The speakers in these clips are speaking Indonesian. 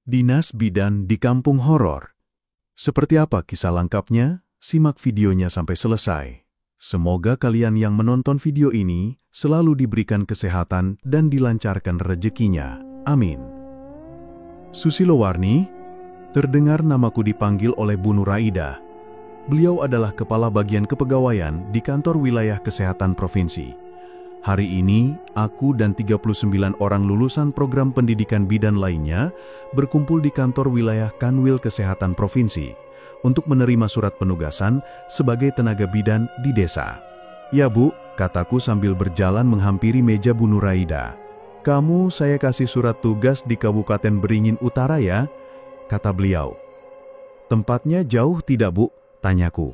Dinas Bidan di Kampung Horor. Seperti apa kisah lengkapnya? Simak videonya sampai selesai. Semoga kalian yang menonton video ini selalu diberikan kesehatan dan dilancarkan rezekinya. Amin. Susilo Warni, terdengar namaku dipanggil oleh Bu Nuraida. Beliau adalah Kepala Bagian Kepegawaian di Kantor Wilayah Kesehatan Provinsi. Hari ini, aku dan 39 orang lulusan program pendidikan bidan lainnya berkumpul di kantor wilayah Kanwil Kesehatan Provinsi untuk menerima surat penugasan sebagai tenaga bidan di desa. "Ya Bu," kataku sambil berjalan menghampiri meja Bu Nuraida. "Kamu saya kasih surat tugas di Kabupaten Beringin Utara ya?" kata beliau. "Tempatnya jauh tidak Bu?" tanyaku.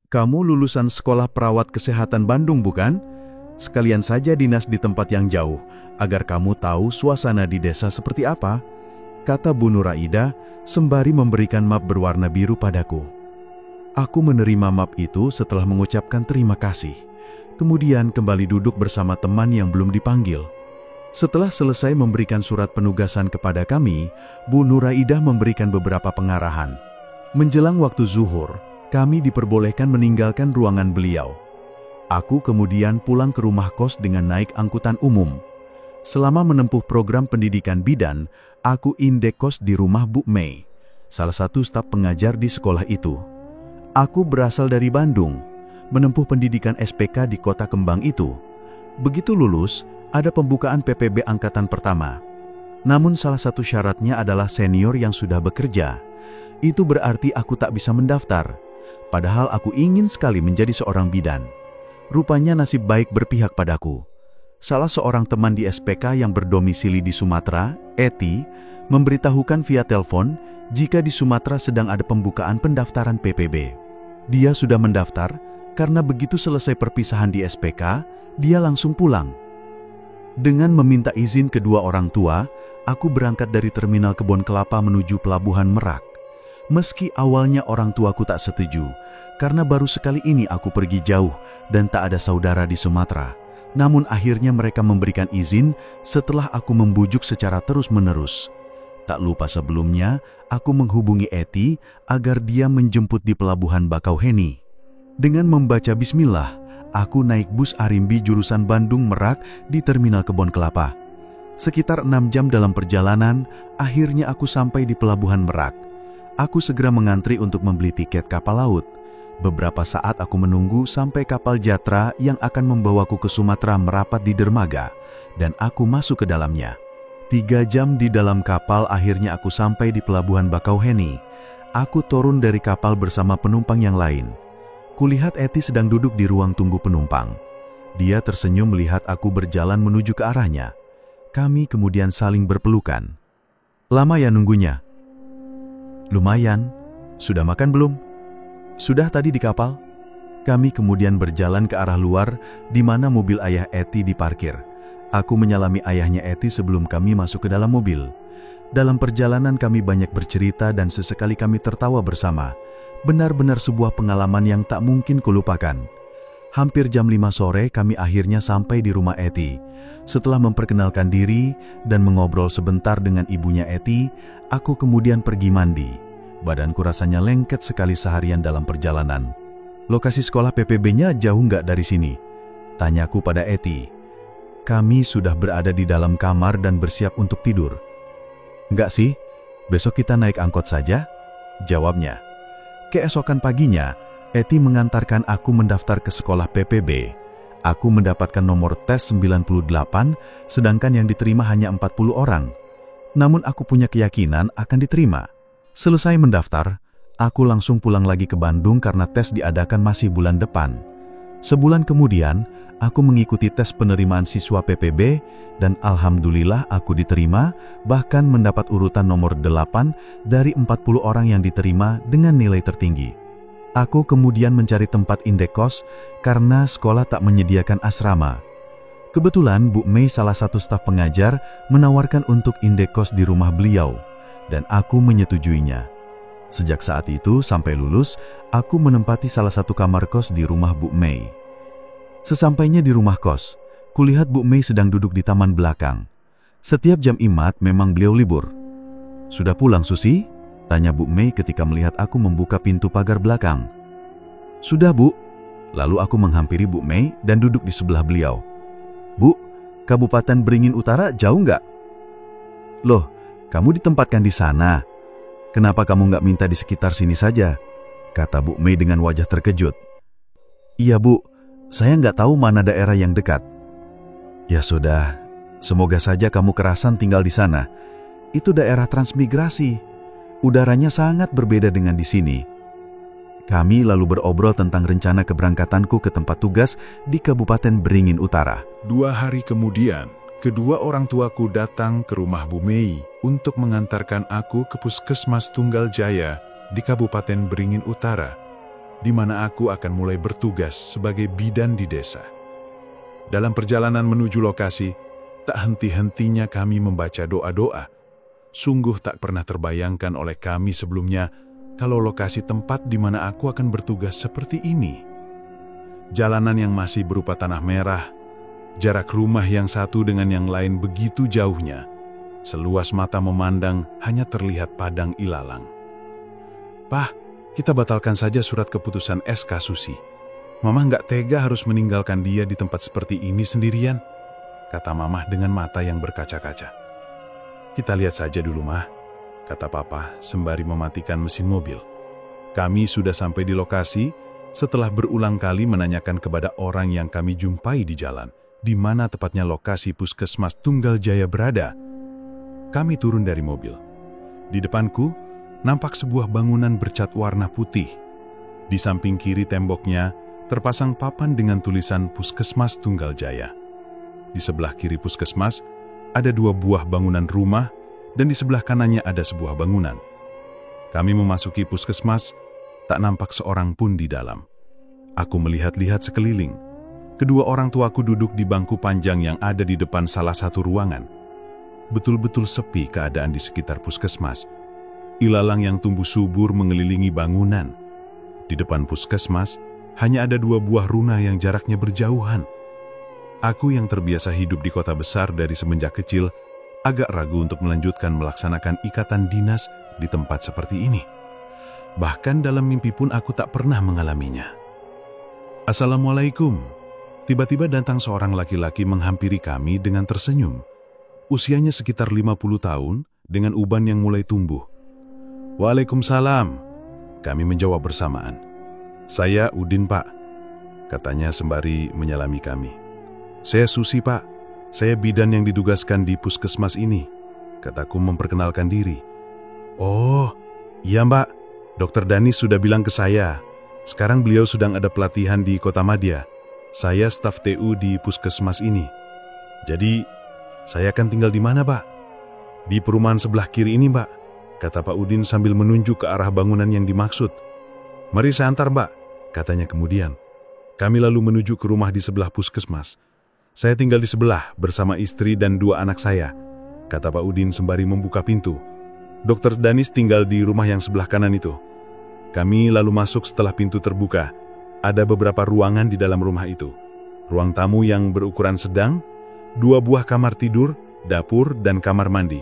"Kamu lulusan Sekolah Perawat Kesehatan Bandung bukan? Sekalian saja dinas di tempat yang jauh, agar kamu tahu suasana di desa seperti apa," kata Bu Nuraida sembari memberikan map berwarna biru padaku. Aku menerima map itu setelah mengucapkan terima kasih. Kemudian kembali duduk bersama teman yang belum dipanggil. Setelah selesai memberikan surat penugasan kepada kami, Bu Nuraida memberikan beberapa pengarahan. Menjelang waktu zuhur, kami diperbolehkan meninggalkan ruangan beliau. Aku kemudian pulang ke rumah kos dengan naik angkutan umum. Selama menempuh program pendidikan bidan, aku indekos di rumah Bu Mei, salah satu staf pengajar di sekolah itu. Aku berasal dari Bandung, menempuh pendidikan SPK di Kota Kembang itu. Begitu lulus, ada pembukaan PPB angkatan pertama. Namun salah satu syaratnya adalah senior yang sudah bekerja. Itu berarti aku tak bisa mendaftar, padahal aku ingin sekali menjadi seorang bidan. Rupanya nasib baik berpihak padaku. Salah seorang teman di SPK yang berdomisili di Sumatera, Eti, memberitahukan via telepon jika di Sumatera sedang ada pembukaan pendaftaran PPB. Dia sudah mendaftar, karena begitu selesai perpisahan di SPK, dia langsung pulang. Dengan meminta izin kedua orang tua, aku berangkat dari Terminal Kebon Kelapa menuju Pelabuhan Merak. Meski awalnya orang tuaku tak setuju, karena baru sekali ini aku pergi jauh dan tak ada saudara di Sumatera. Namun akhirnya mereka memberikan izin setelah aku membujuk secara terus-menerus. Tak lupa sebelumnya, aku menghubungi Eti agar dia menjemput di Pelabuhan Bakauheni. Dengan membaca bismillah, aku naik bus Arimbi jurusan Bandung Merak di Terminal Kebon Kelapa. Sekitar 6 jam dalam perjalanan, akhirnya aku sampai di Pelabuhan Merak. Aku segera mengantri untuk membeli tiket kapal laut. Beberapa saat aku menunggu sampai kapal Jatra yang akan membawaku ke Sumatera merapat di dermaga, dan aku masuk ke dalamnya. 3 jam di dalam kapal, akhirnya aku sampai di Pelabuhan Bakauheni. Aku turun dari kapal bersama penumpang yang lain. Kulihat Eti sedang duduk di ruang tunggu penumpang. Dia tersenyum melihat aku berjalan menuju ke arahnya. Kami kemudian saling berpelukan. "Lama ya nunggunya?" "Lumayan. Sudah makan belum?" "Sudah tadi di kapal." Kami kemudian berjalan ke arah luar, di mana mobil ayah Eti diparkir. Aku menyalami ayahnya Eti sebelum kami masuk ke dalam mobil. Dalam perjalanan kami banyak bercerita dan sesekali kami tertawa bersama. Benar-benar sebuah pengalaman yang tak mungkin kulupakan. Hampir jam 5 sore kami akhirnya sampai di rumah Eti. Setelah memperkenalkan diri dan mengobrol sebentar dengan ibunya Eti, aku kemudian pergi mandi. Badanku rasanya lengket sekali seharian dalam perjalanan. "Lokasi sekolah PPB-nya jauh nggak dari sini?" tanyaku pada Eti. "Kami sudah berada di dalam kamar dan bersiap untuk tidur." "Nggak sih, besok kita naik angkot saja," jawabnya. Keesokan paginya, Eti mengantarkan aku mendaftar ke sekolah PPB. Aku mendapatkan nomor tes 98, sedangkan yang diterima hanya 40 orang. Namun aku punya keyakinan akan diterima. Selesai mendaftar, aku langsung pulang lagi ke Bandung karena tes diadakan masih bulan depan. Sebulan kemudian, aku mengikuti tes penerimaan siswa PPB dan alhamdulillah aku diterima, bahkan mendapat urutan nomor 8 dari 40 orang yang diterima dengan nilai tertinggi. Aku kemudian mencari tempat indekos karena sekolah tak menyediakan asrama. Kebetulan Bu Mei, salah satu staf pengajar, menawarkan untuk indekos di rumah beliau, dan aku menyetujuinya. Sejak saat itu sampai lulus, aku menempati salah satu kamar kos di rumah Bu Mei. Sesampainya di rumah kos, kulihat Bu Mei sedang duduk di taman belakang. Setiap jam Imat memang beliau libur. "Sudah pulang, Susi?" tanya Bu Mei ketika melihat aku membuka pintu pagar belakang. "Sudah, Bu." Lalu aku menghampiri Bu Mei dan duduk di sebelah beliau. "Bu, Kabupaten Beringin Utara jauh nggak?" "Loh, kamu ditempatkan di sana. Kenapa kamu nggak minta di sekitar sini saja?" kata Bu Mei dengan wajah terkejut. "Iya, Bu, saya nggak tahu mana daerah yang dekat." "Ya sudah, semoga saja kamu kerasan tinggal di sana. Itu daerah transmigrasi. Udaranya sangat berbeda dengan di sini." Kami lalu berobrol tentang rencana keberangkatanku ke tempat tugas di Kabupaten Beringin Utara. 2 hari kemudian, kedua orang tuaku datang ke rumah Bu Mei untuk mengantarkan aku ke Puskesmas Tunggal Jaya di Kabupaten Beringin Utara, di mana aku akan mulai bertugas sebagai bidan di desa. Dalam perjalanan menuju lokasi, tak henti-hentinya kami membaca doa-doa. Sungguh tak pernah terbayangkan oleh kami sebelumnya kalau lokasi tempat di mana aku akan bertugas seperti ini. Jalanan yang masih berupa tanah merah, jarak rumah yang satu dengan yang lain begitu jauhnya. Seluas mata memandang hanya terlihat padang ilalang. "Pah, kita batalkan saja surat keputusan SK Susi. Mama nggak tega harus meninggalkan dia di tempat seperti ini sendirian," kata Mama dengan mata yang berkaca-kaca. "Kita lihat saja dulu, Mah," kata Papa sembari mematikan mesin mobil. Kami sudah sampai di lokasi setelah berulang kali menanyakan kepada orang yang kami jumpai di jalan, di mana tepatnya lokasi Puskesmas Tunggal Jaya berada. Kami turun dari mobil. Di depanku, nampak sebuah bangunan bercat warna putih. Di samping kiri temboknya, terpasang papan dengan tulisan Puskesmas Tunggal Jaya. Di sebelah kiri puskesmas, ada 2 buah bangunan rumah, dan di sebelah kanannya ada sebuah bangunan. Kami memasuki puskesmas, tak nampak seorang pun di dalam. Aku melihat-lihat sekeliling. Kedua orang tuaku duduk di bangku panjang yang ada di depan salah satu ruangan. Betul-betul sepi keadaan di sekitar puskesmas. Ilalang yang tumbuh subur mengelilingi bangunan. Di depan puskesmas, hanya ada 2 buah runa yang jaraknya berjauhan. Aku yang terbiasa hidup di kota besar dari semenjak kecil, agak ragu untuk melanjutkan melaksanakan ikatan dinas di tempat seperti ini. Bahkan dalam mimpi pun aku tak pernah mengalaminya. "Assalamualaikum." Tiba-tiba datang seorang laki-laki menghampiri kami dengan tersenyum. Usianya sekitar 50 tahun dengan uban yang mulai tumbuh. "Waalaikumsalam." Kami menjawab bersamaan. "Saya Udin, Pak," katanya sembari menyalami kami. "Saya Susi, Pak. Saya bidan yang ditugaskan di puskesmas ini," kataku memperkenalkan diri. "Oh, iya Mbak. Dokter Danis sudah bilang ke saya. Sekarang beliau sedang ada pelatihan di Kota Madya. Saya staf TU di puskesmas ini. Jadi, saya akan tinggal di mana, Pak?" "Di perumahan sebelah kiri ini, Mbak," kata Pak Udin sambil menunjuk ke arah bangunan yang dimaksud. "Mari saya antar, Mbak," katanya kemudian. Kami lalu menuju ke rumah di sebelah puskesmas. "Saya tinggal di sebelah bersama istri dan 2 anak saya," kata Pak Udin sembari membuka pintu. "Dokter Danis tinggal di rumah yang sebelah kanan itu." Kami lalu masuk setelah pintu terbuka. Ada beberapa ruangan di dalam rumah itu. Ruang tamu yang berukuran sedang, 2 buah kamar tidur, dapur, dan kamar mandi.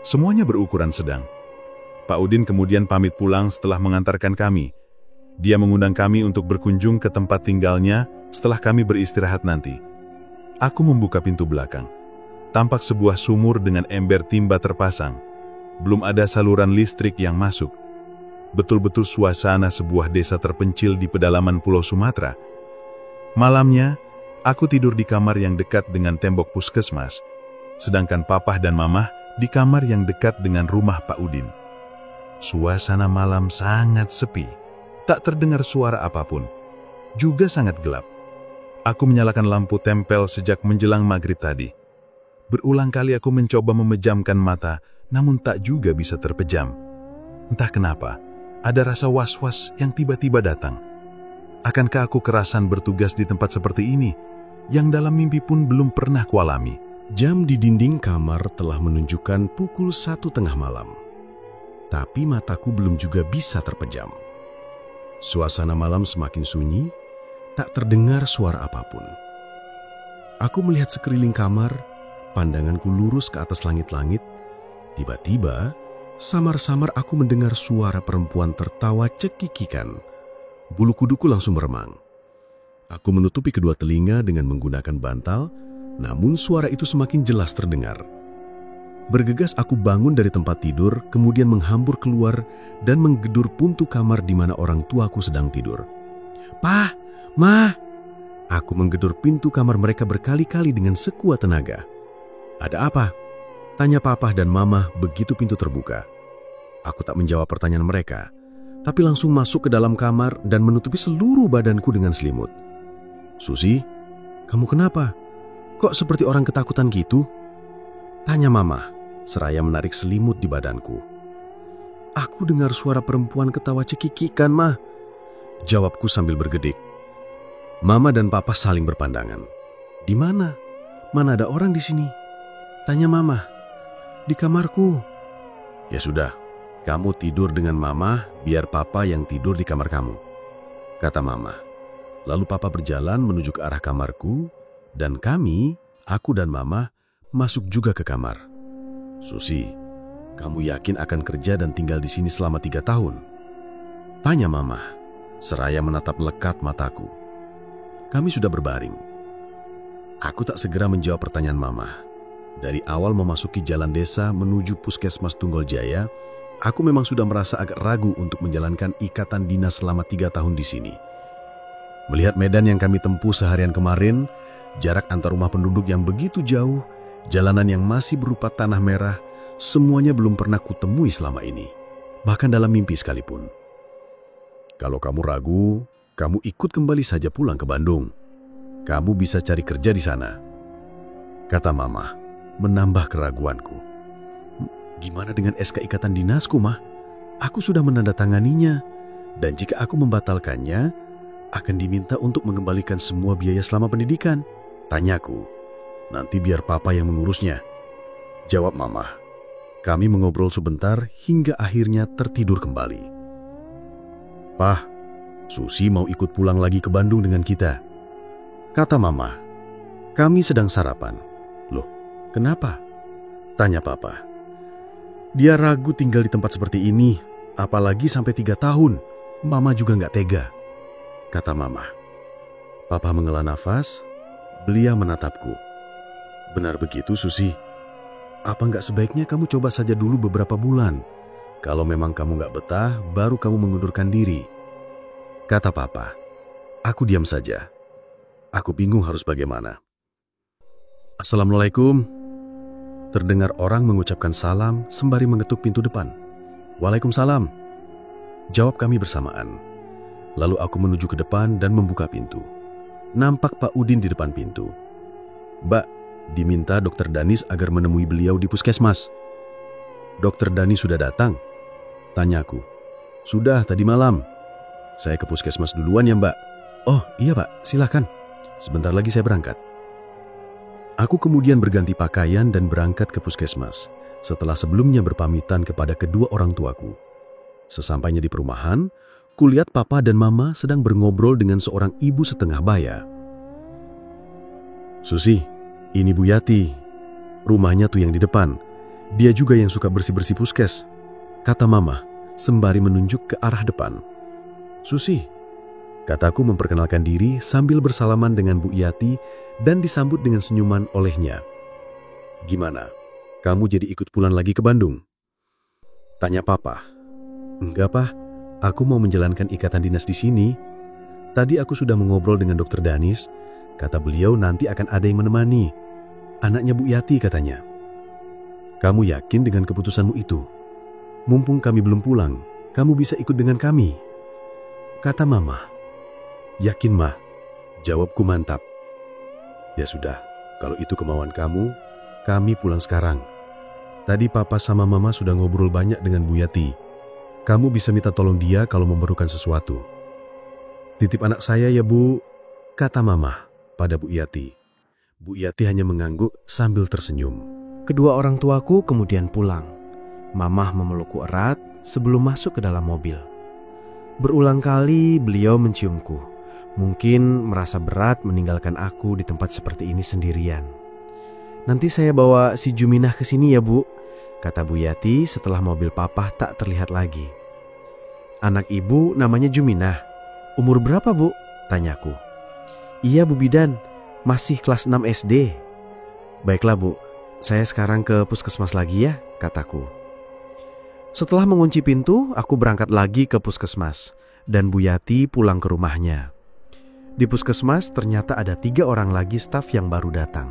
Semuanya berukuran sedang. Pak Udin kemudian pamit pulang setelah mengantarkan kami. Dia mengundang kami untuk berkunjung ke tempat tinggalnya setelah kami beristirahat nanti. Aku membuka pintu belakang. Tampak sebuah sumur dengan ember timba terpasang. Belum ada saluran listrik yang masuk. Betul-betul suasana sebuah desa terpencil di pedalaman Pulau Sumatera. Malamnya, aku tidur di kamar yang dekat dengan tembok puskesmas, sedangkan Papa dan Mama di kamar yang dekat dengan rumah Pak Udin. Suasana malam sangat sepi, tak terdengar suara apapun, juga sangat gelap. Aku menyalakan lampu tempel sejak menjelang maghrib tadi. Berulang kali aku mencoba memejamkan mata, namun tak juga bisa terpejam. Entah kenapa, ada rasa was-was yang tiba-tiba datang. Akankah aku kerasan bertugas di tempat seperti ini, yang dalam mimpi pun belum pernah kualami? Jam di dinding kamar telah menunjukkan pukul 1 tengah malam. Tapi mataku belum juga bisa terpejam. Suasana malam semakin sunyi, tak terdengar suara apapun. Aku melihat sekeliling kamar, pandanganku lurus ke atas langit-langit. Tiba-tiba, samar-samar aku mendengar suara perempuan tertawa cekikikan. Bulu kuduku langsung meremang. Aku menutupi kedua telinga dengan menggunakan bantal, namun suara itu semakin jelas terdengar. Bergegas aku bangun dari tempat tidur, kemudian menghambur keluar dan menggedor pintu kamar di mana orang tuaku sedang tidur. "Pah, Ma!" Aku menggedor pintu kamar mereka berkali-kali dengan sekuat tenaga. "Ada apa?" tanya Papa dan Mama begitu pintu terbuka. Aku tak menjawab pertanyaan mereka, tapi langsung masuk ke dalam kamar dan menutupi seluruh badanku dengan selimut. "Susi, kamu kenapa? Kok seperti orang ketakutan gitu?" tanya Mama, seraya menarik selimut di badanku. "Aku dengar suara perempuan ketawa cekikikan, Ma," jawabku sambil bergedik. Mama dan Papa saling berpandangan. "Di mana? Mana ada orang di sini?" tanya Mama. "Di kamarku." "Ya sudah, kamu tidur dengan Mama, biar Papa yang tidur di kamar kamu," kata Mama. Lalu Papa berjalan menuju ke arah kamarku, dan aku dan Mama, masuk juga ke kamar. "Susi, kamu yakin akan kerja dan tinggal di sini selama 3 tahun? tanya Mama, seraya menatap lekat mataku. Kami sudah berbaring. Aku tak segera menjawab pertanyaan Mama. Dari awal memasuki jalan desa menuju Puskesmas Tunggolajaya, aku memang sudah merasa agak ragu untuk menjalankan ikatan dinas selama 3 tahun di sini. Melihat medan yang kami tempuh seharian kemarin, jarak antar rumah penduduk yang begitu jauh, jalanan yang masih berupa tanah merah, semuanya belum pernah kutemui selama ini, bahkan dalam mimpi sekalipun. "Kalau kamu ragu, kamu ikut kembali saja pulang ke Bandung. Kamu bisa cari kerja di sana," kata Mama, menambah keraguanku. "Gimana dengan SK ikatan dinasku, Mah? Aku sudah menandatanganinya, dan jika aku membatalkannya, akan diminta untuk mengembalikan semua biaya selama pendidikan," tanyaku. "Nanti biar Papa yang mengurusnya," jawab Mama. Kami mengobrol sebentar hingga akhirnya tertidur kembali. "Pah, Susi mau ikut pulang lagi ke Bandung dengan kita," kata Mama. Kami sedang sarapan. "Loh, kenapa?" tanya Papa. "Dia ragu tinggal di tempat seperti ini, apalagi sampai 3 tahun. Mama juga nggak tega," kata Mama. Papa menghela nafas, beliau menatapku. "Benar begitu, Susi. Apa nggak sebaiknya kamu coba saja dulu beberapa bulan? Kalau memang kamu nggak betah, baru kamu mengundurkan diri," kata Papa. Aku diam saja. Aku bingung harus bagaimana. "Assalamualaikum." Terdengar orang mengucapkan salam sembari mengetuk pintu depan. "Waalaikumsalam," jawab kami bersamaan. Lalu aku menuju ke depan dan membuka pintu. Nampak Pak Udin di depan pintu. "Mbak, diminta Dokter Danis agar menemui beliau di puskesmas." "Dokter Danis sudah datang?" tanyaku. "Sudah, tadi malam. Saya ke puskesmas duluan ya, Mbak." "Oh iya Pak, silakan. Sebentar lagi saya berangkat." Aku kemudian berganti pakaian dan berangkat ke puskesmas, setelah sebelumnya berpamitan kepada kedua orang tuaku. Sesampainya di perumahan, kulihat Papa dan Mama sedang berngobrol dengan seorang ibu setengah baya. "Susi, ini Bu Yati. Rumahnya tuh yang di depan. Dia juga yang suka bersih-bersih puskes," kata Mama, sembari menunjuk ke arah depan. "Susi," kataku memperkenalkan diri sambil bersalaman dengan Bu Yati dan disambut dengan senyuman olehnya. "Gimana? Kamu jadi ikut pulang lagi ke Bandung?" tanya Papa. "Enggak, Pak. Aku mau menjalankan ikatan dinas di sini. Tadi aku sudah mengobrol dengan Dokter Danis. Kata beliau nanti akan ada yang menemani. Anaknya Bu Yati katanya." "Kamu yakin dengan keputusanmu itu? Mumpung kami belum pulang, kamu bisa ikut dengan kami," kata Mama. "Yakin, Ma?" jawabku mantap. "Ya sudah, kalau itu kemauan kamu, kami pulang sekarang. Tadi Papa sama Mama sudah ngobrol banyak dengan Bu Yati. Kamu bisa minta tolong dia kalau memerlukan sesuatu." "Titip anak saya ya, Bu," kata Mama pada Bu Yati. Bu Yati hanya mengangguk sambil tersenyum. Kedua orang tuaku kemudian pulang. Mamah memelukku erat sebelum masuk ke dalam mobil. Berulang kali beliau menciumku. Mungkin merasa berat meninggalkan aku di tempat seperti ini sendirian. "Nanti saya bawa si Juminah ke sini ya, Bu. kata Bu Yati setelah mobil papa tak terlihat lagi. Anak ibu namanya Juminah. Umur berapa, Bu? Tanyaku. Iya, Bu Bidan, masih kelas 6 SD. Baiklah, Bu, saya sekarang ke puskesmas lagi ya, kataku. Setelah mengunci pintu, aku berangkat lagi ke puskesmas dan Bu Yati pulang ke rumahnya. Di puskesmas ternyata ada 3 orang lagi staf yang baru datang.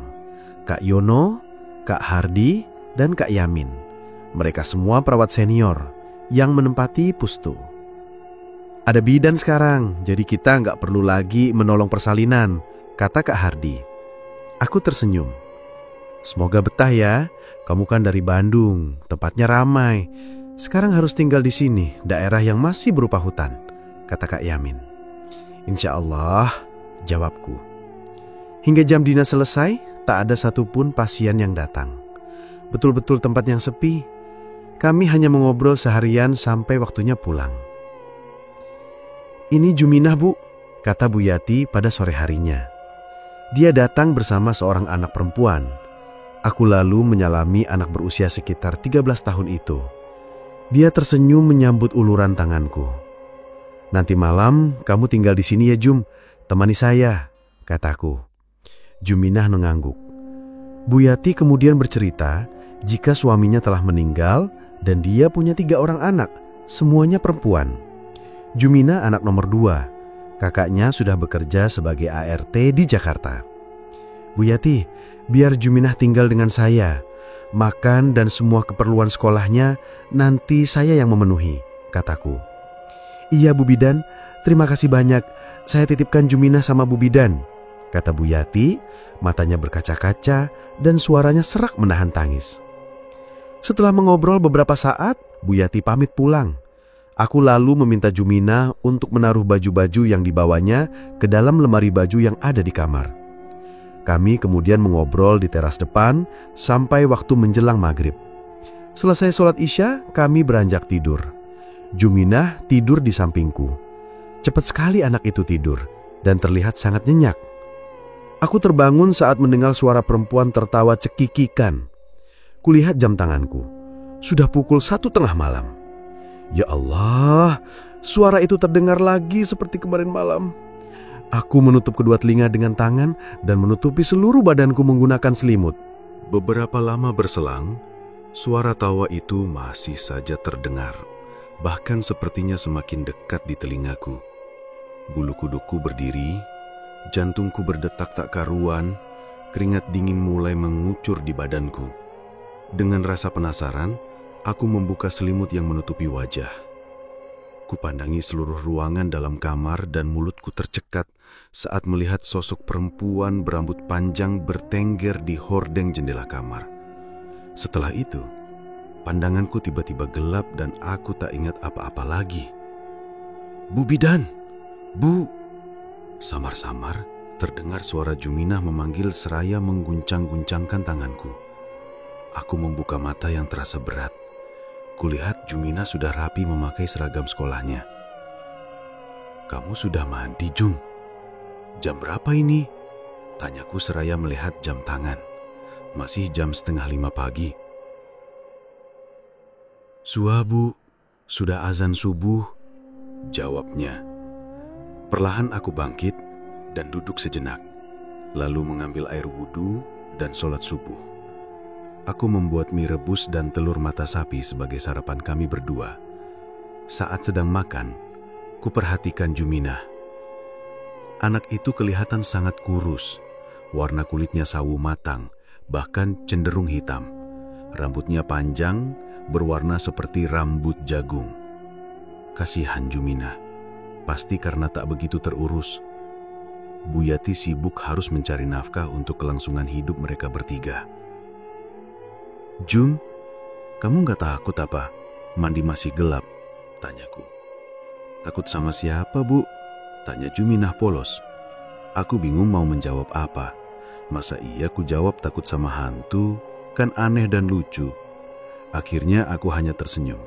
Kak Yono, Kak Hardi, dan Kak Yamin. Mereka semua perawat senior yang menempati pustu. Ada bidan sekarang, jadi kita nggak perlu lagi menolong persalinan, kata Kak Hardi. Aku tersenyum. Semoga betah ya, kamu kan dari Bandung, tempatnya ramai. Sekarang harus tinggal di sini, daerah yang masih berupa hutan, kata Kak Yamin. Insya Allah, jawabku. Hingga jam dinas selesai, tak ada satupun pasien yang datang. Betul-betul tempat yang sepi. Kami hanya mengobrol seharian sampai waktunya pulang. Ini Juminah, Bu, kata Bu Yati pada sore harinya. Dia datang bersama seorang anak perempuan. Aku lalu menyalami anak berusia sekitar 13 tahun itu. Dia tersenyum menyambut uluran tanganku. Nanti malam kamu tinggal di sini ya, Jum. Temani saya, kataku. Juminah mengangguk. Bu Yati kemudian bercerita jika suaminya telah meninggal dan dia punya 3 orang anak, semuanya perempuan. Juminah anak nomor 2. Kakaknya sudah bekerja sebagai ART di Jakarta. Bu Yati, biar Juminah tinggal dengan saya. Makan dan semua keperluan sekolahnya nanti saya yang memenuhi, kataku. Iya, Bu Bidan, terima kasih banyak. Saya titipkan Juminah sama Bu Bidan, kata Bu Yati, matanya berkaca-kaca dan suaranya serak menahan tangis. Setelah mengobrol beberapa saat, Bu Yati pamit pulang. Aku lalu meminta Juminah untuk menaruh baju-baju yang dibawanya ke dalam lemari baju yang ada di kamar. Kami kemudian mengobrol di teras depan sampai waktu menjelang maghrib. Selesai sholat Isya, kami beranjak tidur. Juminah tidur di sampingku. Cepat sekali anak itu tidur dan terlihat sangat nyenyak. Aku terbangun saat mendengar suara perempuan tertawa cekikikan. Kulihat jam tanganku. Sudah pukul 1:30 malam. Ya Allah, suara itu terdengar lagi seperti kemarin malam. Aku menutup kedua telinga dengan tangan dan menutupi seluruh badanku menggunakan selimut. Beberapa lama berselang, suara tawa itu masih saja terdengar, bahkan sepertinya semakin dekat di telingaku. Bulu kuduku berdiri, jantungku berdetak tak karuan, keringat dingin mulai mengucur di badanku. Dengan rasa penasaran, aku membuka selimut yang menutupi wajah. Kupandangi seluruh ruangan dalam kamar dan mulutku tercekat saat melihat sosok perempuan berambut panjang bertengger di hordeng jendela kamar. Setelah itu, pandanganku tiba-tiba gelap dan aku tak ingat apa-apa lagi. Bu Bidan, Bu! Samar-samar terdengar suara Juminah memanggil seraya mengguncang-guncangkan tanganku. Aku membuka mata yang terasa berat. Kulihat Juminah sudah rapi memakai seragam sekolahnya. Kamu sudah mandi, Jum? Jam berapa ini? Tanyaku seraya melihat jam tangan. Masih jam 4:30 pagi. Bu, sudah azan subuh, jawabnya. Perlahan aku bangkit dan duduk sejenak, lalu mengambil air wudhu dan sholat subuh. Aku membuat mie rebus dan telur mata sapi sebagai sarapan kami berdua. Saat sedang makan, kuperhatikan Juminah. Anak itu kelihatan sangat kurus, warna kulitnya sawo matang, bahkan cenderung hitam. Rambutnya panjang, berwarna seperti rambut jagung. Kasihan Juminah, pasti karena tak begitu terurus. Bu Yati sibuk harus mencari nafkah untuk kelangsungan hidup mereka bertiga. Jum, kamu gak takut apa? Mandi masih gelap, tanyaku. Takut sama siapa, Bu? Tanya Juminah polos. Aku bingung mau menjawab apa. Masa iya ku jawab takut sama hantu? Kan aneh dan lucu. Akhirnya aku hanya tersenyum.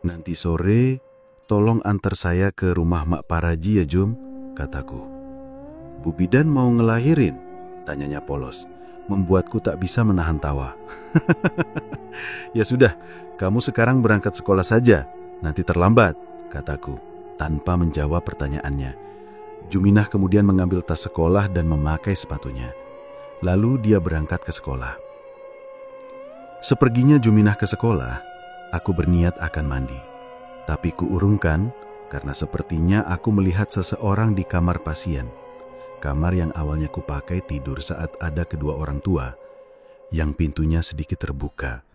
Nanti sore, tolong antar saya ke rumah Mak Paraji ya, Jum, kataku. Bu Bidan mau ngelahirin? Tanyanya polos. membuatku tak bisa menahan tawa. Ya sudah, kamu sekarang berangkat sekolah saja, nanti terlambat, kataku, tanpa menjawab pertanyaannya. Juminah kemudian mengambil tas sekolah dan memakai sepatunya. Lalu dia berangkat ke sekolah. Seperginya Juminah ke sekolah, aku berniat akan mandi. Tapi kuurungkan karena sepertinya aku melihat seseorang di kamar pasien. Kamar yang awalnya kupakai tidur saat ada kedua orang tua, yang pintunya sedikit terbuka.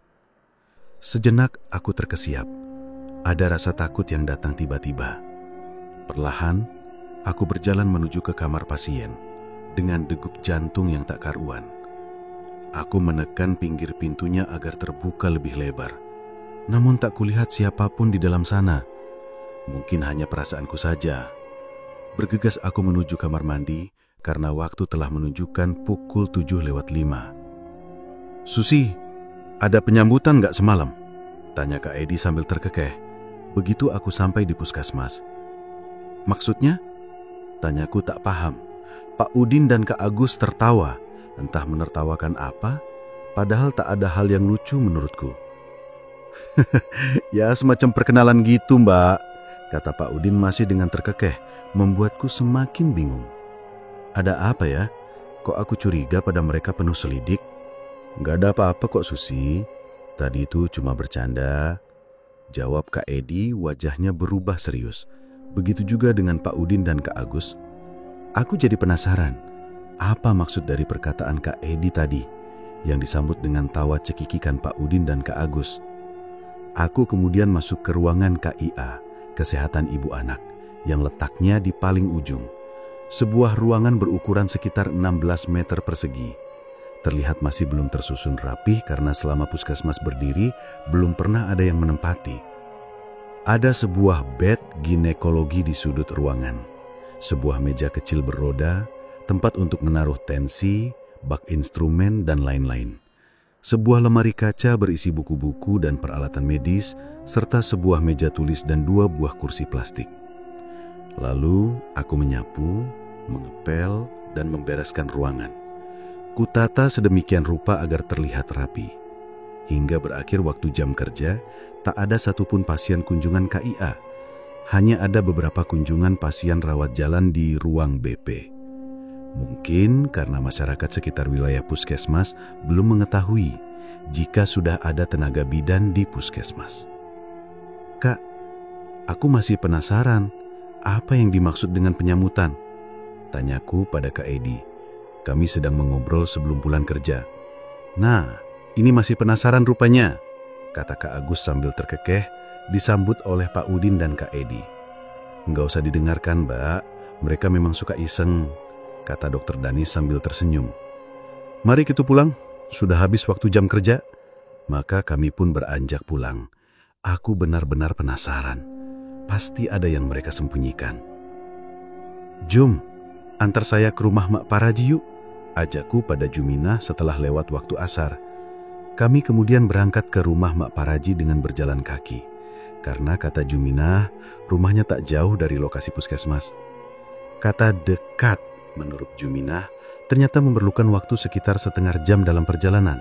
Sejenak aku terkesiap. Ada rasa takut yang datang tiba-tiba. Perlahan, aku berjalan menuju ke kamar pasien dengan degup jantung yang tak karuan. Aku menekan pinggir pintunya agar terbuka lebih lebar. Namun tak kulihat siapapun di dalam sana. Mungkin hanya perasaanku saja. Bergegas aku menuju kamar mandi karena waktu telah menunjukkan pukul 7:05. "Susi, ada penyambutan nggak semalam?" tanya Kak Edi sambil terkekeh. Begitu aku sampai di puskesmas. "Maksudnya?" tanyaku tak paham. Pak Udin dan Kak Agus tertawa. Entah menertawakan apa, padahal tak ada hal yang lucu menurutku. "Ya, semacam perkenalan gitu, Mbak," kata Pak Udin masih dengan terkekeh, membuatku semakin bingung. "Ada apa ya? Kok aku curiga pada mereka penuh selidik?" "Nggak ada apa-apa kok, Susi. Tadi itu cuma bercanda," jawab Kak Edi, wajahnya berubah serius. Begitu juga dengan Pak Udin dan Kak Agus. Aku jadi penasaran, apa maksud dari perkataan Kak Edi tadi, yang disambut dengan tawa cekikikan Pak Udin dan Kak Agus. Aku kemudian masuk ke ruangan KIA, Kesehatan Ibu Anak, yang letaknya di paling ujung. Sebuah ruangan berukuran sekitar 16 meter persegi. Terlihat masih belum tersusun rapih karena selama puskesmas berdiri, belum pernah ada yang menempati. Ada sebuah bed ginekologi di sudut ruangan. Sebuah meja kecil beroda, tempat untuk menaruh tensi, bak instrumen, dan lain-lain. Sebuah lemari kaca berisi buku-buku dan peralatan medis, serta sebuah meja tulis dan 2 buah kursi plastik. Lalu aku menyapu, mengepel, dan membereskan ruangan. Kutata sedemikian rupa agar terlihat rapi. Hingga berakhir waktu jam kerja, tak ada satupun pasien kunjungan KIA. Hanya ada beberapa kunjungan pasien rawat jalan di ruang BP. Mungkin karena masyarakat sekitar wilayah puskesmas belum mengetahui jika sudah ada tenaga bidan di puskesmas. "Kak, aku masih penasaran, apa yang dimaksud dengan penyambutan?" tanyaku pada Kak Edi. Kami sedang mengobrol sebelum pulang kerja. "Nah, ini masih penasaran rupanya," kata Kak Agus sambil terkekeh, disambut oleh Pak Udin dan Kak Edi. "Nggak usah didengarkan, Mbak. Mereka memang suka iseng," kata Dokter Danis sambil tersenyum. "Mari kita pulang, sudah habis waktu jam kerja." Maka kami pun beranjak pulang. Aku benar-benar penasaran. Pasti ada yang mereka sembunyikan. "Jum, antar saya ke rumah Mak Paraji yuk," ajakku pada Juminah setelah lewat waktu asar. Kami kemudian berangkat ke rumah Mak Paraji dengan berjalan kaki. Karena kata Juminah, rumahnya tak jauh dari lokasi puskesmas. Kata dekat menurut Juminah ternyata memerlukan waktu sekitar setengah jam dalam perjalanan.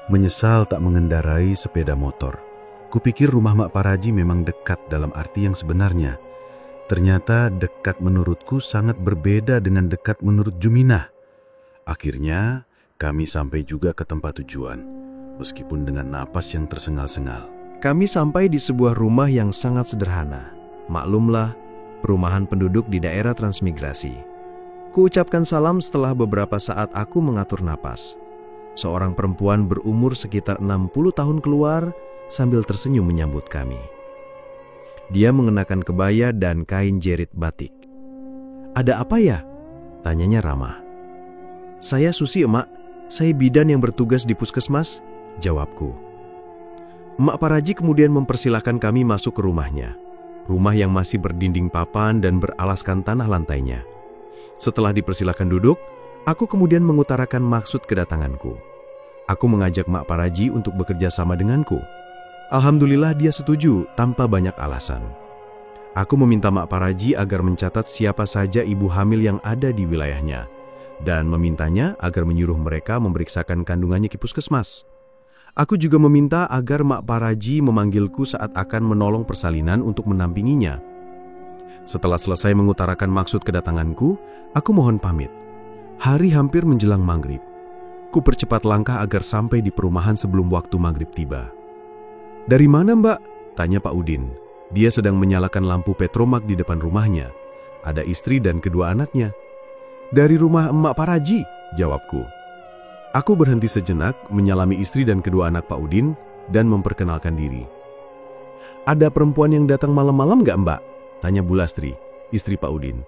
Menyesal tak mengendarai sepeda motor. Kupikir rumah Mak Paraji memang dekat dalam arti yang sebenarnya. Ternyata dekat menurutku sangat berbeda dengan dekat menurut Juminah. Akhirnya kami sampai juga ke tempat tujuan, meskipun dengan napas yang tersengal-sengal. Kami sampai di sebuah rumah yang sangat sederhana. Maklumlah, perumahan penduduk di daerah transmigrasi. Kuucapkan salam setelah beberapa saat aku mengatur napas. Seorang perempuan berumur sekitar 60 tahun keluar sambil tersenyum menyambut kami. Dia mengenakan kebaya dan kain jerit batik. "Ada apa ya?" tanyanya ramah. "Saya Susi, Emak. Saya bidan yang bertugas di puskesmas," jawabku. Mak Paraji kemudian mempersilahkan kami masuk ke rumahnya. Rumah yang masih berdinding papan dan beralaskan tanah lantainya. Setelah dipersilahkan duduk, aku kemudian mengutarakan maksud kedatanganku. Aku mengajak Mak Paraji untuk bekerja sama denganku. Alhamdulillah dia setuju tanpa banyak alasan. Aku meminta Mak Paraji agar mencatat siapa saja ibu hamil yang ada di wilayahnya. dan memintanya agar menyuruh mereka memeriksakan kandungannya ke puskesmas. Aku juga meminta agar Mak Paraji memanggilku saat akan menolong persalinan untuk mendampinginya. Setelah selesai mengutarakan maksud kedatanganku, aku mohon pamit. Hari hampir menjelang maghrib. Ku percepat langkah agar sampai di perumahan sebelum waktu maghrib tiba. "Dari mana, Mbak?" tanya Pak Udin. Dia sedang menyalakan lampu petromak di depan rumahnya. Ada istri dan kedua anaknya. "Dari rumah Emak Paraji," jawabku. Aku berhenti sejenak menyalami istri dan kedua anak Pak Udin dan memperkenalkan diri. "Ada perempuan yang datang malam-malam nggak, Mbak?" tanya Bu Lastri, istri Pak Udin.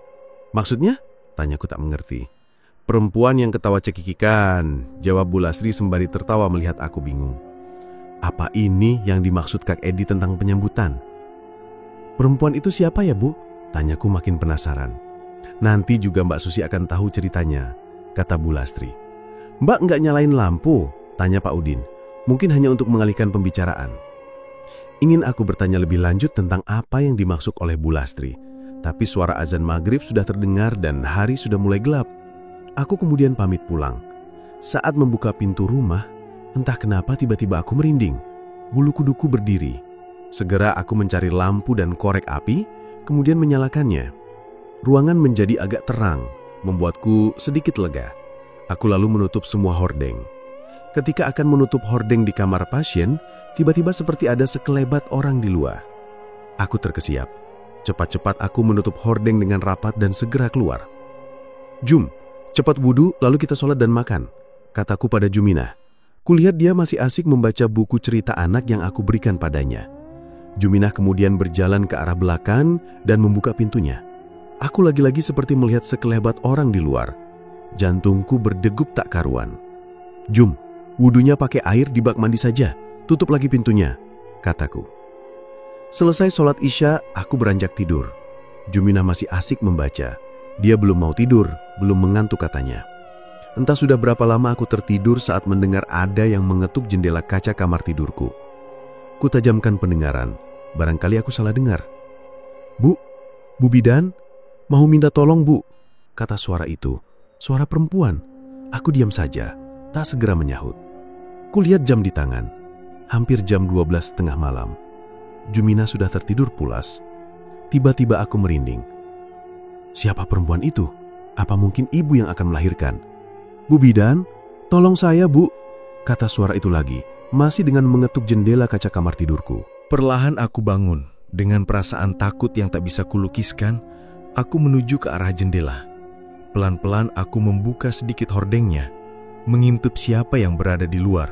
"Maksudnya?" tanyaku tak mengerti. "Perempuan yang ketawa cekikikan," jawab Bu Lastri sembari tertawa melihat aku bingung. Apa ini yang dimaksud Kak Edi tentang penyambutan? "Perempuan itu siapa ya, Bu?" tanyaku makin penasaran. "Nanti juga Mbak Susi akan tahu ceritanya," kata Bu Lastri. "Mbak nggak nyalain lampu?" tanya Pak Udin. Mungkin hanya untuk mengalihkan pembicaraan. Ingin aku bertanya lebih lanjut tentang apa yang dimaksud oleh Bu Lastri. Tapi suara azan maghrib sudah terdengar dan hari sudah mulai gelap. Aku kemudian pamit pulang. Saat membuka pintu rumah, entah kenapa tiba-tiba aku merinding. Bulu kuduku berdiri. Segera aku mencari lampu dan korek api, kemudian menyalakannya. Ruangan menjadi agak terang, membuatku sedikit lega. Aku lalu menutup semua hordeng. Ketika akan menutup hordeng di kamar pasien, tiba-tiba seperti ada sekelebat orang di luar. Aku terkesiap. Cepat-cepat aku menutup hordeng dengan rapat dan segera keluar. "Jum, cepat wudhu lalu kita sholat dan makan," kataku pada Juminah. Kulihat dia masih asik membaca buku cerita anak yang aku berikan padanya. Juminah kemudian berjalan ke arah belakang dan membuka pintunya. Aku lagi-lagi seperti melihat sekelebat orang di luar. Jantungku berdegup tak karuan. "Jum, wudhunya pakai air di bak mandi saja. Tutup lagi pintunya," kataku. Selesai sholat Isya, aku beranjak tidur. Juminah masih asik membaca. Dia belum mau tidur, belum mengantuk katanya. Entah sudah berapa lama aku tertidur saat mendengar ada yang mengetuk jendela kaca kamar tidurku. Kutajamkan pendengaran, barangkali aku salah dengar. Bu Bidan, mau minta tolong Bu," kata suara itu. Suara perempuan. Aku diam saja, tak segera menyahut. Kulihat jam di tangan. Hampir jam 12:30 malam. Juminah sudah tertidur pulas. Tiba-tiba aku merinding. Siapa perempuan itu? Apa mungkin ibu yang akan melahirkan? "Bu Bidan, tolong saya Bu," kata suara itu lagi, masih dengan mengetuk jendela kaca kamar tidurku. Perlahan aku bangun. Dengan perasaan takut yang tak bisa kulukiskan, aku menuju ke arah jendela. Pelan-pelan aku membuka sedikit hordengnya, mengintip siapa yang berada di luar.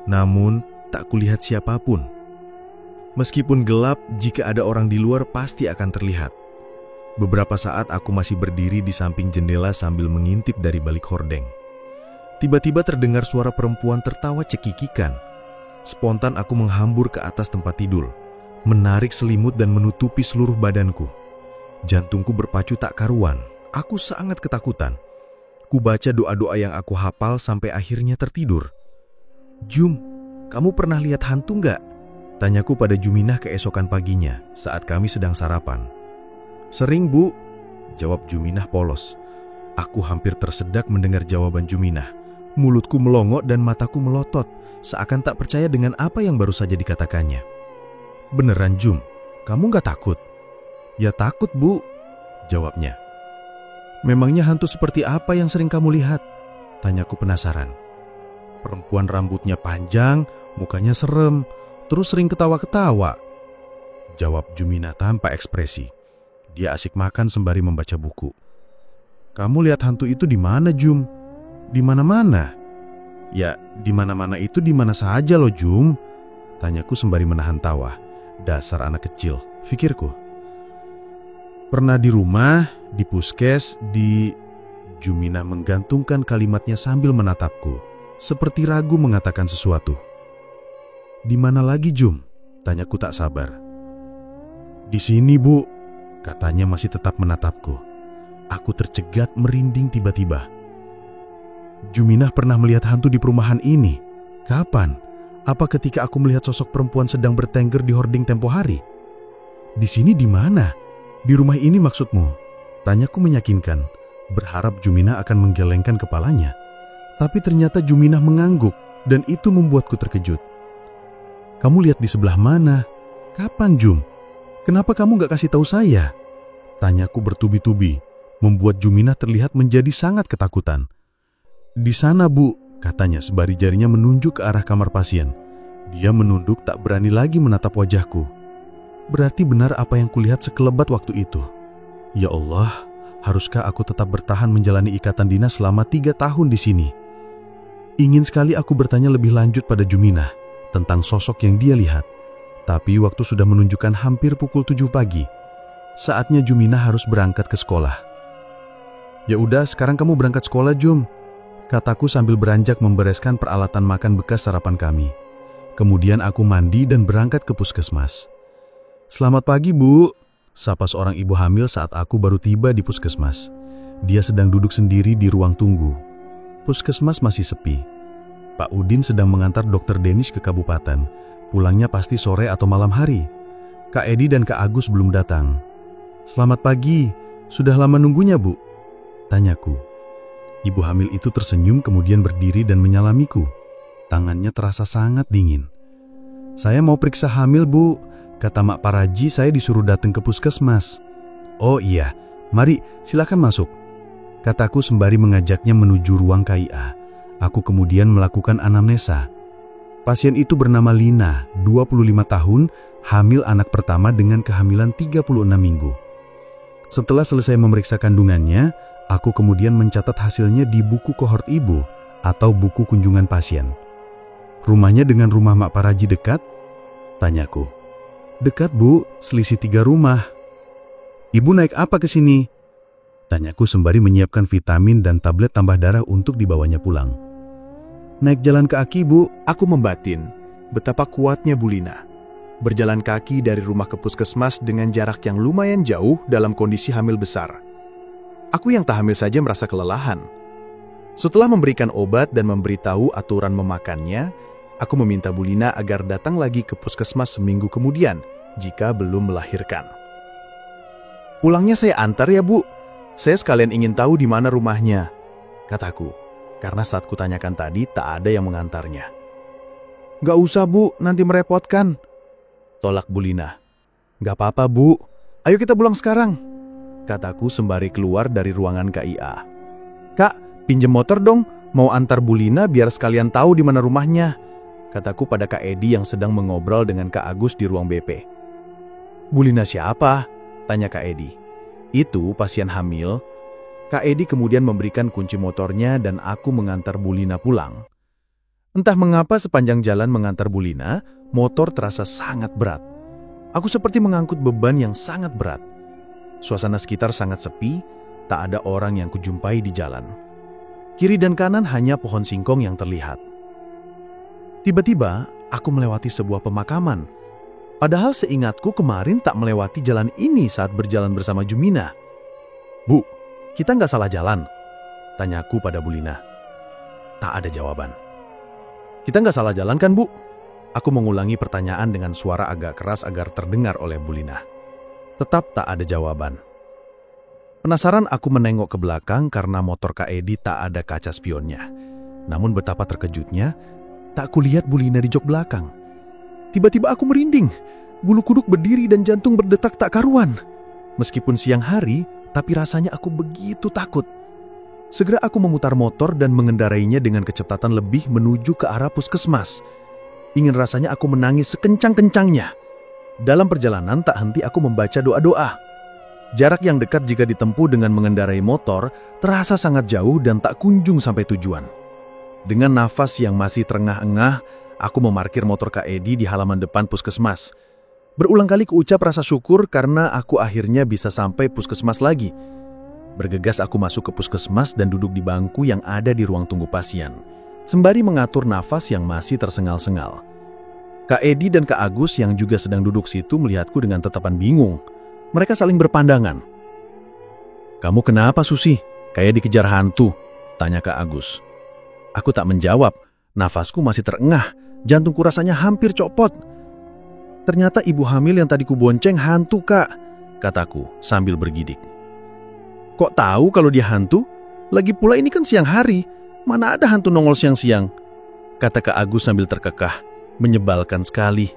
Namun, tak kulihat siapapun. Meskipun gelap, jika ada orang di luar pasti akan terlihat. Beberapa saat aku masih berdiri di samping jendela sambil mengintip dari balik hordeng. Tiba-tiba terdengar suara perempuan tertawa cekikikan. Spontan aku menghambur ke atas tempat tidur, menarik selimut dan menutupi seluruh badanku. Jantungku berpacu tak karuan. Aku sangat ketakutan. Ku baca doa-doa yang aku hafal sampai akhirnya tertidur. "Jum, kamu pernah lihat hantu nggak?" tanyaku pada Juminah keesokan paginya saat kami sedang sarapan. "Sering Bu," jawab Juminah polos. Aku hampir tersedak mendengar jawaban Juminah. Mulutku melongo dan mataku melotot, seakan tak percaya dengan apa yang baru saja dikatakannya. "Beneran Jum, kamu nggak takut?" "Ya takut Bu," jawabnya. "Memangnya hantu seperti apa yang sering kamu lihat?" tanyaku penasaran. "Perempuan rambutnya panjang, mukanya serem, terus sering ketawa-ketawa," jawab Juminah tanpa ekspresi. Dia asik makan sembari membaca buku. "Kamu lihat hantu itu di mana Jum?" "Di mana-mana." "Ya, di mana-mana itu di mana saja loh Jum," tanyaku sembari menahan tawa. Dasar anak kecil, pikirku. "Pernah di rumah, di puskes, di..." Juminah menggantungkan kalimatnya sambil menatapku, seperti ragu mengatakan sesuatu. "Di mana lagi Jum?" tanyaku tak sabar. "Di sini Bu," katanya masih tetap menatapku. Aku tercegat merinding tiba-tiba. "Juminah pernah melihat hantu di perumahan ini. Kapan? Apa ketika aku melihat sosok perempuan sedang bertengger di hording tempo hari? Di sini di mana? Di rumah ini maksudmu?" tanyaku meyakinkan. berharap Juminah akan menggelengkan kepalanya. Tapi ternyata Juminah mengangguk dan itu membuatku terkejut. "Kamu lihat di sebelah mana? Kapan, Jum? Kenapa kamu gak kasih tahu saya?" Tanyaku bertubi-tubi, membuat Juminah terlihat menjadi sangat ketakutan. "Di sana, Bu," katanya sembari jarinya menunjuk ke arah kamar pasien. Dia menunduk tak berani lagi menatap wajahku. Berarti benar apa yang kulihat sekelebat waktu itu. Ya Allah, haruskah aku tetap bertahan menjalani ikatan dinas selama 3 tahun di sini? Ingin sekali aku bertanya lebih lanjut pada Juminah tentang sosok yang dia lihat. Tapi waktu sudah menunjukkan hampir pukul 7 pagi. Saatnya Juminah harus berangkat ke sekolah. "Ya udah, sekarang kamu berangkat sekolah, Jum," kataku sambil beranjak membereskan peralatan makan bekas sarapan kami. Kemudian aku mandi dan berangkat ke puskesmas. "Selamat pagi, Bu," sapa seorang ibu hamil saat aku baru tiba di puskesmas. Dia sedang duduk sendiri di ruang tunggu. Puskesmas masih sepi. Pak Udin sedang mengantar Dokter Denish ke kabupaten. Pulangnya pasti sore atau malam hari. Kak Edi dan Kak Agus belum datang. "Selamat pagi, sudah lama nunggunya, Bu?" tanyaku. Ibu hamil itu tersenyum kemudian berdiri dan menyalamiku. Tangannya terasa sangat dingin. "Saya mau periksa hamil, Bu. Kata Mak Paraji saya disuruh datang ke puskesmas." "Oh iya, mari silakan masuk," kataku sembari mengajaknya menuju ruang KIA. Aku kemudian melakukan anamnesa. Pasien itu bernama Lina, 25 tahun, hamil anak pertama dengan kehamilan 36 minggu. Setelah selesai memeriksa kandungannya, aku kemudian mencatat hasilnya di buku kohort ibu atau buku kunjungan pasien. "Rumahnya dengan rumah Mak Paraji dekat?" tanyaku. "Dekat, Bu, selisih 3 rumah." "Ibu naik apa ke sini?" tanyaku sembari menyiapkan vitamin dan tablet tambah darah untuk dibawanya pulang. "Naik jalan kaki, Bu." Aku membatin betapa kuatnya Bu Lina. Berjalan kaki dari rumah ke puskesmas dengan jarak yang lumayan jauh dalam kondisi hamil besar. Aku yang tak hamil saja merasa kelelahan. Setelah memberikan obat dan memberitahu aturan memakannya, aku meminta Bu Lina agar datang lagi ke puskesmas seminggu kemudian jika belum melahirkan. "Pulangnya saya antar ya, Bu. Saya sekalian ingin tahu di mana rumahnya," kataku. Karena saat kutanyakan tadi tak ada yang mengantarnya. "Gak usah, Bu, nanti merepotkan," tolak Bu Lina. "Gak apa-apa, Bu. Ayo kita pulang sekarang," kataku sembari keluar dari ruangan KIA. "Kak, pinjem motor dong, mau antar Bu Lina biar sekalian tahu di mana rumahnya," kataku pada Kak Edi yang sedang mengobrol dengan Kak Agus di ruang BP. "Bu Lina siapa?" tanya Kak Edi. "Itu pasien hamil." Kak Edi kemudian memberikan kunci motornya dan aku mengantar Bu Lina pulang. Entah mengapa sepanjang jalan mengantar Bu Lina, motor terasa sangat berat. Aku seperti mengangkut beban yang sangat berat. Suasana sekitar sangat sepi, tak ada orang yang kujumpai di jalan. Kiri dan kanan hanya pohon singkong yang terlihat. Tiba-tiba, aku melewati sebuah pemakaman. Padahal seingatku kemarin tak melewati jalan ini saat berjalan bersama Juminah. "Bu, kita nggak salah jalan?" tanyaku pada Bu Lina. Tak ada jawaban. "Kita nggak salah jalan kan, Bu?" Aku mengulangi pertanyaan dengan suara agak keras agar terdengar oleh Bu Lina. Tetap tak ada jawaban. Penasaran aku menengok ke belakang karena motor Kak Edi tak ada kaca spionnya. Namun betapa terkejutnya, tak kulihat Bu Lina di jok belakang. Tiba-tiba aku merinding. Bulu kuduk berdiri dan jantung berdetak tak karuan. Meskipun siang hari, tapi rasanya aku begitu takut. Segera aku memutar motor dan mengendarainya dengan kecepatan lebih menuju ke arah puskesmas. Ingin rasanya aku menangis sekencang-kencangnya. Dalam perjalanan tak henti aku membaca doa-doa. Jarak yang dekat jika ditempuh dengan mengendarai motor terasa sangat jauh dan tak kunjung sampai tujuan. Dengan nafas yang masih terengah-engah, aku memarkir motor Kak Edi di halaman depan puskesmas. Berulang kali kuucap rasa syukur karena aku akhirnya bisa sampai puskesmas lagi. Bergegas aku masuk ke puskesmas dan duduk di bangku yang ada di ruang tunggu pasien, sembari mengatur nafas yang masih tersengal-sengal. Kak Edi dan Kak Agus yang juga sedang duduk situ melihatku dengan tatapan bingung. Mereka saling berpandangan. "Kamu kenapa, Susi? Kayak dikejar hantu?" tanya Kak Agus. Aku tak menjawab. Nafasku masih terengah, jantungku rasanya hampir copot. "Ternyata ibu hamil yang tadi kubonceng hantu, Kak," kataku sambil bergidik. "Kok Kok tahu kalau dia hantu? Lagi pula ini kan siang hari. Mana ada hantu nongol siang-siang? Kata Kak Agus sambil terkekah. Menyebalkan sekali.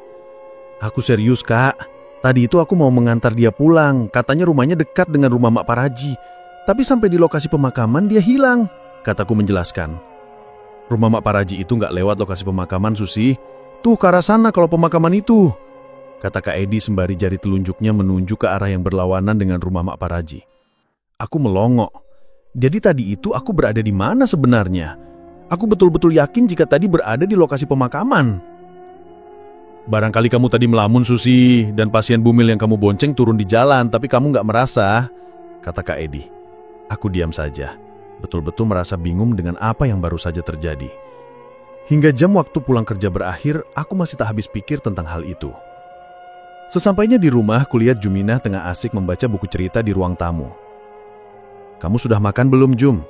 Aku serius, Kak. Tadi itu aku mau mengantar dia pulang. Katanya rumahnya dekat dengan rumah Mak Paraji. Tapi sampai di lokasi pemakaman dia hilang. Kataku menjelaskan. Rumah Mak Paraji itu nggak lewat lokasi pemakaman, Susi. Tuh ke arah sana kalau pemakaman itu. Kata Kak Edi sembari jari telunjuknya menunjuk ke arah yang berlawanan dengan rumah Mak Paraji. Aku melongo. Jadi tadi itu aku berada di mana sebenarnya? Aku betul-betul yakin jika tadi berada di lokasi pemakaman. Barangkali kamu tadi melamun, Susi, dan pasien bumil yang kamu bonceng turun di jalan, tapi kamu nggak merasa, kata Kak Edi. Aku diam saja, betul-betul merasa bingung dengan apa yang baru saja terjadi. Hingga jam waktu pulang kerja berakhir, aku masih tak habis pikir tentang hal itu. Sesampainya di rumah, kulihat Juminah tengah asik membaca buku cerita di ruang tamu. Kamu sudah makan belum, Jum?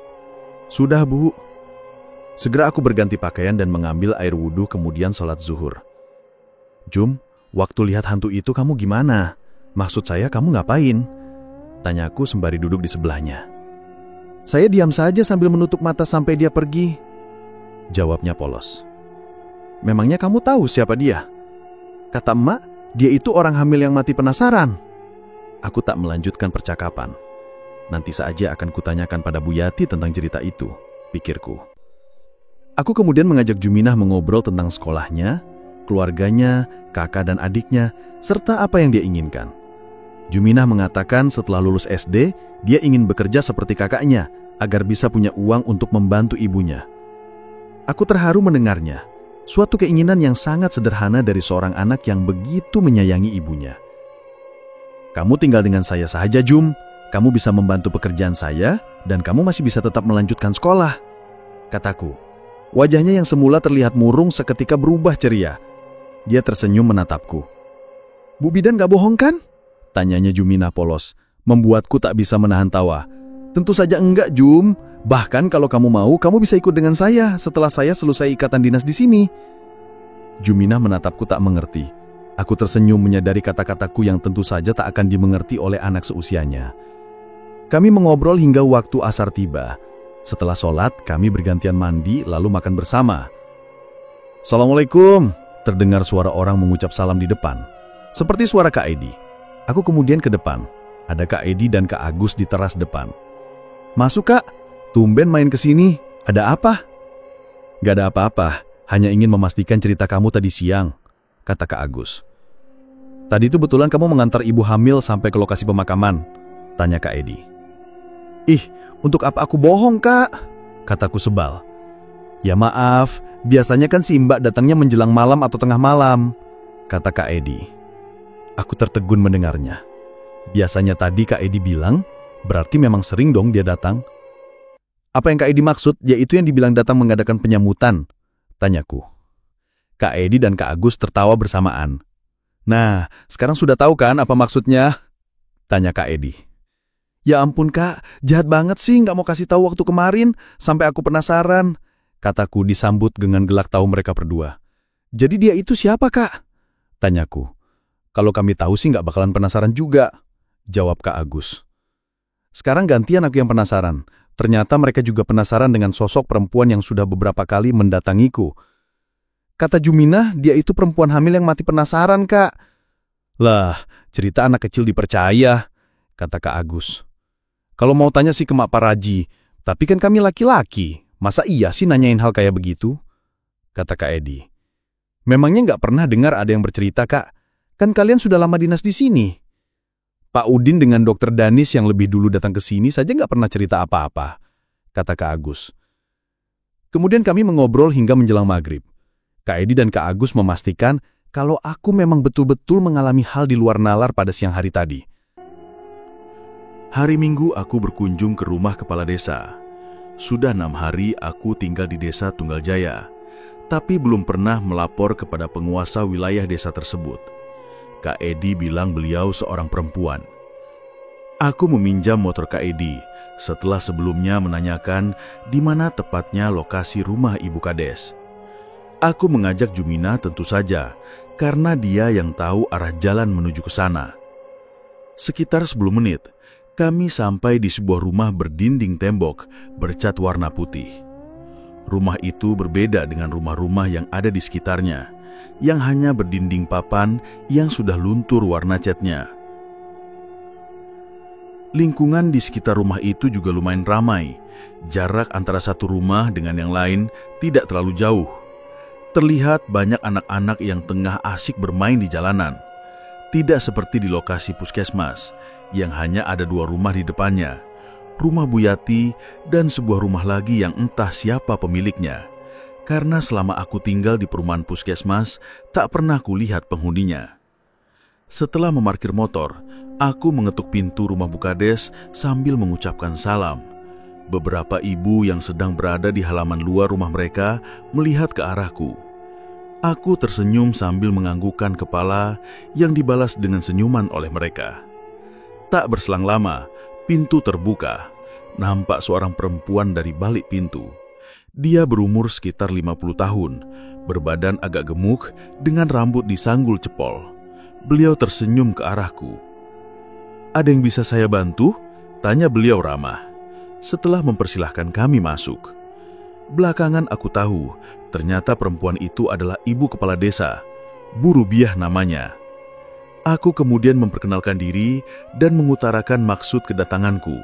Sudah, Bu. Segera aku berganti pakaian dan mengambil air wudhu kemudian sholat zuhur. Jum, waktu lihat hantu itu kamu gimana? Maksud saya kamu ngapain? Tanyaku sembari duduk di sebelahnya. Saya diam saja sambil menutup mata sampai dia pergi. Jawabnya polos. Memangnya kamu tahu siapa dia? Kata emak, dia itu orang hamil yang mati penasaran. Aku tak melanjutkan percakapan. Nanti saja akan kutanyakan pada Bu Yati tentang cerita itu, pikirku. Aku kemudian mengajak Juminah mengobrol tentang sekolahnya, keluarganya, kakak dan adiknya, serta apa yang dia inginkan. Juminah mengatakan setelah lulus SD, dia ingin bekerja seperti kakaknya, agar bisa punya uang untuk membantu ibunya. Aku terharu mendengarnya, suatu keinginan yang sangat sederhana dari seorang anak yang begitu menyayangi ibunya. Kamu tinggal dengan saya saja, Jum. Kamu bisa membantu pekerjaan saya, dan kamu masih bisa tetap melanjutkan sekolah, kataku. Wajahnya yang semula terlihat murung seketika berubah ceria. Dia tersenyum menatapku. Bu Bidan gak bohong kan? Tanyanya Juminah polos, membuatku tak bisa menahan tawa. Tentu saja enggak, Jum. Bahkan kalau kamu mau, kamu bisa ikut dengan saya setelah saya selesai ikatan dinas di sini. Juminah menatapku tak mengerti. Aku tersenyum menyadari kata-kataku yang tentu saja tak akan dimengerti oleh anak seusianya. Kami mengobrol hingga waktu asar tiba. Setelah sholat, kami bergantian mandi lalu makan bersama. Assalamualaikum, terdengar suara orang mengucap salam di depan. Seperti suara Kak Edi. Aku kemudian ke depan. Ada Kak Edi dan Kak Agus di teras depan. Masuk, Kak. Tumben main ke sini. Ada apa? Gak ada apa-apa. Hanya ingin memastikan cerita kamu tadi siang, kata Kak Agus. Tadi itu betulan kamu mengantar ibu hamil sampai ke lokasi pemakaman, tanya Kak Edi. Ih, untuk apa aku bohong, Kak? Kataku sebal. Ya maaf, biasanya kan si Mbak datangnya menjelang malam atau tengah malam, kata Kak Edi. Aku tertegun mendengarnya. Biasanya tadi Kak Edi bilang, berarti memang sering dong dia datang. Apa yang Kak Edi maksud, yaitu yang dibilang datang mengadakan penyambutan, tanyaku. Kak Edi dan Kak Agus tertawa bersamaan. Nah, sekarang sudah tahu kan apa maksudnya? Tanya Kak Edi. Ya ampun, Kak, jahat banget sih nggak mau kasih tahu waktu kemarin, sampai aku penasaran, kataku disambut dengan gelak tahu mereka berdua. Jadi dia itu siapa, Kak? Tanyaku. Kalau kami tahu sih nggak bakalan penasaran juga, jawab Kak Agus. Sekarang gantian aku yang penasaran. Ternyata mereka juga penasaran dengan sosok perempuan yang sudah beberapa kali mendatangiku. Kata Juminah, dia itu perempuan hamil yang mati penasaran, Kak. Lah, cerita anak kecil dipercaya, kata Kak Agus. Kalau mau tanya sih ke Mak Paraji, tapi kan kami laki-laki, masa iya sih nanyain hal kayak begitu? Kata Kak Edi. Memangnya nggak pernah dengar ada yang bercerita, Kak? Kan kalian sudah lama dinas di sini. Pak Udin dengan Dokter Danis yang lebih dulu datang ke sini saja nggak pernah cerita apa-apa, kata Kak Agus. Kemudian kami mengobrol hingga menjelang maghrib. Kak Edi dan Kak Agus memastikan kalau aku memang betul-betul mengalami hal di luar nalar pada siang hari tadi. Hari Minggu aku berkunjung ke rumah kepala desa. Sudah 6 hari aku tinggal di desa Tunggaljaya, tapi belum pernah melapor kepada penguasa wilayah desa tersebut. Kak Edi bilang beliau seorang perempuan. Aku meminjam motor Kak Edi setelah sebelumnya menanyakan di mana tepatnya lokasi rumah Ibu Kades. Aku mengajak Juminah tentu saja, karena dia yang tahu arah jalan menuju ke sana. Sekitar 10 menit, Kami sampai di sebuah rumah berdinding tembok bercat warna putih. Rumah itu berbeda dengan rumah-rumah yang ada di sekitarnya, yang hanya berdinding papan yang sudah luntur warna catnya. Lingkungan di sekitar rumah itu juga lumayan ramai. Jarak antara satu rumah dengan yang lain tidak terlalu jauh. Terlihat banyak anak-anak yang tengah asik bermain di jalanan. Tidak seperti di lokasi puskesmas, yang hanya ada 2 rumah di depannya. Rumah Bu Yati dan sebuah rumah lagi yang entah siapa pemiliknya. Karena selama aku tinggal di perumahan puskesmas, tak pernah kulihat penghuninya. Setelah memarkir motor, aku mengetuk pintu rumah Bu Kades sambil mengucapkan salam. Beberapa ibu yang sedang berada di halaman luar rumah mereka melihat ke arahku. Aku tersenyum sambil menganggukkan kepala yang dibalas dengan senyuman oleh mereka. Tak berselang lama, pintu terbuka. Nampak seorang perempuan dari balik pintu. Dia berumur sekitar 50 tahun, berbadan agak gemuk dengan rambut disanggul cepol. Beliau tersenyum ke arahku. "Ada yang bisa saya bantu?" tanya beliau ramah. Setelah mempersilahkan kami masuk. Belakangan aku tahu, ternyata perempuan itu adalah ibu kepala desa, Bu Rubiah namanya. Aku kemudian memperkenalkan diri dan mengutarakan maksud kedatanganku.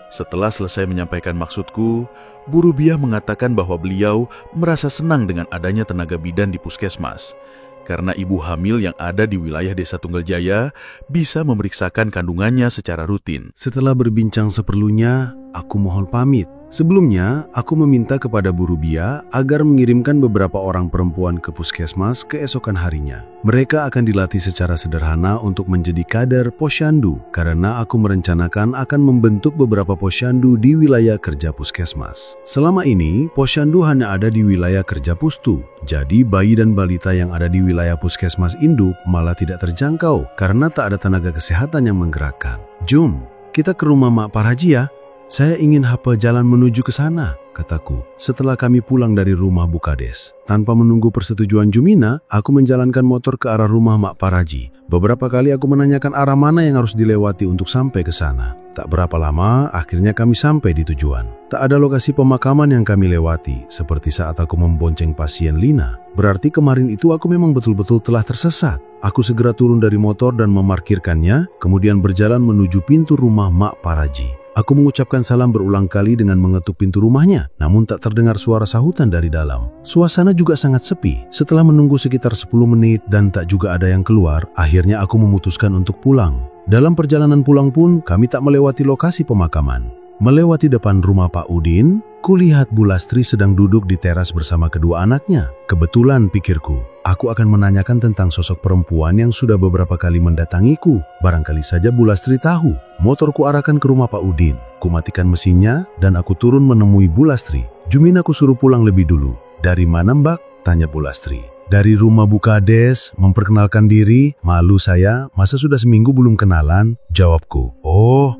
Setelah selesai menyampaikan maksudku, Bu Rubiah mengatakan bahwa beliau merasa senang dengan adanya tenaga bidan di puskesmas, karena ibu hamil yang ada di wilayah Desa Tunggaljaya bisa memeriksakan kandungannya secara rutin. Setelah berbincang seperlunya, aku mohon pamit. Sebelumnya, aku meminta kepada Bu Rubiah agar mengirimkan beberapa orang perempuan ke puskesmas keesokan harinya. Mereka akan dilatih secara sederhana untuk menjadi kader posyandu, karena aku merencanakan akan membentuk beberapa posyandu di wilayah kerja puskesmas. Selama ini, posyandu hanya ada di wilayah kerja pustu, jadi bayi dan balita yang ada di wilayah puskesmas induk malah tidak terjangkau karena tak ada tenaga kesehatan yang menggerakkan. "Jom, kita ke rumah Mak Paraji ya. Saya ingin hafal jalan menuju ke sana," kataku setelah kami pulang dari rumah Bu Kades. Tanpa menunggu persetujuan Jumina, aku menjalankan motor ke arah rumah Mak Paraji. Beberapa kali aku menanyakan arah mana yang harus dilewati untuk sampai ke sana. Tak berapa lama, akhirnya kami sampai di tujuan. Tak ada lokasi pemakaman yang kami lewati, seperti saat aku membonceng pasien Lina. Berarti kemarin itu aku memang betul-betul telah tersesat. Aku segera turun dari motor dan memarkirkannya, kemudian berjalan menuju pintu rumah Mak Paraji. Aku mengucapkan salam berulang kali dengan mengetuk pintu rumahnya, namun tak terdengar suara sahutan dari dalam. Suasana juga sangat sepi. Setelah menunggu sekitar 10 menit dan tak juga ada yang keluar, akhirnya aku memutuskan untuk pulang. Dalam perjalanan pulang pun, kami tak melewati lokasi pemakaman. Melewati depan rumah Pak Udin, kulihat Bu Lastri sedang duduk di teras bersama kedua anaknya. Kebetulan, pikirku, aku akan menanyakan tentang sosok perempuan yang sudah beberapa kali mendatangiku. Barangkali saja Bu Lastri tahu. Motorku arahkan ke rumah Pak Udin. Kumatikan mesinnya dan aku turun menemui Bu Lastri. "Jumina ku suruh pulang lebih dulu." "Dari mana, Mbak?" tanya Bu Lastri. "Dari rumah Bu Kades," memperkenalkan diri. "Malu saya, masa sudah seminggu belum kenalan?" jawabku. "Oh,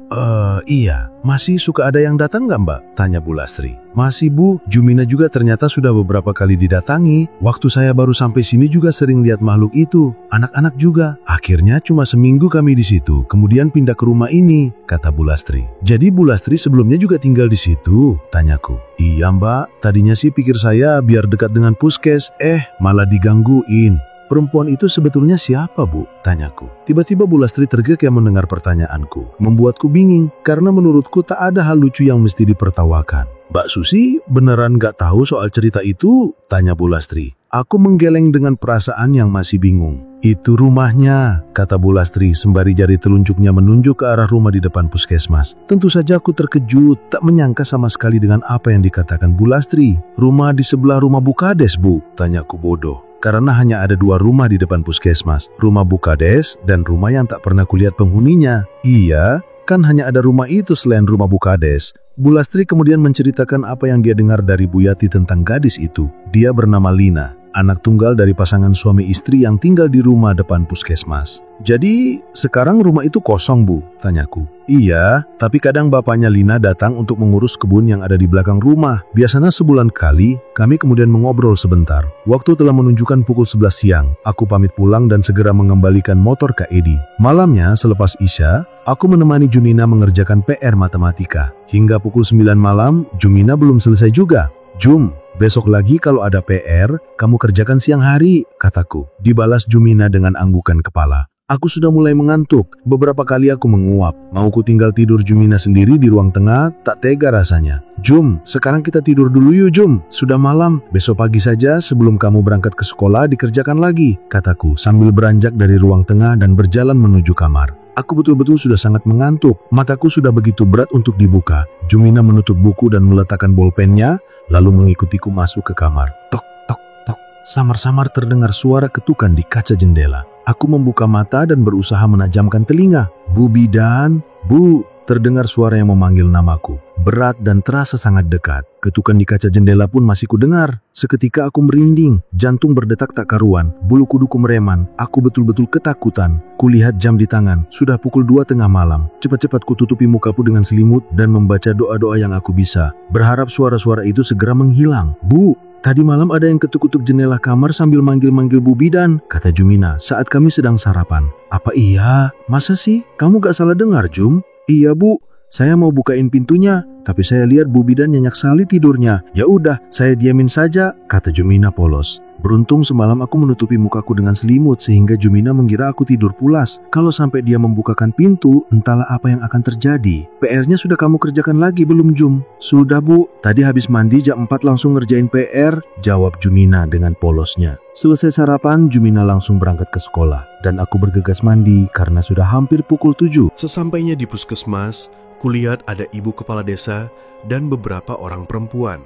iya. Masih suka ada yang datang nggak, Mbak?" tanya Bu Lastri. "Masih, Bu. Jumina juga ternyata sudah beberapa kali didatangi. Waktu saya baru sampai sini juga sering lihat makhluk itu. Anak-anak juga. Akhirnya cuma seminggu kami di situ, kemudian pindah ke rumah ini," kata Bu Lastri. "Jadi Bu Lastri sebelumnya juga tinggal di situ?" tanyaku. "Iya, Mbak. Tadinya sih pikir saya biar dekat dengan puskes, malah digangguin." "Perempuan itu sebetulnya siapa, Bu?" tanyaku. Tiba-tiba Bu Lastri tergekeh mendengar pertanyaanku. Membuatku bingung, karena menurutku tak ada hal lucu yang mesti dipertawakan. "Mbak Susi beneran gak tahu soal cerita itu?" tanya Bu Lastri. Aku menggeleng dengan perasaan yang masih bingung. "Itu rumahnya," kata Bu Lastri sembari jari telunjuknya menunjuk ke arah rumah di depan puskesmas. Tentu saja aku terkejut, tak menyangka sama sekali dengan apa yang dikatakan Bu Lastri. "Rumah di sebelah rumah Bu Kades, Bu?" tanyaku bodoh. Karena hanya ada 2 rumah di depan puskesmas, rumah Bu Kades dan rumah yang tak pernah kulihat penghuninya. "Iya, kan hanya ada rumah itu selain rumah Bu Kades." Bu Lastri kemudian menceritakan apa yang dia dengar dari Bu Yati tentang gadis itu. Dia bernama Lina. anak tunggal dari pasangan suami istri yang tinggal di rumah depan puskesmas. Jadi, sekarang rumah itu kosong, Bu? Tanyaku. Iya, tapi kadang bapaknya Lina datang untuk mengurus kebun yang ada di belakang rumah. Biasanya sebulan kali, kami kemudian mengobrol sebentar. Waktu telah menunjukkan pukul 11 siang. Aku pamit pulang dan segera mengembalikan motor Kak Edi. Malamnya, selepas Isya, aku menemani Jumina mengerjakan PR matematika. Hingga pukul 9 malam, Jumina belum selesai juga. Jum, besok lagi kalau ada PR, kamu kerjakan siang hari, kataku. Dibalas Jumina dengan anggukan kepala. Aku sudah mulai mengantuk. Beberapa kali aku menguap. Mau ku tinggal tidur Jumina sendiri di ruang tengah, tak tega rasanya. Jum, sekarang kita tidur dulu yuk Jum. Sudah malam, besok pagi saja sebelum kamu berangkat ke sekolah dikerjakan lagi, kataku sambil beranjak dari ruang tengah dan berjalan menuju kamar. Aku betul-betul sudah sangat mengantuk. Mataku sudah begitu berat untuk dibuka. Jumina menutup buku dan meletakkan bolpennya, lalu mengikutiku masuk ke kamar. Tok, tok, tok. Samar-samar terdengar suara ketukan di kaca jendela. Aku membuka mata dan berusaha menajamkan telinga. Bu Bidan, Bu, terdengar suara yang memanggil namaku. Berat dan terasa sangat dekat. Ketukan di kaca jendela pun masih kudengar. Seketika aku merinding, jantung berdetak tak karuan, bulu kuduku mereman. Aku betul-betul ketakutan. Kulihat jam di tangan, sudah pukul 2 tengah malam. Cepat-cepat kututupi mukaku dengan selimut dan membaca doa-doa yang aku bisa. Berharap suara-suara itu segera menghilang. Bu, tadi malam ada yang ketuk-ketuk jendela kamar sambil manggil-manggil Bu Bidan, kata Jumina saat kami sedang sarapan. Apa iya? Masa sih? Kamu gak salah dengar, Jum? Iya, Bu. Saya mau bukain pintunya, tapi saya lihat Bu Bidan nyenyak sekali tidurnya. Ya udah, saya diamin saja, kata Jumina polos. Beruntung semalam aku menutupi mukaku dengan selimut sehingga Jumina mengira aku tidur pulas. Kalau sampai dia membukakan pintu, entahlah apa yang akan terjadi. PR-nya sudah kamu kerjakan lagi belum, Jum? Sudah, Bu. Tadi habis mandi jam 4 langsung ngerjain PR, jawab Jumina dengan polosnya. Selesai sarapan, Jumina langsung berangkat ke sekolah dan aku bergegas mandi karena sudah hampir pukul 7. Sesampainya di puskesmas, kulihat ada ibu kepala desa dan beberapa orang perempuan.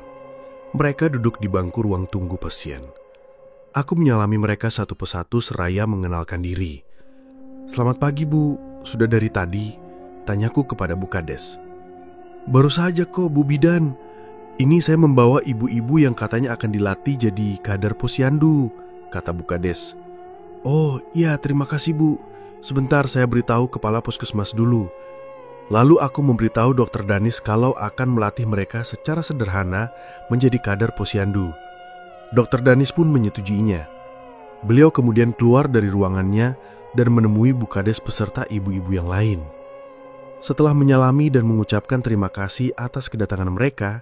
Mereka duduk di bangku ruang tunggu pasien. Aku menyalami mereka satu persatu seraya mengenalkan diri. Selamat pagi, Bu. Sudah dari tadi? Tanyaku kepada Bu Kades. Baru saja kok, Bu Bidan. Ini saya membawa ibu-ibu yang katanya akan dilatih jadi kader posyandu, kata Bu Kades. Oh iya, terima kasih Bu. Sebentar saya beritahu kepala puskesmas dulu. Lalu aku memberitahu Dr. Danis kalau akan melatih mereka secara sederhana menjadi kader posyandu. Dr. Danis pun menyetujuinya. Beliau kemudian keluar dari ruangannya dan menemui Bu Kades beserta ibu-ibu yang lain. Setelah menyalami dan mengucapkan terima kasih atas kedatangan mereka,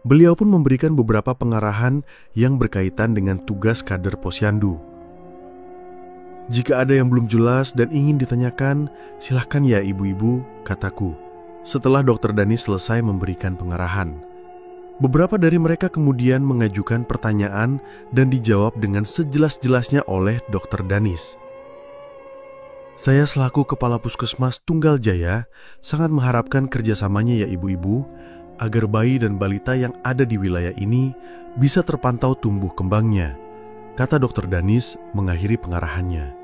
beliau pun memberikan beberapa pengarahan yang berkaitan dengan tugas kader posyandu. Jika ada yang belum jelas dan ingin ditanyakan, silahkan ya ibu-ibu, kataku. Setelah Dr. Danis selesai memberikan pengarahan. Beberapa dari mereka kemudian mengajukan pertanyaan dan dijawab dengan sejelas-jelasnya oleh Dr. Danis. Saya selaku Kepala Puskesmas Tunggal Jaya sangat mengharapkan kerjasamanya ya ibu-ibu, agar bayi dan balita yang ada di wilayah ini bisa terpantau tumbuh kembangnya, kata Dr. Danis mengakhiri pengarahannya.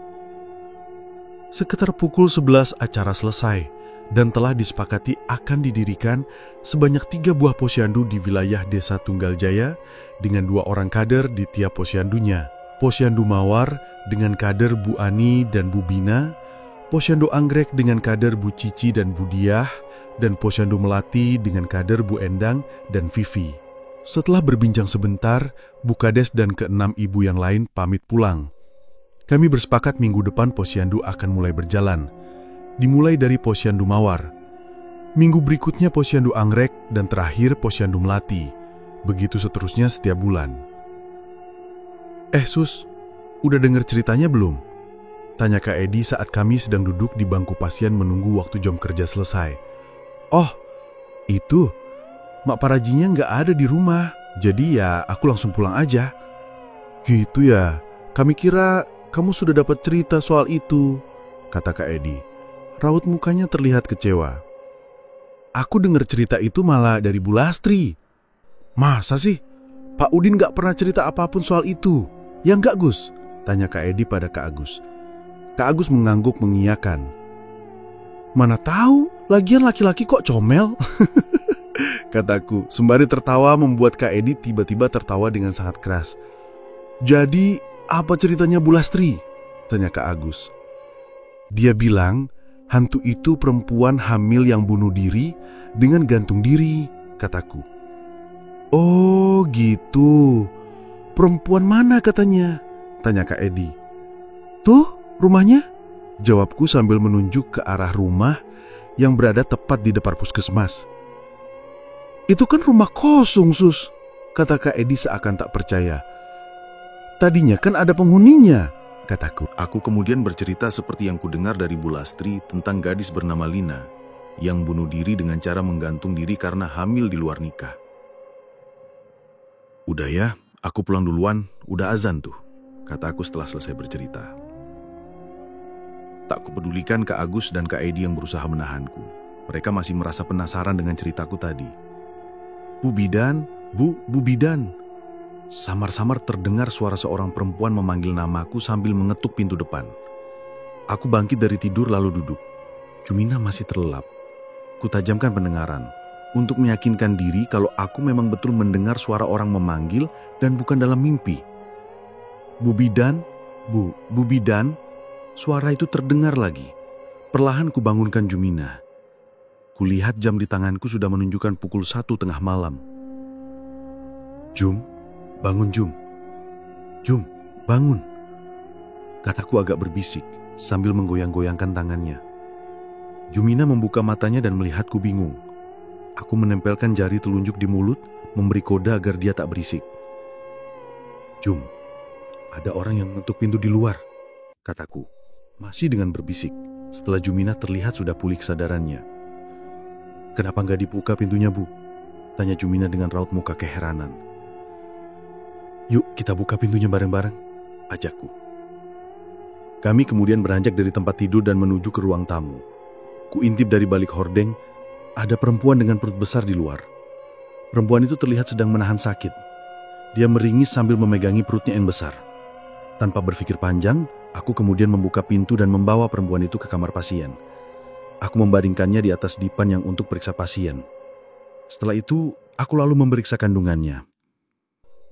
Sekitar pukul 11 acara selesai dan telah disepakati akan didirikan sebanyak 3 buah posyandu di wilayah Desa Tunggal Jaya dengan 2 orang kader di tiap posyandunya. Posyandu Mawar dengan kader Bu Ani dan Bu Bina, Posyandu Anggrek dengan kader Bu Cici dan Bu Diah, dan Posyandu Melati dengan kader Bu Endang dan Vivi. Setelah berbincang sebentar, Bu Kades dan ke-6 ibu yang lain pamit pulang. Kami bersepakat minggu depan posyandu akan mulai berjalan, dimulai dari Posyandu Mawar. Minggu berikutnya Posyandu Anggrek dan terakhir Posyandu Melati. Begitu seterusnya setiap bulan. Sus, udah denger ceritanya belum? Tanya Kak Edi saat kami sedang duduk di bangku pasien menunggu waktu jam kerja selesai. Oh, itu. Mak Parajinya nggak ada di rumah, jadi ya aku langsung pulang aja. Gitu ya, kami kira kamu sudah dapat cerita soal itu, kata Kak Edi. Raut mukanya terlihat kecewa. Aku dengar cerita itu malah dari Bu Lastri. Masa sih? Pak Udin nggak pernah cerita apapun soal itu. Ya nggak, Gus? Tanya Kak Edi pada Kak Agus. Kak Agus mengangguk mengiyakan. Mana tahu, lagian laki-laki kok comel? Kataku, sembari tertawa membuat Kak Edi tiba-tiba tertawa dengan sangat keras. Jadi, apa ceritanya Bu Lastri? Tanya Kak Agus. Dia bilang, hantu itu perempuan hamil yang bunuh diri dengan gantung diri, kataku. Oh gitu, perempuan mana katanya? Tanya Kak Edi. Tuh rumahnya, jawabku sambil menunjuk ke arah rumah yang berada tepat di depan puskesmas. Itu kan rumah kosong, Sus, kata Kak Edi seakan tak percaya. Tadinya kan ada penghuninya, kataku. Aku kemudian bercerita seperti yang kudengar dari Bu Lastri tentang gadis bernama Lina yang bunuh diri dengan cara menggantung diri karena hamil di luar nikah. Udah ya, aku pulang duluan, udah azan tuh, kata aku setelah selesai bercerita. Tak kupedulikan Kak Agus dan Kak Edi yang berusaha menahanku. Mereka masih merasa penasaran dengan ceritaku tadi. Bu Bidan, Bu Bidan. Samar-samar terdengar suara seorang perempuan memanggil namaku sambil mengetuk pintu depan. Aku bangkit dari tidur lalu duduk. Jumina masih terlelap. Kutajamkan pendengaran untuk meyakinkan diri kalau aku memang betul mendengar suara orang memanggil dan bukan dalam mimpi. Bu Bidan, Bu Bidan. Suara itu terdengar lagi. Perlahan kubangunkan Jumina. Kulihat jam di tanganku sudah menunjukkan pukul 1 tengah malam. Jum, bangun Jum. Jum, bangun. Kataku agak berbisik sambil menggoyang-goyangkan tangannya. Jumina membuka matanya dan melihatku bingung. Aku menempelkan jari telunjuk di mulut, memberi kode agar dia tak berisik. Jum, ada orang yang mengetuk pintu di luar, kataku. Masih dengan berbisik, setelah Jumina terlihat sudah pulih kesadarannya. Kenapa nggak dibuka pintunya, Bu? Tanya Jumina dengan raut muka keheranan. Yuk kita buka pintunya bareng-bareng, ajakku. Kami kemudian beranjak dari tempat tidur dan menuju ke ruang tamu. Kuintip dari balik hordeng, ada perempuan dengan perut besar di luar. Perempuan itu terlihat sedang menahan sakit. Dia meringis sambil memegangi perutnya yang besar. Tanpa berpikir panjang, aku kemudian membuka pintu dan membawa perempuan itu ke kamar pasien. Aku membaringkannya di atas dipan yang untuk periksa pasien. Setelah itu, aku lalu memeriksa kandungannya.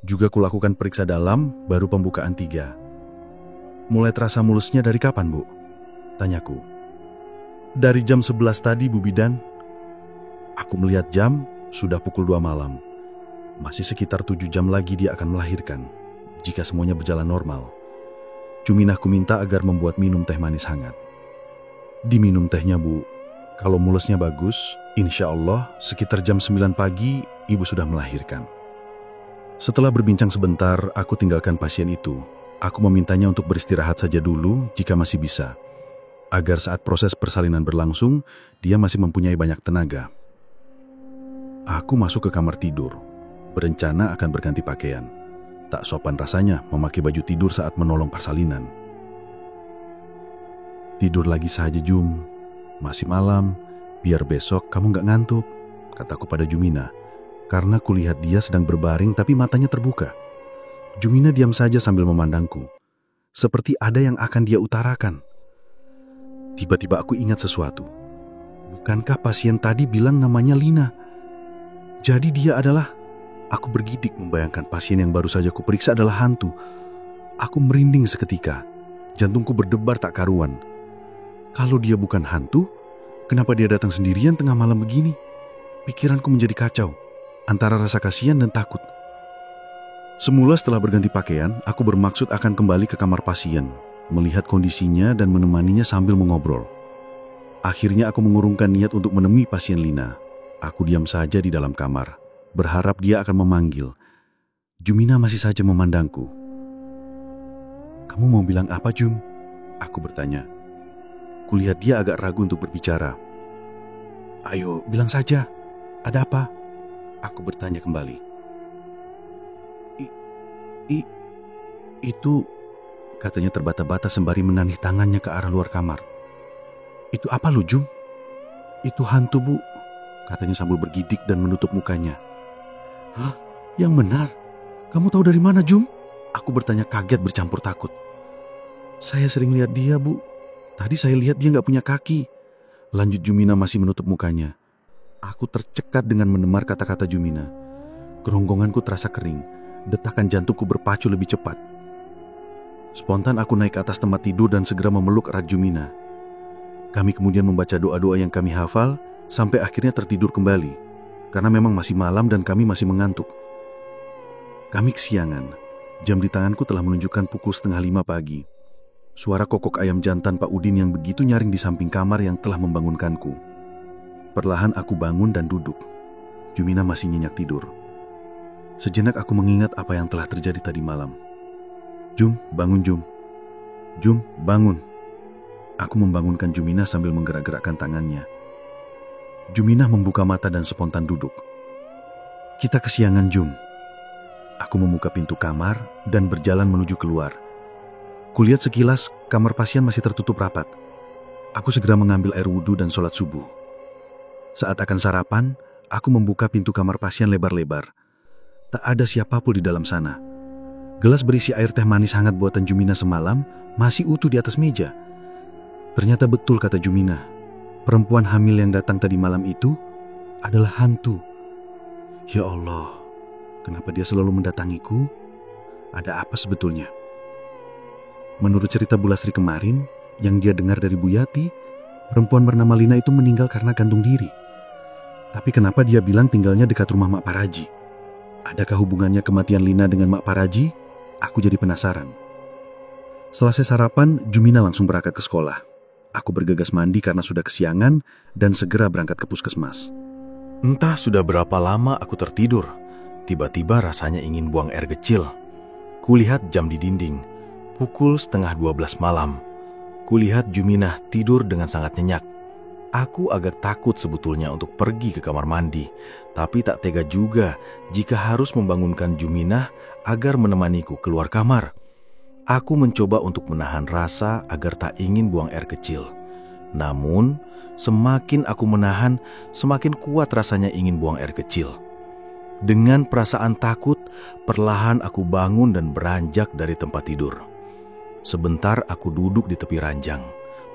Juga kulakukan periksa dalam, baru pembukaan 3. Mulai terasa mulusnya dari kapan, Bu? Tanyaku. Dari jam 11 tadi, Bu Bidan. Aku melihat jam, sudah pukul 2 malam. Masih sekitar 7 jam lagi dia akan melahirkan, jika semuanya berjalan normal. Juminahku minta agar membuat minum teh manis hangat. Diminum tehnya, Bu. Kalau mulusnya bagus, insya Allah sekitar jam 9 pagi, Ibu sudah melahirkan. Setelah berbincang sebentar, aku tinggalkan pasien itu. Aku memintanya untuk beristirahat saja dulu jika masih bisa, agar saat proses persalinan berlangsung, dia masih mempunyai banyak tenaga. Aku masuk ke kamar tidur, berencana akan berganti pakaian. Tak sopan rasanya memakai baju tidur saat menolong persalinan. Tidur lagi saja, Jum. Masih malam, biar besok kamu gak ngantuk, kataku pada Jumina. Karena kulihat dia sedang berbaring tapi matanya terbuka. Jumina diam saja sambil memandangku. Seperti ada yang akan dia utarakan. Tiba-tiba aku ingat sesuatu. Bukankah pasien tadi bilang namanya Lina? Jadi dia adalah... Aku bergidik membayangkan pasien yang baru saja kuperiksa adalah hantu. Aku merinding seketika. Jantungku berdebar tak karuan. Kalau dia bukan hantu, kenapa dia datang sendirian tengah malam begini? Pikiranku menjadi kacau, antara rasa kasihan dan takut. Semula setelah berganti pakaian, aku bermaksud akan kembali ke kamar pasien, melihat kondisinya dan menemaninya sambil mengobrol. Akhirnya aku mengurungkan niat untuk menemui pasien Lina. Aku diam saja di dalam kamar, berharap dia akan memanggil. Jumina masih saja memandangku. Kamu mau bilang apa, Jum? Aku bertanya. Kulihat dia agak ragu untuk berbicara. Ayo, bilang saja. Ada apa? Aku bertanya kembali. Itu, katanya terbata-bata sembari menanih tangannya ke arah luar kamar. Itu apa lu, Jum? Itu hantu, Bu, katanya sambil bergidik dan menutup mukanya. Hah? Yang benar? Kamu tahu dari mana, Jum? Aku bertanya kaget bercampur takut. Saya sering lihat dia, Bu. Tadi saya lihat dia gak punya kaki. Lanjut Jumina masih menutup mukanya. Aku tercekat dengan mendengar kata-kata Jumina. Kerongkonganku terasa kering. Detakan jantungku berpacu lebih cepat. Spontan aku naik ke atas tempat tidur dan segera memeluk erat Jumina. Kami kemudian membaca doa-doa yang kami hafal sampai akhirnya tertidur kembali, karena memang masih malam dan kami masih mengantuk. Kami kesiangan. Jam di tanganku telah menunjukkan pukul 4:30 pagi. Suara kokok ayam jantan Pak Udin yang begitu nyaring di samping kamar yang telah membangunkanku. Perlahan aku bangun dan duduk. Jumina masih nyenyak tidur. Sejenak aku mengingat apa yang telah terjadi tadi malam. Jum, bangun Jum. Jum, bangun. Aku membangunkan Jumina sambil menggerak-gerakkan tangannya. Jumina membuka mata dan spontan duduk. Kita kesiangan Jum. Aku membuka pintu kamar dan berjalan menuju keluar. Kulihat sekilas kamar pasien masih tertutup rapat. Aku segera mengambil air wudhu dan sholat subuh. Saat akan sarapan, aku membuka pintu kamar pasien lebar-lebar. Tak ada siapapun di dalam sana. Gelas berisi air teh manis hangat buatan Jumina semalam masih utuh di atas meja. Ternyata betul kata Jumina. Perempuan hamil yang datang tadi malam itu adalah hantu. Ya Allah, kenapa dia selalu mendatangiku? Ada apa sebetulnya? Menurut cerita Bu Lastri kemarin, yang dia dengar dari Bu Yati, perempuan bernama Lina itu meninggal karena gantung diri. Tapi kenapa dia bilang tinggalnya dekat rumah Mak Paraji? Adakah hubungannya kematian Lina dengan Mak Paraji? Aku jadi penasaran. Selesai sarapan, Jumina langsung berangkat ke sekolah. Aku bergegas mandi karena sudah kesiangan dan segera berangkat ke puskesmas. Entah sudah berapa lama aku tertidur. Tiba-tiba rasanya ingin buang air kecil. Kulihat jam di dinding. Pukul 11:30 malam. Kulihat Jumina tidur dengan sangat nyenyak. Aku agak takut sebetulnya untuk pergi ke kamar mandi, tapi tak tega juga jika harus membangunkan Jumina agar menemaniku keluar kamar. Aku mencoba untuk menahan rasa agar tak ingin buang air kecil. Namun, semakin aku menahan, semakin kuat rasanya ingin buang air kecil. Dengan perasaan takut, perlahan aku bangun dan beranjak dari tempat tidur. Sebentar aku duduk di tepi ranjang,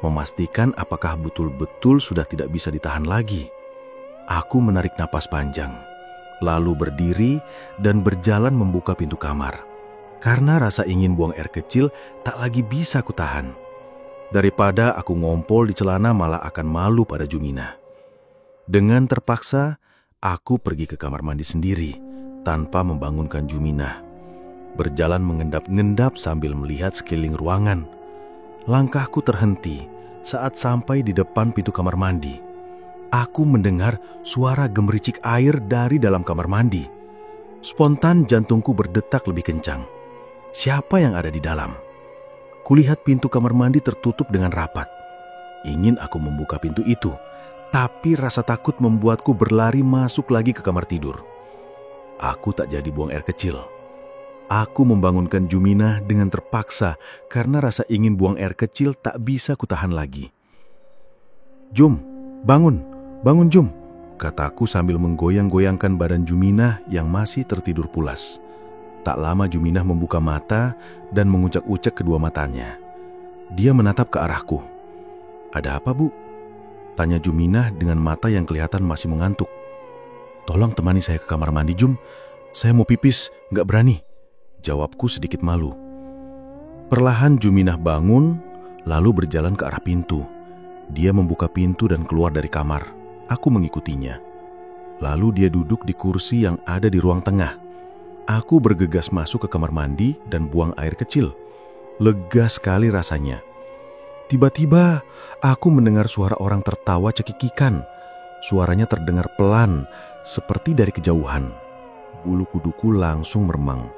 memastikan apakah betul-betul sudah tidak bisa ditahan lagi. Aku menarik napas panjang, lalu berdiri dan berjalan membuka pintu kamar. Karena rasa ingin buang air kecil tak lagi bisa kutahan. Daripada aku ngompol di celana malah akan malu pada Jumina. Dengan terpaksa, aku pergi ke kamar mandi sendiri tanpa membangunkan Jumina. Berjalan mengendap-endap sambil melihat sekeliling ruangan. Langkahku terhenti saat sampai di depan pintu kamar mandi. Aku mendengar suara gemericik air dari dalam kamar mandi. Spontan jantungku berdetak lebih kencang. Siapa yang ada di dalam? Kulihat pintu kamar mandi tertutup dengan rapat. Ingin aku membuka pintu itu, tapi rasa takut membuatku berlari masuk lagi ke kamar tidur. Aku tak jadi buang air kecil. Aku membangunkan Jumina dengan terpaksa karena rasa ingin buang air kecil tak bisa kutahan lagi. Jum, bangun, bangun Jum, kataku sambil menggoyang-goyangkan badan Jumina yang masih tertidur pulas. Tak lama Jumina membuka mata dan mengucak-ucak kedua matanya. Dia menatap ke arahku. Ada apa Bu? Tanya Jumina dengan mata yang kelihatan masih mengantuk. Tolong temani saya ke kamar mandi Jum, saya mau pipis, gak berani. Jawabku sedikit malu. Perlahan Juminah bangun, lalu berjalan ke arah pintu. Dia membuka pintu dan keluar dari kamar. Aku mengikutinya. Lalu dia duduk di kursi yang ada di ruang tengah. Aku bergegas masuk ke kamar mandi dan buang air kecil. Lega sekali rasanya. Tiba-tiba aku mendengar suara orang tertawa cekikikan. Suaranya terdengar pelan, seperti dari kejauhan. Bulu kuduku langsung meremang.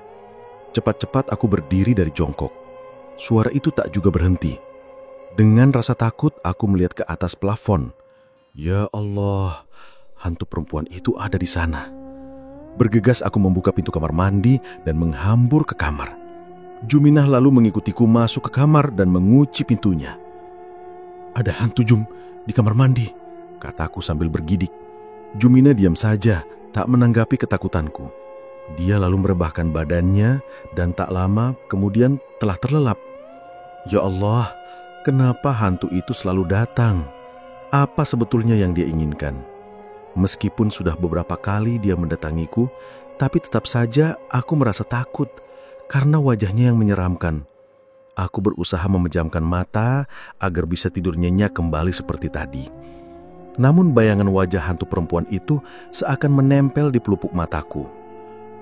Cepat-cepat aku berdiri dari jongkok. Suara itu tak juga berhenti. Dengan rasa takut aku melihat ke atas plafon. Ya Allah, hantu perempuan itu ada di sana. Bergegas aku membuka pintu kamar mandi dan menghambur ke kamar. Juminah lalu mengikutiku masuk ke kamar dan mengunci pintunya. Ada hantu Jum di kamar mandi, kataku sambil bergidik. Juminah diam saja, tak menanggapi ketakutanku. Dia lalu merebahkan badannya dan tak lama kemudian telah terlelap. Ya Allah, kenapa hantu itu selalu datang? Apa sebetulnya yang dia inginkan? Meskipun sudah beberapa kali dia mendatangiku, tapi tetap saja aku merasa takut karena wajahnya yang menyeramkan. Aku berusaha memejamkan mata agar bisa tidur nyenyak kembali seperti tadi. Namun bayangan wajah hantu perempuan itu seakan menempel di pelupuk mataku.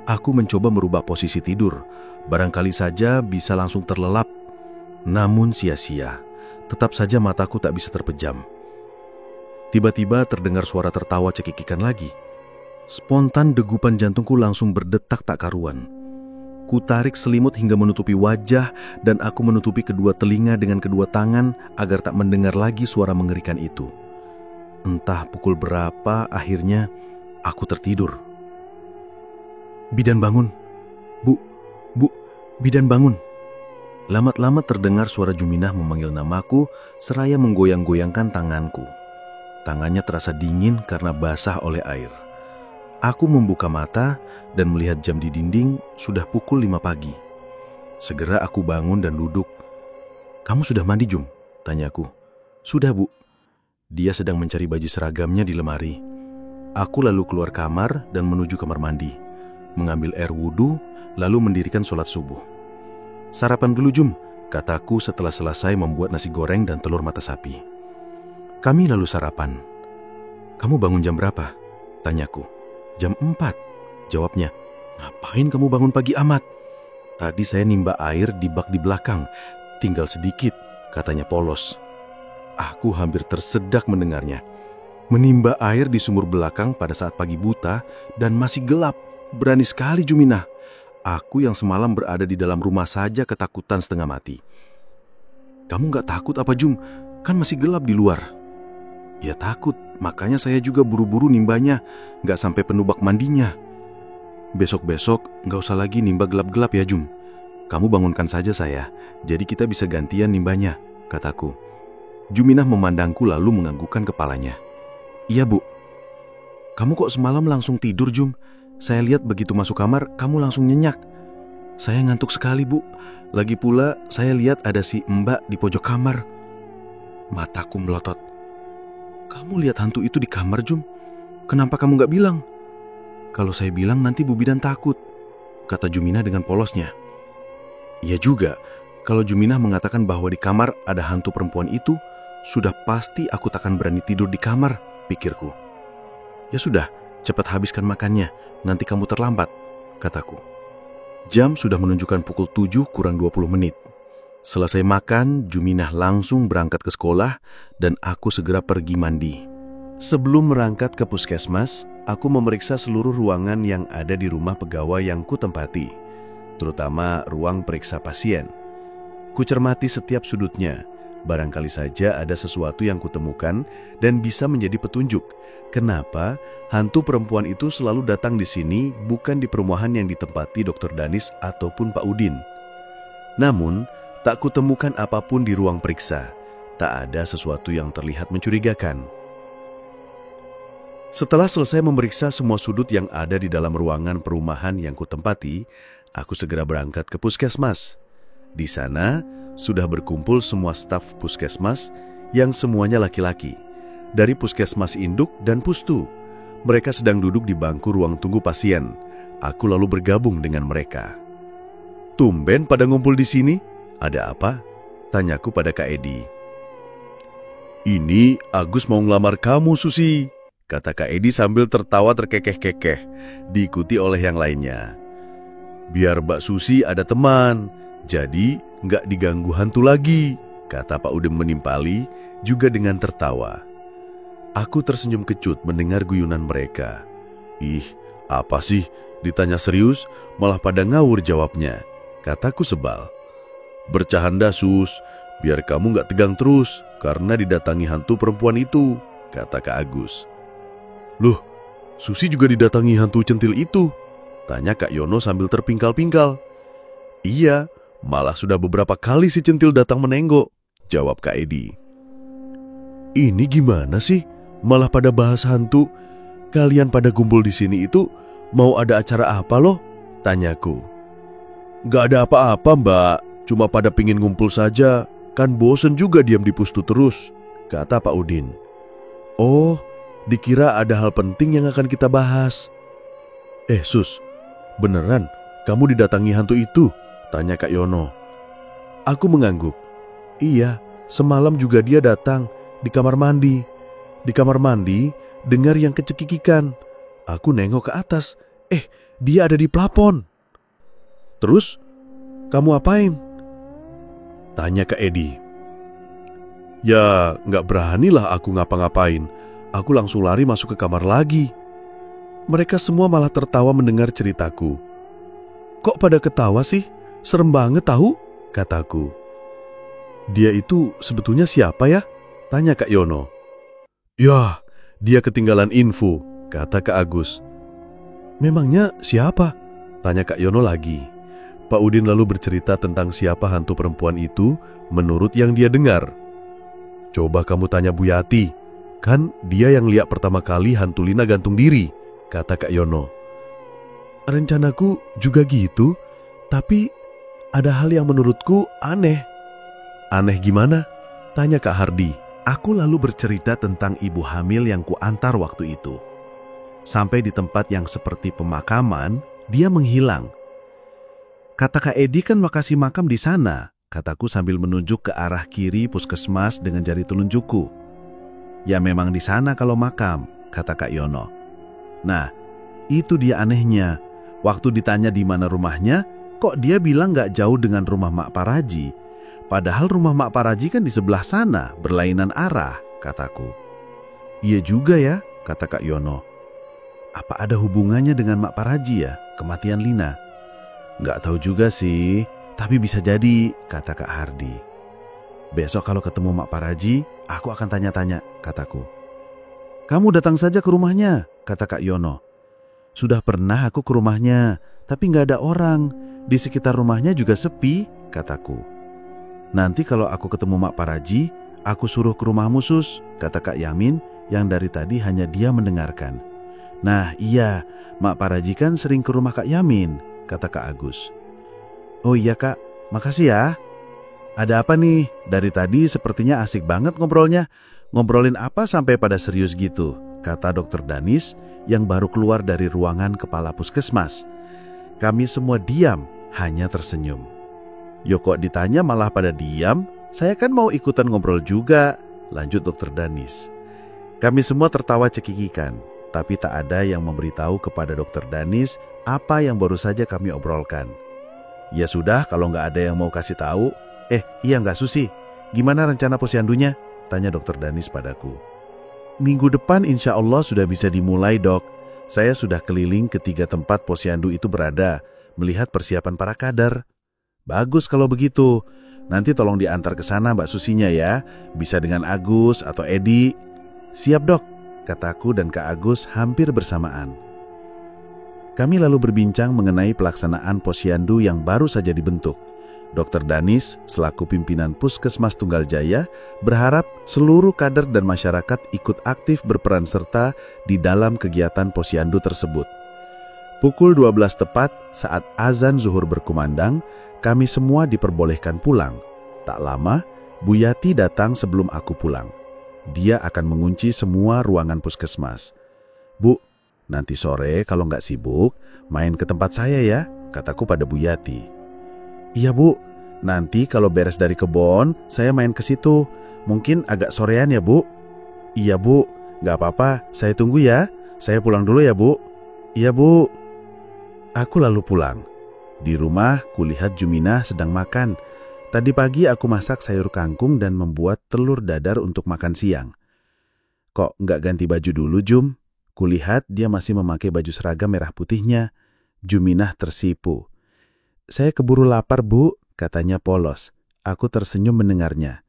Aku mencoba merubah posisi tidur, barangkali saja bisa langsung terlelap. Namun sia-sia, tetap saja mataku tak bisa terpejam. Tiba-tiba terdengar suara tertawa cekikikan lagi. Spontan degupan jantungku langsung berdetak tak karuan. Ku tarik selimut hingga menutupi wajah dan aku menutupi kedua telinga dengan kedua tangan agar tak mendengar lagi suara mengerikan itu. Entah pukul berapa akhirnya aku tertidur. "Bidan bangun. Bu, Bidan bangun." Lamat-lamat terdengar suara Juminah memanggil namaku seraya menggoyang-goyangkan tanganku. Tangannya terasa dingin karena basah oleh air. Aku membuka mata dan melihat jam di dinding sudah pukul 5 pagi. Segera aku bangun dan duduk. "Kamu sudah mandi, Jum?" tanyaku. "Sudah, Bu." Dia sedang mencari baju seragamnya di lemari. Aku lalu keluar kamar dan menuju kamar mandi, mengambil air wudhu, lalu mendirikan sholat subuh. "Sarapan dulu, Jum," kataku setelah selesai membuat nasi goreng dan telur mata sapi. Kami lalu sarapan. "Kamu bangun jam berapa?" tanyaku. "Jam 4, jawabnya. "Ngapain kamu bangun pagi amat?" "Tadi saya nimba air di bak di belakang, tinggal sedikit," katanya polos. Aku hampir tersedak mendengarnya. Menimba air di sumur belakang pada saat pagi buta dan masih gelap, berani sekali Juminah. Aku yang semalam berada di dalam rumah saja ketakutan setengah mati. "Kamu gak takut apa, Jum? Kan masih gelap di luar." "Ya takut, makanya saya juga buru-buru nimbanya, gak sampai penuh bak mandinya." "Besok-besok gak usah lagi nimba gelap-gelap ya, Jum. Kamu bangunkan saja saya, jadi kita bisa gantian nimbanya," kataku. Juminah memandangku lalu menganggukkan kepalanya. "Iya, Bu." "Kamu kok semalam langsung tidur, Jum? Saya lihat begitu masuk kamar, kamu langsung nyenyak." "Saya ngantuk sekali, Bu. Lagi pula saya lihat ada si Mbak di pojok kamar." Mataku melotot. "Kamu lihat hantu itu di kamar, Jum? Kenapa kamu gak bilang?" "Kalau saya bilang nanti Bu Bidan takut," kata Juminah dengan polosnya. Iya juga, kalau Juminah mengatakan bahwa di kamar ada hantu perempuan itu, sudah pasti aku takkan berani tidur di kamar, pikirku. "Ya sudah, cepat habiskan makannya, nanti kamu terlambat," kataku. Jam sudah menunjukkan pukul 7 kurang 20 menit. Selesai makan, Juminah langsung berangkat ke sekolah dan aku segera pergi mandi. Sebelum berangkat ke puskesmas, aku memeriksa seluruh ruangan yang ada di rumah pegawai yang kutempati, terutama ruang periksa pasien. Kucermati setiap sudutnya, barangkali saja ada sesuatu yang kutemukan dan bisa menjadi petunjuk kenapa hantu perempuan itu selalu datang di sini, bukan di perumahan yang ditempati Dr. Danis ataupun Pak Udin. Namun, tak kutemukan apapun di ruang periksa. Tak ada sesuatu yang terlihat mencurigakan. Setelah selesai memeriksa semua sudut yang ada di dalam ruangan perumahan yang kutempati, aku segera berangkat ke puskesmas. Di sana, sudah berkumpul semua staf puskesmas yang semuanya laki-laki, dari puskesmas induk dan pustu. Mereka sedang duduk di bangku ruang tunggu pasien. Aku lalu bergabung dengan mereka. "Tumben pada ngumpul di sini? Ada apa?" tanyaku pada Kak Edi. "Ini Agus mau ngelamar kamu, Susi," kata Kak Edi sambil tertawa terkekeh-kekeh, diikuti oleh yang lainnya. "Biar Mbak Susi ada teman, jadi nggak diganggu hantu lagi," kata Pak Udin menimpali, juga dengan tertawa. Aku tersenyum kecut mendengar guyunan mereka. "Ih, apa sih? Ditanya serius, malah pada ngawur jawabnya," kataku sebal. "Bercanda, Sus, biar kamu nggak tegang terus karena didatangi hantu perempuan itu," kata Kak Agus. "Loh, Susi juga didatangi hantu centil itu?" tanya Kak Yono sambil terpingkal-pingkal. "Iya, malah sudah beberapa kali si centil datang menenggok," jawab Kak Edi. "Ini gimana sih? Malah pada bahas hantu. Kalian pada kumpul di sini itu mau ada acara apa loh?" tanyaku. "Gak ada apa-apa, Mbak. Cuma pada pingin ngumpul saja. Kan bosen juga diam di pustu terus," kata Pak Udin. "Oh, dikira ada hal penting yang akan kita bahas." Sus, beneran kamu didatangi hantu itu?" tanya Kak Yono. Aku mengangguk. Iya, semalam juga dia datang di kamar mandi. Di kamar mandi, dengar yang kecekikikan. Aku nengok ke atas. Dia ada di plafon. Terus, kamu apain? Tanya ke Edi. Ya, nggak beranilah aku ngapa-ngapain. Aku langsung lari masuk ke kamar lagi. Mereka semua malah tertawa mendengar ceritaku. Kok pada ketawa sih? Serem banget tahu, kataku. Dia itu sebetulnya siapa ya? Tanya Kak Yono. Yah, dia ketinggalan info, kata Kak Agus. Memangnya siapa? Tanya Kak Yono lagi. Pak Udin lalu bercerita tentang siapa hantu perempuan itu menurut yang dia dengar. Coba kamu tanya Bu Yati, kan dia yang lihat pertama kali hantu Lina gantung diri, kata Kak Yono. Rencanaku juga gitu, tapi ada hal yang menurutku aneh. Aneh gimana? Tanya Kak Hardi. Aku lalu bercerita tentang ibu hamil yang kuantar waktu itu. Sampai di tempat yang seperti pemakaman, dia menghilang. Kata Kak Edi kan lokasi makam di sana, kataku sambil menunjuk ke arah kiri puskesmas dengan jari telunjukku. Ya memang di sana kalau makam, kata Kak Yono. Nah, itu dia anehnya. Waktu ditanya di mana rumahnya, kok dia bilang gak jauh dengan rumah Mak Paraji. Padahal rumah Mak Paraji kan di sebelah sana, berlainan arah, kataku. Iya juga ya, kata Kak Yono. Apa ada hubungannya dengan Mak Paraji ya, kematian Lina? Nggak tahu juga sih, tapi bisa jadi, kata Kak Hardi. Besok kalau ketemu Mak Paraji, aku akan tanya-tanya, kataku. Kamu datang saja ke rumahnya, kata Kak Yono. Sudah pernah aku ke rumahnya, tapi nggak ada orang. Di sekitar rumahnya juga sepi, kataku. Nanti kalau aku ketemu Mak Paraji, aku suruh ke rumahmu Sus, kata Kak Yamin yang dari tadi hanya dia mendengarkan. Nah iya, Mak Paraji kan sering ke rumah Kak Yamin, kata Kak Agus. Oh iya Kak, makasih ya. Ada apa nih? Dari tadi sepertinya asik banget ngobrolnya. Ngobrolin apa sampai pada serius gitu? Kata Dokter Danis yang baru keluar dari ruangan kepala puskesmas. Kami semua diam, hanya tersenyum. Yo kok ditanya malah pada diam? Saya kan mau ikutan ngobrol juga, lanjut Dokter Danis. Kami semua tertawa cekikikan. Tapi tak ada yang memberitahu kepada Dokter Danis apa yang baru saja kami obrolkan. Ya sudah, kalau nggak ada yang mau kasih tahu. Iya nggak Susi, gimana rencana posyandunya? Tanya Dokter Danis padaku. Minggu depan insya Allah sudah bisa dimulai dok. Saya sudah keliling ke 3 tempat posyandu itu berada, melihat persiapan para kader. Bagus kalau begitu. Nanti tolong diantar ke sana Mbak Susinya ya. Bisa dengan Agus atau Edi. Siap dok, kataku dan Kak Agus hampir bersamaan. Kami lalu berbincang mengenai pelaksanaan posyandu yang baru saja dibentuk. Dr. Danis, selaku pimpinan Puskesmas Tunggal Jaya, berharap seluruh kader dan masyarakat ikut aktif berperan serta di dalam kegiatan posyandu tersebut. Pukul 12 tepat saat azan zuhur berkumandang, kami semua diperbolehkan pulang. Tak lama, Bu Yati datang sebelum aku pulang. Dia akan mengunci semua ruangan puskesmas. Bu, nanti sore kalau nggak sibuk, main ke tempat saya ya, kataku pada Bu Yati. Iya Bu, nanti kalau beres dari kebon, saya main ke situ. Mungkin agak sorean ya Bu. Iya Bu, nggak apa-apa, saya tunggu ya. Saya pulang dulu ya Bu. Iya Bu. Aku lalu pulang. Di rumah, kulihat Juminah sedang makan. Tadi pagi aku masak sayur kangkung dan membuat telur dadar untuk makan siang. Kok nggak ganti baju dulu, Jum? Kulihat dia masih memakai baju seragam merah putihnya. Juminah tersipu. Saya keburu lapar, Bu, katanya polos. Aku tersenyum mendengarnya.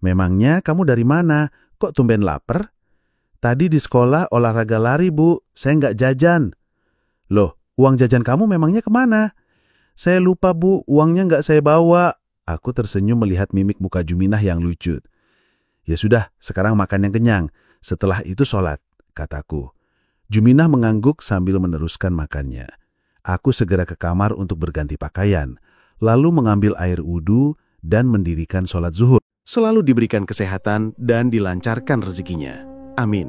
Memangnya kamu dari mana? Kok tumben lapar? Tadi di sekolah olahraga lari, Bu. Saya nggak jajan. Loh, uang jajan kamu memangnya kemana? Saya lupa, Bu. Uangnya nggak saya bawa. Aku tersenyum melihat mimik muka Juminah yang lucu. Ya sudah, sekarang makan yang kenyang. Setelah itu sholat, kataku. Juminah mengangguk sambil meneruskan makannya. Aku segera ke kamar untuk berganti pakaian, lalu mengambil air wudhu dan mendirikan sholat zuhur. Selalu diberikan kesehatan dan dilancarkan rezekinya. Amin.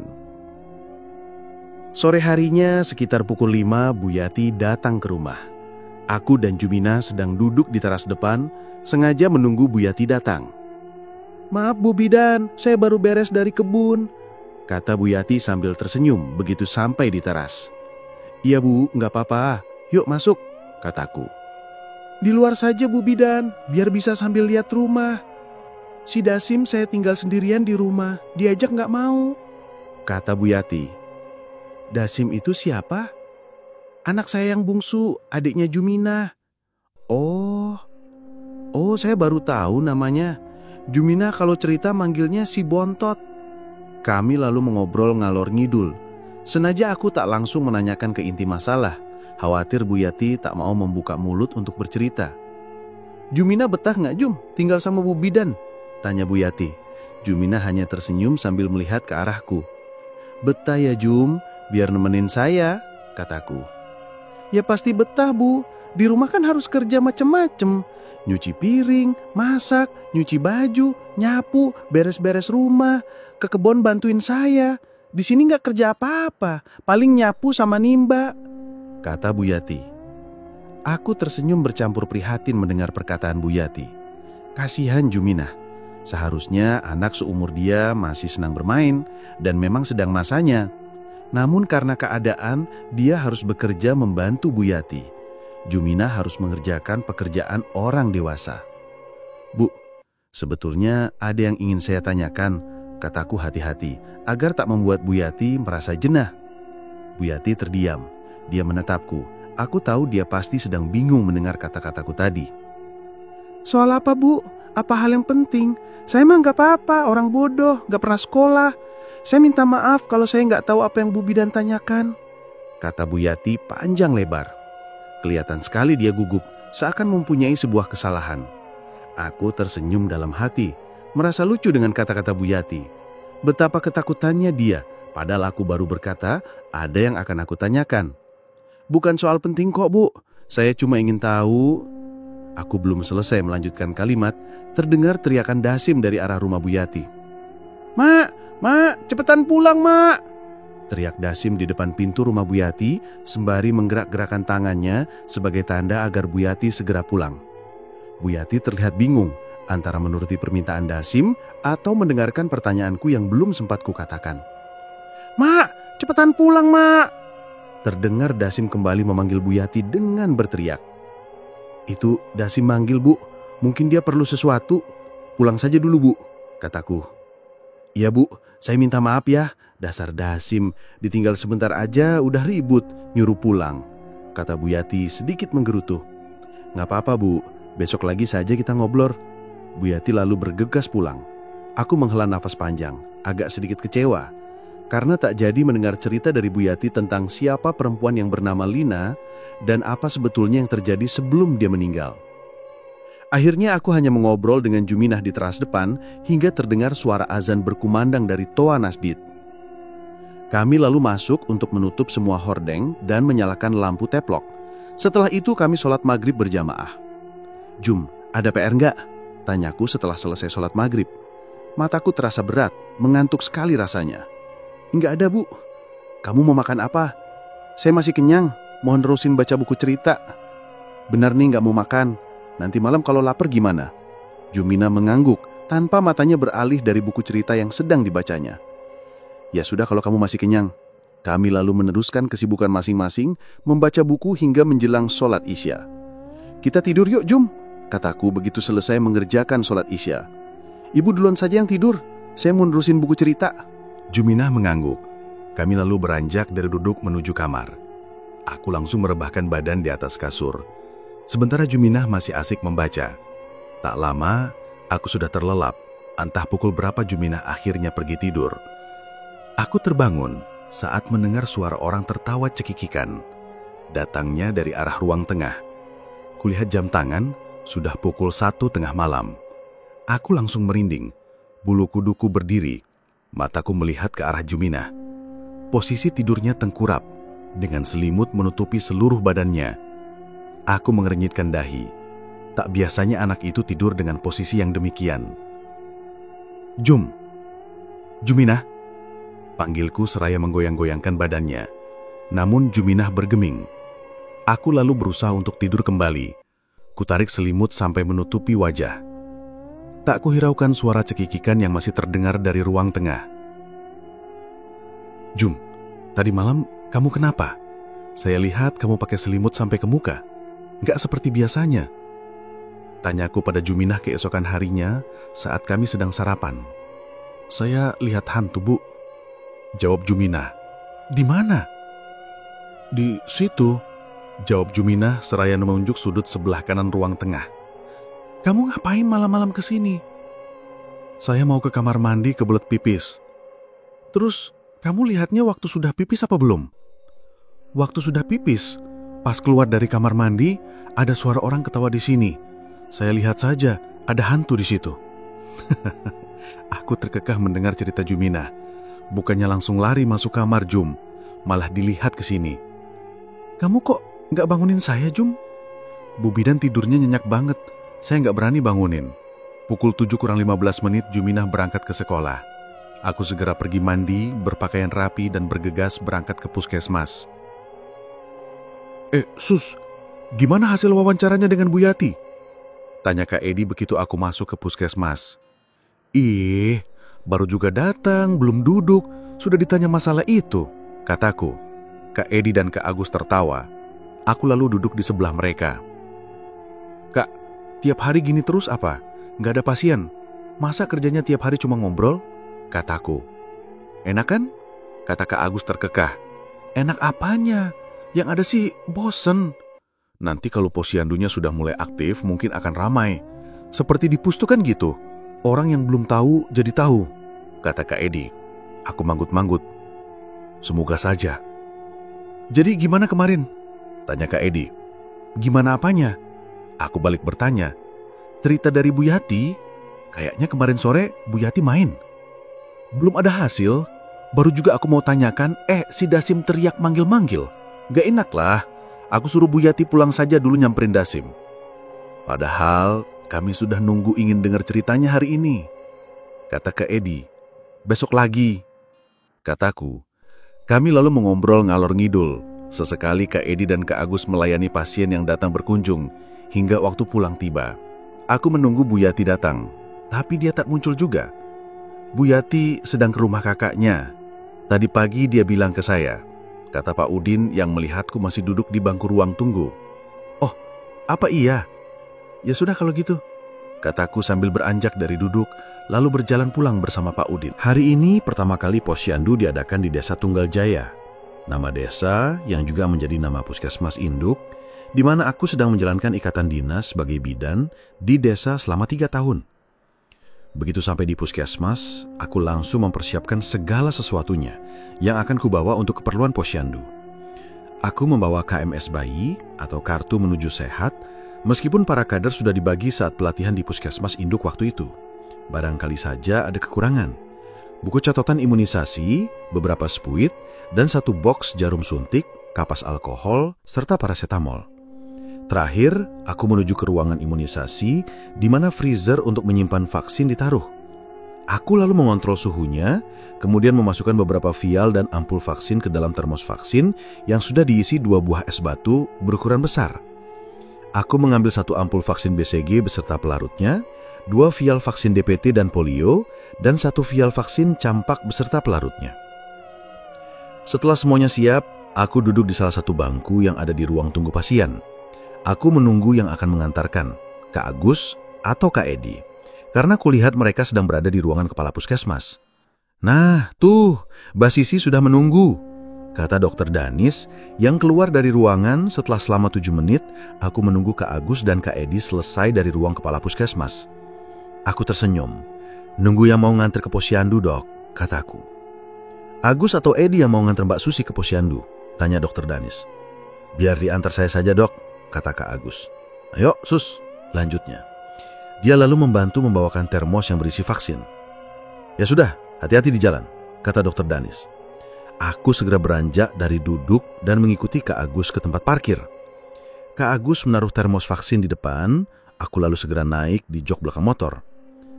Sore harinya sekitar pukul 5 Bu Yati datang ke rumah. Aku dan Jumina sedang duduk di teras depan, sengaja menunggu Bu Yati datang. "Maaf Bu Bidan, saya baru beres dari kebun," kata Bu Yati sambil tersenyum begitu sampai di teras. "Iya Bu, nggak apa-apa, yuk masuk," kataku. "Di luar saja Bu Bidan, biar bisa sambil lihat rumah. Si Dasim saya tinggal sendirian di rumah, diajak nggak mau," kata Bu Yati. "Dasim itu siapa?" "Anak saya yang bungsu, adiknya Jumina." Oh, saya baru tahu namanya. Jumina kalau cerita manggilnya si Bontot." Kami lalu mengobrol ngalor ngidul. Senaja aku tak langsung menanyakan ke inti masalah, khawatir Bu Yati tak mau membuka mulut untuk bercerita. "Jumina betah nggak Jum tinggal sama Bu Bidan?" tanya Bu Yati. Jumina hanya tersenyum sambil melihat ke arahku. "Betah ya Jum, biar nemenin saya," kataku. "Ya pasti betah Bu, di rumah kan harus kerja macem-macem. Nyuci piring, masak, nyuci baju, nyapu, beres-beres rumah, ke kebun bantuin saya. Di sini nggak kerja apa-apa, paling nyapu sama nimba," kata Bu Yati. Aku tersenyum bercampur prihatin mendengar perkataan Bu Yati. Kasihan Jumina. Seharusnya anak seumur dia masih senang bermain dan memang sedang masanya. Namun karena keadaan, dia harus bekerja membantu Bu Yati. Jumina harus mengerjakan pekerjaan orang dewasa. "Bu, sebetulnya ada yang ingin saya tanyakan," kataku hati-hati, agar tak membuat Bu Yati merasa jenah. Bu Yati terdiam. Dia menatapku. Aku tahu dia pasti sedang bingung mendengar kata-kataku tadi. "Soal apa Bu? Apa hal yang penting? Saya mah nggak apa-apa, orang bodoh, nggak pernah sekolah. Saya minta maaf kalau saya nggak tahu apa yang Bu Bidan tanyakan," kata Bu Yati panjang lebar. Kelihatan sekali dia gugup, seakan mempunyai sebuah kesalahan. Aku tersenyum dalam hati, merasa lucu dengan kata-kata Bu Yati. Betapa ketakutannya dia, padahal aku baru berkata ada yang akan aku tanyakan. "Bukan soal penting kok Bu, saya cuma ingin tahu..." Aku belum selesai melanjutkan kalimat, terdengar teriakan Dasim dari arah rumah Bu Yati. Mak, cepetan pulang Mak!" teriak Dasim di depan pintu rumah Bu Yati sembari menggerak-gerakan tangannya sebagai tanda agar Bu Yati segera pulang. Bu Yati terlihat bingung antara menuruti permintaan Dasim atau mendengarkan pertanyaanku yang belum sempat kukatakan. "Mak, cepetan pulang Mak!" Terdengar Dasim kembali memanggil Bu Yati dengan berteriak. "Itu Dasim manggil Bu, mungkin dia perlu sesuatu. Pulang saja dulu Bu," kataku. "Iya Bu, saya minta maaf ya, dasar Dasim, ditinggal sebentar aja udah ribut, nyuruh pulang," kata Bu Yati sedikit menggerutu. "Nggak apa-apa Bu, besok lagi saja kita ngobrol." Bu Yati lalu bergegas pulang. Aku menghela nafas panjang, agak sedikit kecewa, karena tak jadi mendengar cerita dari Bu Yati tentang siapa perempuan yang bernama Lina dan apa sebetulnya yang terjadi sebelum dia meninggal. Akhirnya aku hanya mengobrol dengan Juminah di teras depan hingga terdengar suara azan berkumandang dari Toa Nasbit. Kami lalu masuk untuk menutup semua hordeng dan menyalakan lampu teplok. Setelah itu kami sholat maghrib berjamaah. "Jum, ada PR nggak?" tanyaku setelah selesai sholat maghrib. Mataku terasa berat, mengantuk sekali rasanya. "Nggak ada Bu. Kamu mau makan apa? Saya masih kenyang, mohon terusin baca buku cerita." "Benar nih nggak mau makan. Nanti malam kalau lapar gimana?" Jumina mengangguk tanpa matanya beralih dari buku cerita yang sedang dibacanya. "Ya sudah kalau kamu masih kenyang." Kami lalu meneruskan kesibukan masing-masing membaca buku hingga menjelang sholat Isya. "Kita tidur yuk Jum," kataku begitu selesai mengerjakan sholat Isya. "Ibu duluan saja yang tidur, saya mau nerusin buku cerita." Juminah mengangguk. Kami lalu beranjak dari duduk menuju kamar. Aku langsung merebahkan badan di atas kasur. Sementara Juminah masih asik membaca. Tak lama, aku sudah terlelap. Entah pukul berapa Juminah akhirnya pergi tidur. Aku terbangun saat mendengar suara orang tertawa cekikikan. Datangnya dari arah ruang tengah. Kulihat jam tangan, sudah pukul 1 tengah malam. Aku langsung merinding. Bulu kuduku berdiri. Mataku melihat ke arah Juminah. Posisi tidurnya tengkurap, dengan selimut menutupi seluruh badannya. Aku mengernyitkan dahi. Tak biasanya anak itu tidur dengan posisi yang demikian. Juminah, panggilku seraya menggoyang-goyangkan badannya. Namun Juminah bergeming. Aku lalu berusaha untuk tidur kembali. Kutarik selimut sampai menutupi wajah. Tak kuhiraukan suara cekikikan yang masih terdengar dari ruang tengah. Jum, tadi malam kamu kenapa? Saya lihat kamu pakai selimut sampai ke muka. Nggak seperti biasanya. Tanyaku pada Juminah keesokan harinya saat kami sedang sarapan. Saya lihat hantu, Bu. Jawab Juminah. Di mana? Di situ. Jawab Juminah seraya menunjuk sudut sebelah kanan ruang tengah. Kamu ngapain malam-malam ke sini? Saya mau ke kamar mandi kebelet pipis. Terus, kamu lihatnya waktu sudah pipis apa belum? Waktu sudah pipis, pas keluar dari kamar mandi, ada suara orang ketawa di sini. Saya lihat saja, ada hantu di situ. Aku terkekeh mendengar cerita Juminah. Bukannya langsung lari masuk kamar, Jum, malah dilihat ke sini. Kamu kok nggak bangunin saya, Jum? Bu Bidan tidurnya nyenyak banget. Saya nggak berani bangunin. Pukul 7:15 Juminah berangkat ke sekolah. Aku segera pergi mandi, berpakaian rapi, dan bergegas berangkat ke puskesmas. Sus, gimana hasil wawancaranya dengan Bu Yati? Tanya Kak Edi begitu aku masuk ke puskesmas. Ih, baru juga datang, belum duduk, sudah ditanya masalah itu, kataku. Kak Edi dan Kak Agus tertawa. Aku lalu duduk di sebelah mereka. Kak, tiap hari gini terus apa? Nggak ada pasien. Masa kerjanya tiap hari cuma ngobrol? Kataku. Enak kan? Kata Kak Agus terkekeh. Enak apanya? Yang ada sih bosen. Nanti kalau posyandunya sudah mulai aktif mungkin akan ramai. Seperti di pus tuh kan gitu. Orang yang belum tahu jadi tahu. Kata Kak Edi. Aku manggut-manggut. Semoga saja. Jadi gimana kemarin? Tanya Kak Edi. Gimana apanya? Aku balik bertanya. Cerita dari Bu Yati, kayaknya kemarin sore Bu Yati main. Belum ada hasil, baru juga aku mau tanyakan, si Dasim teriak manggil-manggil. Gak enak lah, aku suruh Bu Yati pulang saja dulu nyamperin Dasim. Padahal kami sudah nunggu ingin dengar ceritanya hari ini. Kata Kak Edi. Besok lagi. Kataku. Kami lalu mengobrol ngalor ngidul. Sesekali Kak Edi dan Kak Agus melayani pasien yang datang berkunjung, hingga waktu pulang tiba. Aku menunggu Bu Yati datang, tapi dia tak muncul juga. Bu Yati sedang ke rumah kakaknya. Tadi pagi dia bilang ke saya, kata Pak Udin yang melihatku masih duduk di bangku ruang tunggu. Oh, apa iya? Ya sudah kalau gitu, kataku sambil beranjak dari duduk, lalu berjalan pulang bersama Pak Udin. Hari ini pertama kali posyandu diadakan di Desa Tunggal Jaya. Nama desa yang juga menjadi nama puskesmas induk, di mana aku sedang menjalankan ikatan dinas sebagai bidan di desa selama 3 tahun. Begitu sampai di puskesmas, aku langsung mempersiapkan segala sesuatunya yang akan kubawa untuk keperluan posyandu. Aku membawa KMS bayi atau kartu menuju sehat, meskipun para kader sudah dibagi saat pelatihan di puskesmas induk waktu itu. Barangkali saja ada kekurangan. Buku catatan imunisasi, beberapa spuit, dan 1 box jarum suntik, kapas alkohol, serta paracetamol. Terakhir, aku menuju ke ruangan imunisasi, di mana freezer untuk menyimpan vaksin ditaruh. Aku lalu mengontrol suhunya, kemudian memasukkan beberapa vial dan ampul vaksin ke dalam termos vaksin yang sudah diisi 2 buah es batu berukuran besar. Aku mengambil 1 ampul vaksin BCG beserta pelarutnya, 2 vial vaksin DPT dan polio, dan 1 vial vaksin campak beserta pelarutnya. Setelah semuanya siap, aku duduk di salah satu bangku yang ada di ruang tunggu pasien. Aku menunggu yang akan mengantarkan, Kak Agus atau Kak Edi, karena kulihat mereka sedang berada di ruangan kepala puskesmas. Nah, tuh, Mbak Sisi sudah menunggu, kata Dokter Danis yang keluar dari ruangan setelah selama 7 menit aku menunggu Kak Agus dan Kak Edi selesai dari ruang kepala puskesmas. Aku tersenyum. Nunggu yang mau nganter ke posyandu, Dok, kataku. Agus atau Edi yang mau nganter Mbak Susi ke posyandu? Tanya Dokter Danis. Biar diantar saya saja, Dok, kata Kak Agus. Ayo, Sus, lanjutnya. Dia lalu membantu membawakan termos yang berisi vaksin. Ya sudah, hati-hati di jalan, kata Dokter Danis. Aku segera beranjak dari duduk dan mengikuti Kak Agus ke tempat parkir. Kak Agus menaruh termos vaksin di depan, aku lalu segera naik di jok belakang motor.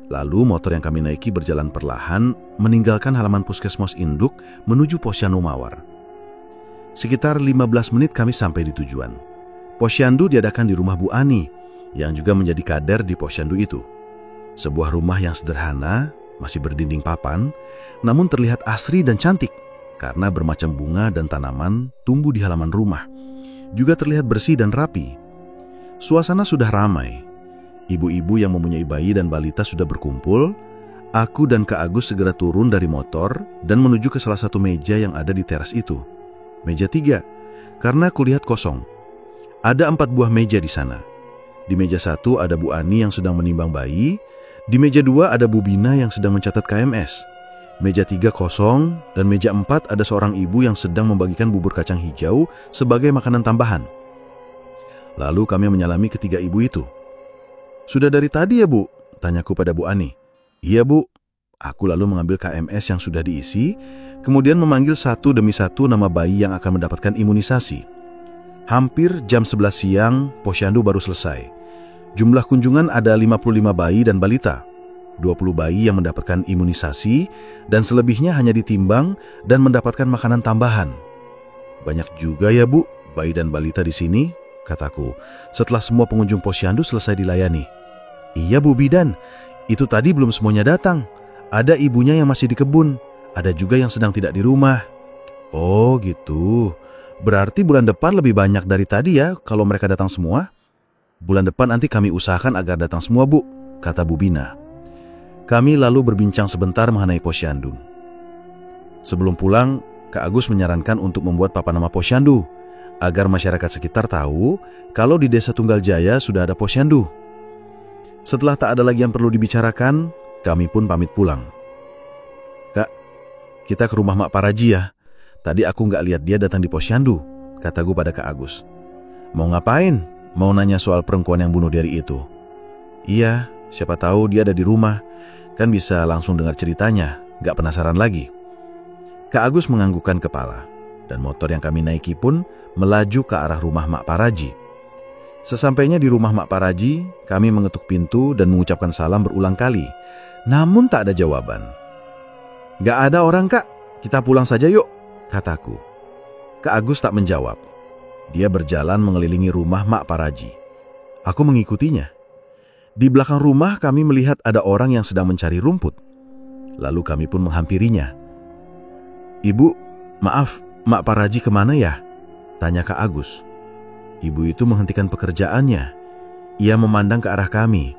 Lalu motor yang kami naiki berjalan perlahan meninggalkan halaman puskesmas induk menuju posyandu Mawar. Sekitar 15 menit kami sampai di tujuan. Posyandu diadakan di rumah Bu Ani, yang juga menjadi kader di posyandu itu. Sebuah rumah yang sederhana, masih berdinding papan, namun terlihat asri dan cantik karena bermacam bunga dan tanaman tumbuh di halaman rumah. Juga terlihat bersih dan rapi. Suasana sudah ramai. Ibu-ibu yang mempunyai bayi dan balita sudah berkumpul. Aku dan Kak Agus segera turun dari motor dan menuju ke salah satu meja yang ada di teras itu. Meja 3, karena kulihat kosong. Ada 4 buah meja di sana. Di meja 1 ada Bu Ani yang sedang menimbang bayi. Di meja 2 ada Bu Bina yang sedang mencatat KMS. Meja 3 kosong, dan meja 4 ada seorang ibu yang sedang membagikan bubur kacang hijau sebagai makanan tambahan. Lalu kami menyalami ketiga ibu itu. "Sudah dari tadi ya, Bu?" tanyaku pada Bu Ani. "Iya, Bu." Aku lalu mengambil KMS yang sudah diisi, kemudian memanggil satu demi satu nama bayi yang akan mendapatkan imunisasi. Hampir jam 11 siang, posyandu baru selesai. Jumlah kunjungan ada 55 bayi dan balita. 20 bayi yang mendapatkan imunisasi, dan selebihnya hanya ditimbang dan mendapatkan makanan tambahan. "Banyak juga ya, Bu, bayi dan balita di sini," kataku, setelah semua pengunjung posyandu selesai dilayani. "Iya, Bu Bidan, itu tadi belum semuanya datang. Ada ibunya yang masih di kebun, ada juga yang sedang tidak di rumah." "Oh gitu. Berarti bulan depan lebih banyak dari tadi ya kalau mereka datang semua?" "Bulan depan nanti kami usahakan agar datang semua, Bu," kata Bu Bina. Kami lalu berbincang sebentar mengenai posyandu. Sebelum pulang, Kak Agus menyarankan untuk membuat papan nama posyandu, agar masyarakat sekitar tahu kalau di Desa Tunggal Jaya sudah ada posyandu. Setelah tak ada lagi yang perlu dibicarakan, kami pun pamit pulang. "Kak, kita ke rumah Mak Paraji ya. Tadi aku nggak lihat dia datang di posyandu," kataku pada Kak Agus. "Mau ngapain? Mau nanya soal perempuan yang bunuh diri itu?" "Iya, siapa tahu dia ada di rumah. Kan bisa langsung dengar ceritanya, nggak penasaran lagi." Kak Agus menganggukkan kepala, dan motor yang kami naiki pun melaju ke arah rumah Mak Paraji. Sesampainya di rumah Mak Paraji, kami mengetuk pintu dan mengucapkan salam berulang kali. Namun tak ada jawaban. "Nggak ada orang, Kak. Kita pulang saja yuk," kataku. Kak Agus tak menjawab. Dia berjalan mengelilingi rumah Mak Paraji. Aku mengikutinya. Di belakang rumah kami melihat ada orang yang sedang mencari rumput. Lalu kami pun menghampirinya. "Ibu, maaf, Mak Paraji kemana ya?" tanya Kak Agus. Ibu itu menghentikan pekerjaannya. Ia memandang ke arah kami.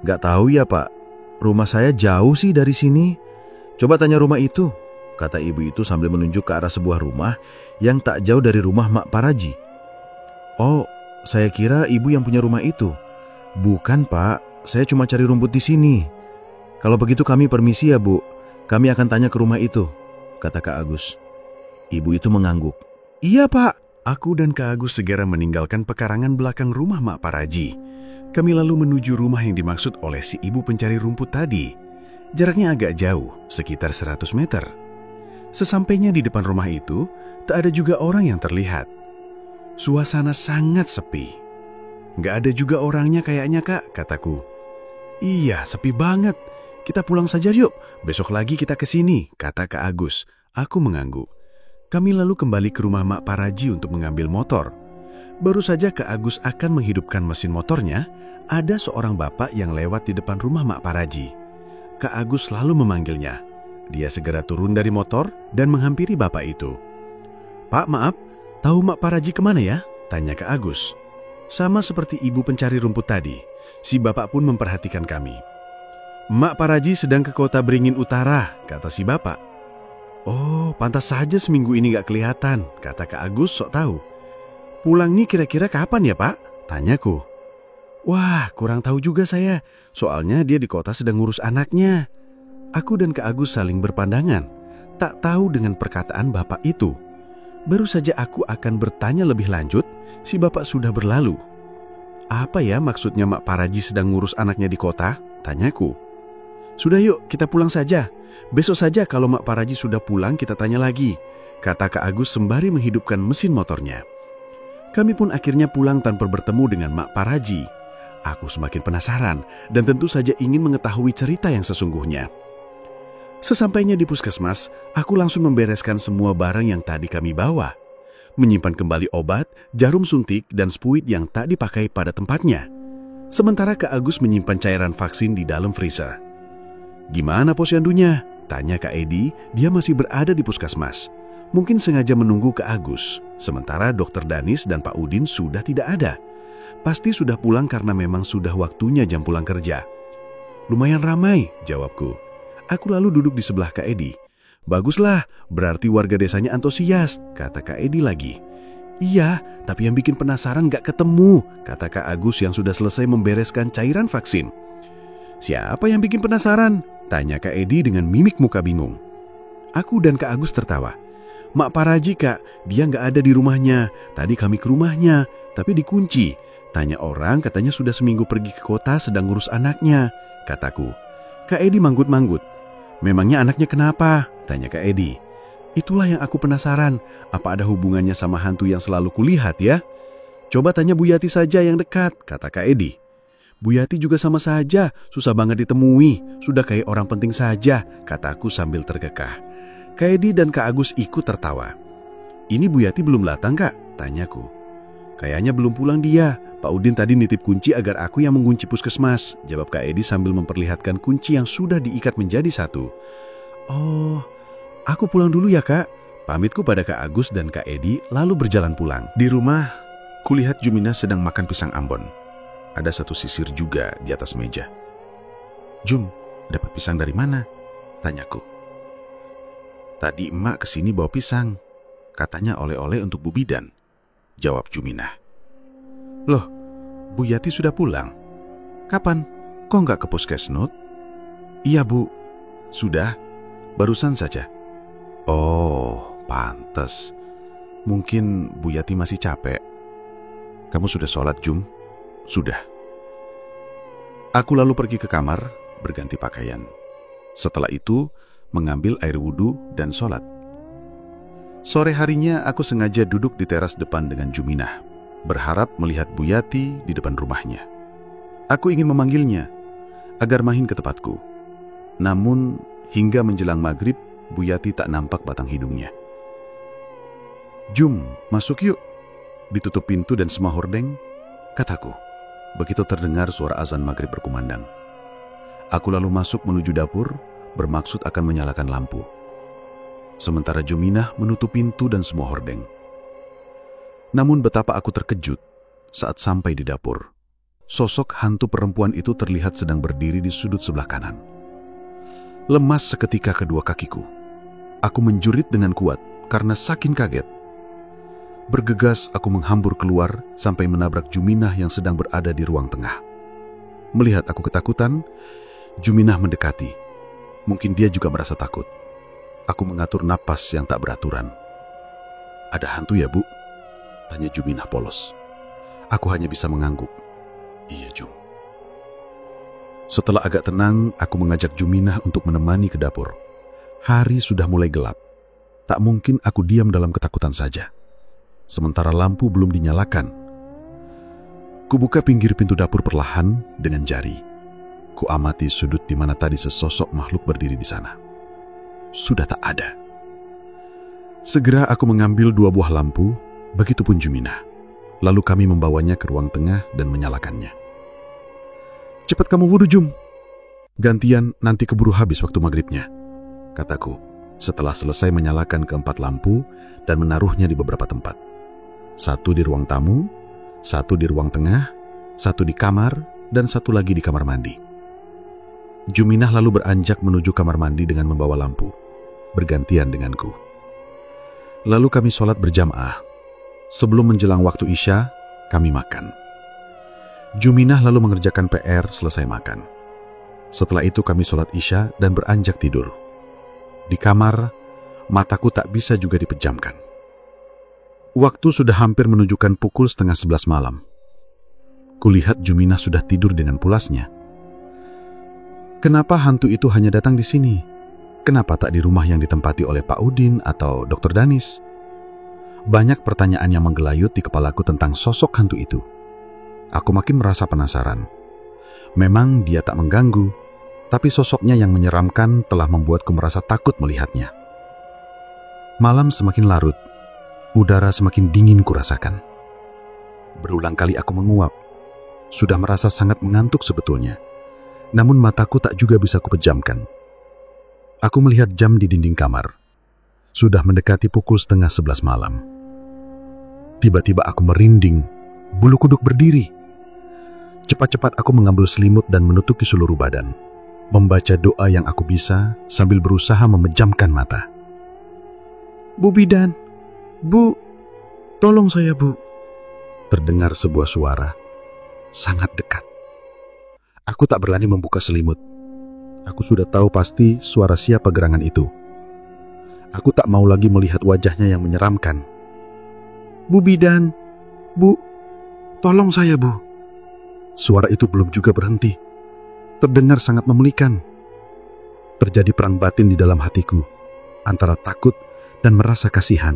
"Gak tahu ya, Pak. Rumah saya jauh sih dari sini. Coba tanya rumah itu," kata ibu itu sambil menunjuk ke arah sebuah rumah yang tak jauh dari rumah Mak Paraji. "Oh, saya kira ibu yang punya rumah itu." "Bukan, Pak. Saya cuma cari rumput di sini." "Kalau begitu kami permisi ya, Bu. Kami akan tanya ke rumah itu," kata Kak Agus. Ibu itu mengangguk. "Iya, Pak." Aku dan Kak Agus segera meninggalkan pekarangan belakang rumah Mak Paraji. Kami lalu menuju rumah yang dimaksud oleh si ibu pencari rumput tadi. Jaraknya agak jauh, sekitar 100 meter. Sesampainya di depan rumah itu, tak ada juga orang yang terlihat. Suasana sangat sepi. "Nggak ada juga orangnya kayaknya, Kak," kataku. "Iya, sepi banget. Kita pulang saja yuk. Besok lagi kita ke sini," kata Kak Agus. Aku mengangguk. Kami lalu kembali ke rumah Mak Paraji untuk mengambil motor. Baru saja Kak Agus akan menghidupkan mesin motornya, ada seorang bapak yang lewat di depan rumah Mak Paraji. Kak Agus lalu memanggilnya. Dia segera turun dari motor dan menghampiri bapak itu. "Pak, maaf, tahu Mak Paraji kemana ya?" tanya Kak Agus. Sama seperti ibu pencari rumput tadi, si bapak pun memperhatikan kami. "Mak Paraji sedang ke kota Beringin Utara," kata si bapak. "Oh, pantas saja seminggu ini gak kelihatan," kata Kak Agus sok tahu. "Pulang nih kira-kira kapan ya, Pak?" tanyaku. "Wah, kurang tahu juga saya. Soalnya dia di kota sedang ngurus anaknya." Aku dan Kak Agus saling berpandangan, tak tahu dengan perkataan bapak itu. Baru saja aku akan bertanya lebih lanjut, si bapak sudah berlalu. "Apa ya maksudnya Mak Paraji sedang ngurus anaknya di kota?" tanyaku. "Sudah yuk, kita pulang saja. Besok saja kalau Mak Paraji sudah pulang kita tanya lagi," kata Kak Agus sembari menghidupkan mesin motornya. Kami pun akhirnya pulang tanpa bertemu dengan Mak Paraji. Aku semakin penasaran dan tentu saja ingin mengetahui cerita yang sesungguhnya. Sesampainya di puskesmas, aku langsung membereskan semua barang yang tadi kami bawa. menyimpan kembali obat, jarum suntik, dan spuit yang tak dipakai pada tempatnya. Sementara Kak Agus menyimpan cairan vaksin di dalam freezer. "Gimana posyandunya?" tanya Kak Edi. Dia masih berada di puskesmas. Mungkin sengaja menunggu Kak Agus. Sementara Dokter Danis dan Pak Udin sudah tidak ada. Pasti sudah pulang karena memang sudah waktunya jam pulang kerja. "Lumayan ramai," jawabku. Aku lalu duduk di sebelah Kak Edi. "Baguslah, berarti warga desanya antusias," kata Kak Edi lagi. "Iya, tapi yang bikin penasaran gak ketemu," kata Kak Agus yang sudah selesai membereskan cairan vaksin. "Siapa yang bikin penasaran?" tanya Kak Edi dengan mimik muka bingung. Aku dan Kak Agus tertawa. "Mak Paraji, Kak, dia gak ada di rumahnya. Tadi kami ke rumahnya, tapi dikunci. Tanya orang, katanya sudah seminggu pergi ke kota sedang ngurus anaknya," kataku. Kak Edi manggut-manggut. "Memangnya anaknya kenapa?" tanya Kak Edi. "Itulah yang aku penasaran, apa ada hubungannya sama hantu yang selalu kulihat ya?" "Coba tanya Bu Yati saja yang dekat," kata Kak Edi. "Bu Yati juga sama saja, susah banget ditemui, sudah kayak orang penting saja," kataku sambil terkekeh. Kak Edi dan Kak Agus ikut tertawa. "Ini Bu Yati belum datang, Kak?" tanyaku. "Kayaknya belum pulang dia. Pak Udin tadi nitip kunci agar aku yang mengunci puskesmas," jawab Kak Edi sambil memperlihatkan kunci yang sudah diikat menjadi satu. "Oh, aku pulang dulu ya, Kak." Pamitku pada Kak Agus dan Kak Edi lalu berjalan pulang. Di rumah, kulihat Jumina sedang makan pisang Ambon. Ada satu sisir juga di atas meja. "Jum, dapat pisang dari mana?" tanyaku. "Tadi emak kesini bawa pisang. Katanya oleh-oleh untuk Bu Bidan," jawab Jumina. "Loh, Bu Yati sudah pulang? Kapan? Kok nggak ke puskesnut?" "Iya, Bu. Sudah, barusan saja." "Oh, pantes. Mungkin Bu Yati masih capek. Kamu sudah sholat, Jum?" "Sudah." Aku lalu pergi ke kamar, berganti pakaian. Setelah itu, mengambil air wudhu dan sholat. Sore harinya, aku sengaja duduk di teras depan dengan Juminah, berharap melihat Bu Yati di depan rumahnya. Aku ingin memanggilnya, agar main ke tempatku. Namun, hingga menjelang maghrib, Bu Yati tak nampak batang hidungnya. "Jum, masuk yuk. Ditutup pintu dan semua hordeng," kataku. Begitu terdengar suara azan maghrib berkumandang. Aku lalu masuk menuju dapur, bermaksud akan menyalakan lampu. Sementara Juminah menutup pintu dan semua hordeng. Namun betapa aku terkejut saat sampai di dapur. Sosok hantu perempuan itu terlihat sedang berdiri di sudut sebelah kanan. Lemas seketika kedua kakiku. Aku menjurit dengan kuat karena saking kaget. Bergegas aku menghambur keluar sampai menabrak Juminah yang sedang berada di ruang tengah. Melihat aku ketakutan, Juminah mendekati. Mungkin dia juga merasa takut. Aku mengatur napas yang tak beraturan. "Ada hantu ya, Bu?" tanya Juminah polos. Aku hanya bisa mengangguk. "Iya, Jum." Setelah agak tenang, aku mengajak Juminah untuk menemani ke dapur. Hari sudah mulai gelap. Tak mungkin aku diam dalam ketakutan saja. Sementara lampu belum dinyalakan. Kubuka pinggir pintu dapur perlahan dengan jari. Kuamati sudut di mana tadi sesosok makhluk berdiri di sana. Sudah tak ada. Segera aku mengambil 2 buah lampu, begitupun Juminah. Lalu kami membawanya ke ruang tengah dan menyalakannya. "Cepat kamu wudhu, Jum. Gantian, nanti keburu habis waktu maghribnya," kataku setelah selesai menyalakan keempat lampu dan menaruhnya di beberapa tempat. 1 di ruang tamu, 1 di ruang tengah, 1 di kamar, dan 1 lagi di kamar mandi. Juminah lalu beranjak menuju kamar mandi dengan membawa lampu, bergantian denganku. Lalu kami sholat berjamaah. Sebelum menjelang waktu Isya, kami makan. Juminah lalu mengerjakan PR selesai makan. Setelah itu kami sholat Isya dan beranjak tidur. Di kamar, mataku tak bisa juga dipejamkan. Waktu sudah hampir menunjukkan pukul 10:30 malam. Kulihat Juminah sudah tidur dengan pulasnya. Kenapa hantu itu hanya datang di sini? Kenapa tak di rumah yang ditempati oleh Pak Udin atau Dokter Danis? Banyak pertanyaan yang menggelayut di kepalaku tentang sosok hantu itu. Aku makin merasa penasaran. Memang dia tak mengganggu, tapi sosoknya yang menyeramkan telah membuatku merasa takut melihatnya. Malam semakin larut. Udara semakin dingin kurasakan. Berulang kali aku menguap. Sudah merasa sangat mengantuk sebetulnya. Namun mataku tak juga bisa kupejamkan. Aku melihat jam di dinding kamar. Sudah mendekati pukul 10:30 malam. Tiba-tiba aku merinding, bulu kuduk berdiri. Cepat-cepat aku mengambil selimut dan menutupi seluruh badan. Membaca doa yang aku bisa sambil berusaha memejamkan mata. Bu Bidan, Bu, tolong saya Bu. Terdengar sebuah suara, sangat dekat. Aku tak berani membuka selimut. Aku sudah tahu pasti suara siapa gerangan itu. Aku tak mau lagi melihat wajahnya yang menyeramkan. Bu Bidan, Bu, tolong saya Bu. Suara itu belum juga berhenti. Terdengar sangat memelikan. Terjadi perang batin di dalam hatiku, antara takut dan merasa kasihan.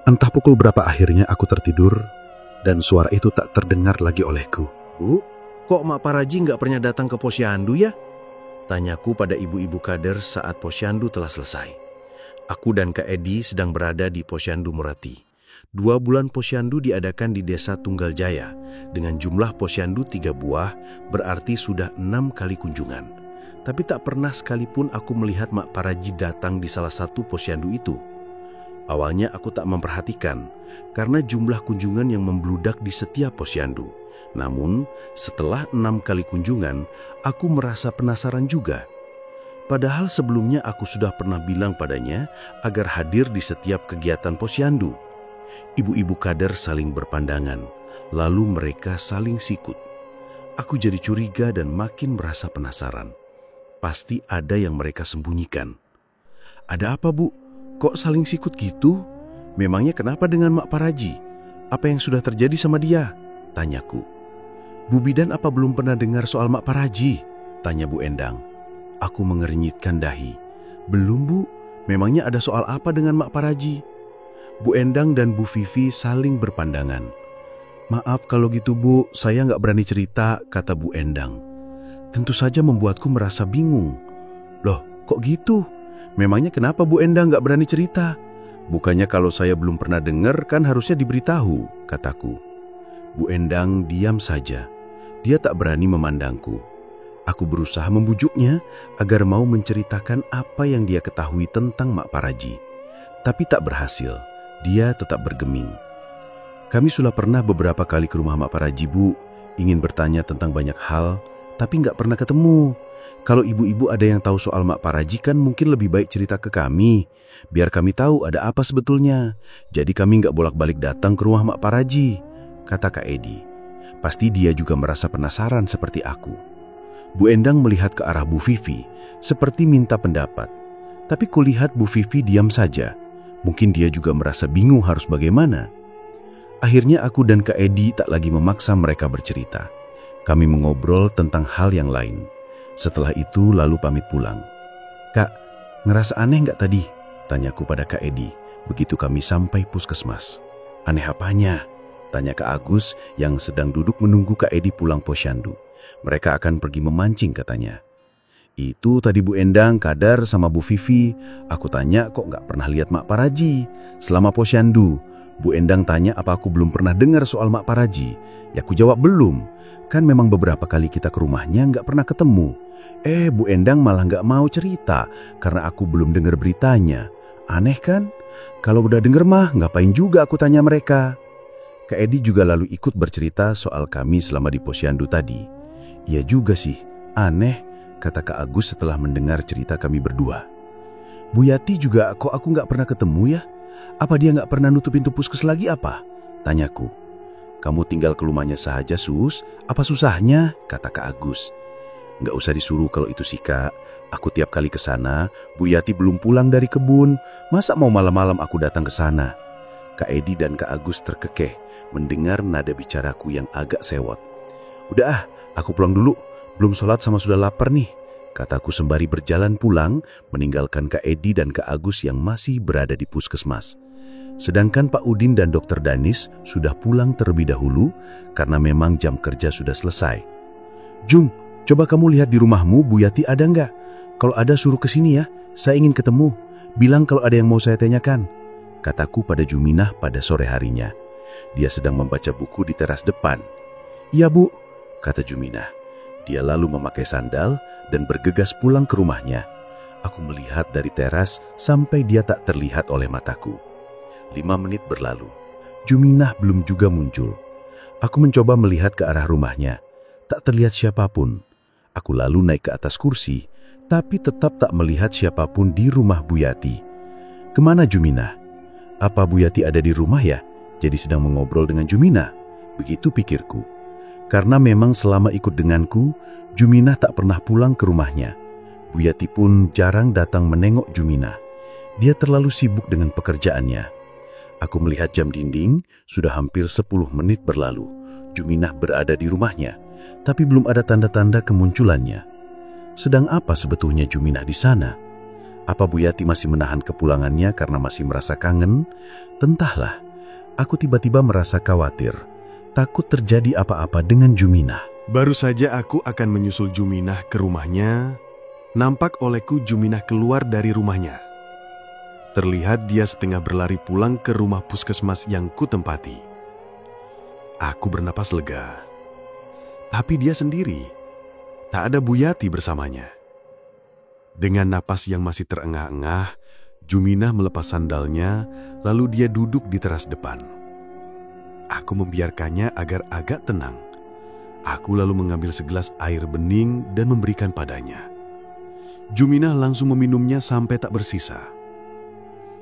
Entah pukul berapa akhirnya aku tertidur, dan suara itu tak terdengar lagi olehku. Bu, kok Mak Paraji nggak pernah datang ke posyandu ya? Tanyaku pada ibu-ibu kader saat posyandu telah selesai. Aku dan Kak Edi sedang berada di posyandu Murati. 2 bulan posyandu diadakan di Desa Tunggal Jaya. Dengan jumlah posyandu 3 buah, berarti sudah 6 kali kunjungan. Tapi tak pernah sekalipun aku melihat Mak Paraji datang di salah satu posyandu itu. Awalnya aku tak memperhatikan, karena jumlah kunjungan yang membludak di setiap posyandu. Namun, setelah 6 kali kunjungan, aku merasa penasaran juga. Padahal sebelumnya aku sudah pernah bilang padanya agar hadir di setiap kegiatan posyandu. Ibu-ibu kader saling berpandangan, lalu mereka saling sikut. Aku jadi curiga dan makin merasa penasaran. Pasti ada yang mereka sembunyikan. Ada apa, Bu? Kok saling sikut gitu? Memangnya kenapa dengan Mak Paraji? Apa yang sudah terjadi sama dia? Tanyaku. Bu Bidan apa belum pernah dengar soal Mak Paraji? Tanya Bu Endang. Aku mengernyitkan dahi. Belum, Bu. Memangnya ada soal apa dengan Mak Paraji? Bu Endang dan Bu Vivi saling berpandangan. Maaf kalau gitu Bu, saya nggak berani cerita, kata Bu Endang. Tentu saja membuatku merasa bingung. Loh, kok gitu? Memangnya kenapa Bu Endang nggak berani cerita? Bukannya kalau saya belum pernah dengar kan harusnya diberitahu, kataku. Bu Endang diam saja. Dia tak berani memandangku. Aku berusaha membujuknya agar mau menceritakan apa yang dia ketahui tentang Mak Paraji. Tapi tak berhasil. Dia tetap bergeming. Kami sudah pernah beberapa kali ke rumah Mak Paraji, Bu. Ingin bertanya tentang banyak hal, tapi nggak pernah ketemu. Kalau ibu-ibu ada yang tahu soal Mak Paraji kan mungkin lebih baik cerita ke kami. Biar kami tahu ada apa sebetulnya. Jadi kami nggak bolak-balik datang ke rumah Mak Paraji, kata Kak Edi. Pasti dia juga merasa penasaran seperti aku. Bu Endang melihat ke arah Bu Vivi, seperti minta pendapat. Tapi kulihat Bu Vivi diam saja. Mungkin dia juga merasa bingung harus bagaimana. Akhirnya aku dan Kak Edi tak lagi memaksa mereka bercerita. Kami mengobrol tentang hal yang lain. Setelah itu lalu pamit pulang. Kak, ngerasa aneh nggak tadi? Tanyaku pada Kak Edi begitu kami sampai puskesmas. Aneh apanya? Tanya Kak Agus yang sedang duduk menunggu Kak Edi pulang posyandu. Mereka akan pergi memancing katanya. Itu tadi Bu Endang, Kadar, sama Bu Vivi. Aku tanya kok nggak pernah lihat Mak Paraji selama posyandu. Bu Endang tanya apa aku belum pernah dengar soal Mak Paraji. Ya aku jawab belum. Kan memang beberapa kali kita ke rumahnya nggak pernah ketemu. Bu Endang malah nggak mau cerita karena aku belum dengar beritanya. Aneh kan? Kalau udah denger mah ngapain juga aku tanya mereka. Kak Edi juga lalu ikut bercerita soal kami selama di posyandu tadi. Iya juga sih, aneh, kata Kak Agus setelah mendengar cerita kami berdua. Bu Yati juga kok aku nggak pernah ketemu ya? Apa dia nggak pernah nutup pintu puskes lagi apa? Tanyaku. Kamu tinggal ke rumahnya saja, Sus. Apa susahnya? Kata Kak Agus. Nggak usah disuruh kalau itu sih, Kak. Aku tiap kali ke sana, Bu Yati belum pulang dari kebun. Masa mau malam-malam aku datang ke sana? Kak Edi dan Kak Agus terkekeh mendengar nada bicaraku yang agak sewot. Udah aku pulang dulu. Belum sholat sama sudah lapar nih, kataku sembari berjalan pulang meninggalkan Kak Edi dan Kak Agus yang masih berada di puskesmas. Sedangkan Pak Udin dan Dr. Danis sudah pulang terlebih dahulu karena memang jam kerja sudah selesai. Jung, coba kamu lihat di rumahmu Bu Yati ada nggak? Kalau ada suruh ke sini ya, saya ingin ketemu. Bilang kalau ada yang mau saya tanyakan, kataku pada Juminah pada sore harinya. Dia sedang membaca buku di teras depan. "Iya, Bu," kata Juminah. Dia lalu memakai sandal dan bergegas pulang ke rumahnya. Aku melihat dari teras sampai dia tak terlihat oleh mataku. 5 menit berlalu. Juminah belum juga muncul. Aku mencoba melihat ke arah rumahnya. Tak terlihat siapapun. Aku lalu naik ke atas kursi, tapi tetap tak melihat siapapun di rumah Bu Yati. Kemana Juminah? Apa Bu Yati ada di rumah ya? Jadi sedang mengobrol dengan Juminah. Begitu pikirku. Karena memang selama ikut denganku, Juminah tak pernah pulang ke rumahnya. Bu Yati pun jarang datang menengok Juminah. Dia terlalu sibuk dengan pekerjaannya. Aku melihat jam dinding, sudah hampir 10 menit berlalu. Juminah berada di rumahnya, tapi belum ada tanda-tanda kemunculannya. Sedang apa sebetulnya Juminah di sana? Apa Bu Yati masih menahan kepulangannya karena masih merasa kangen? Entahlah. Aku tiba-tiba merasa khawatir. Takut terjadi apa-apa dengan Juminah. Baru saja aku akan menyusul Juminah ke rumahnya, nampak olehku Juminah keluar dari rumahnya. Terlihat dia setengah berlari pulang ke rumah puskesmas yang kutempati. Aku bernapas lega. Tapi dia sendiri. Tak ada Bu Yati bersamanya. Dengan napas yang masih terengah-engah, Juminah melepas sandalnya, lalu dia duduk di teras depan. Aku membiarkannya agar agak tenang. Aku lalu mengambil segelas air bening dan memberikan padanya. Juminah langsung meminumnya sampai tak bersisa.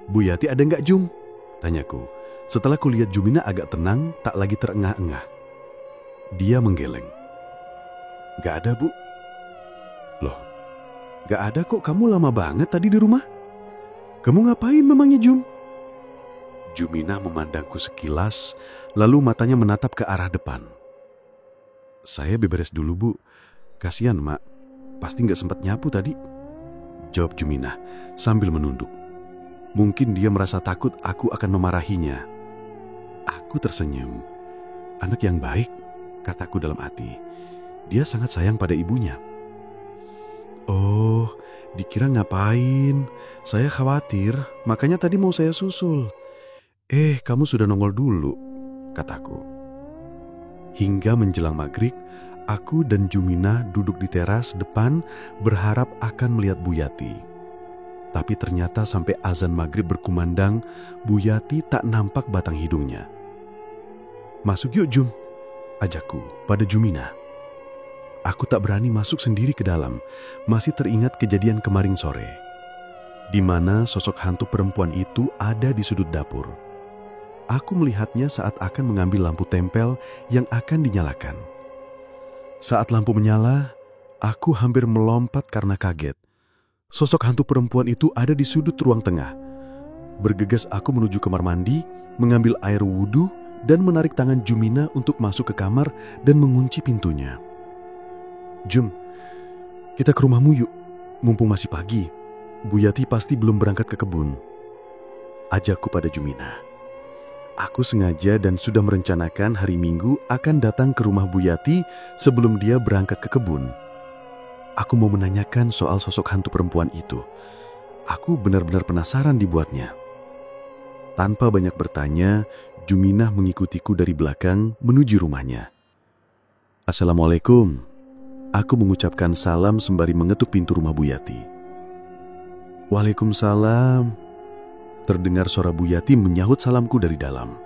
"Bu Yati ada nggak, Jum?" tanyaku. Setelah kulihat Juminah agak tenang, tak lagi terengah-engah. Dia menggeleng. "Nggak ada, Bu." "Loh, nggak ada kok, kamu lama banget tadi di rumah. Kamu ngapain memangnya, Jum?" Juminah memandangku sekilas, lalu matanya menatap ke arah depan. "Saya beberes dulu, Bu. Kasihan, Mak. Pasti nggak sempat nyapu tadi," jawab Juminah sambil menunduk. Mungkin dia merasa takut aku akan memarahinya. Aku tersenyum. "Anak yang baik," kataku dalam hati. "Dia sangat sayang pada ibunya." "Oh, dikira ngapain? Saya khawatir, makanya tadi mau saya susul." Kamu sudah nongol dulu," kataku. Hingga menjelang maghrib, aku dan Juminah duduk di teras depan berharap akan melihat Bu Yati. Tapi ternyata sampai azan maghrib berkumandang, Bu Yati tak nampak batang hidungnya. "Masuk yuk, Jum," ajakku pada Juminah. Aku tak berani masuk sendiri ke dalam, masih teringat kejadian kemarin sore, di mana sosok hantu perempuan itu ada di sudut dapur. Aku melihatnya saat akan mengambil lampu tempel yang akan dinyalakan. Saat lampu menyala, aku hampir melompat karena kaget. Sosok hantu perempuan itu ada di sudut ruang tengah. Bergegas aku menuju kamar mandi, mengambil air wudhu, dan menarik tangan Juminah untuk masuk ke kamar dan mengunci pintunya. "Jum, kita ke rumahmu yuk, mumpung masih pagi. Bu Yati pasti belum berangkat ke kebun," ajakku pada Juminah. Aku sengaja dan sudah merencanakan hari Minggu akan datang ke rumah Bu Yati sebelum dia berangkat ke kebun. Aku mau menanyakan soal sosok hantu perempuan itu. Aku benar-benar penasaran dibuatnya. Tanpa banyak bertanya, Juminah mengikutiku dari belakang menuju rumahnya. "Assalamualaikum." Aku mengucapkan salam sembari mengetuk pintu rumah Bu Yati. "Waalaikumsalam." Terdengar suara Bu Yati menyahut salamku dari dalam.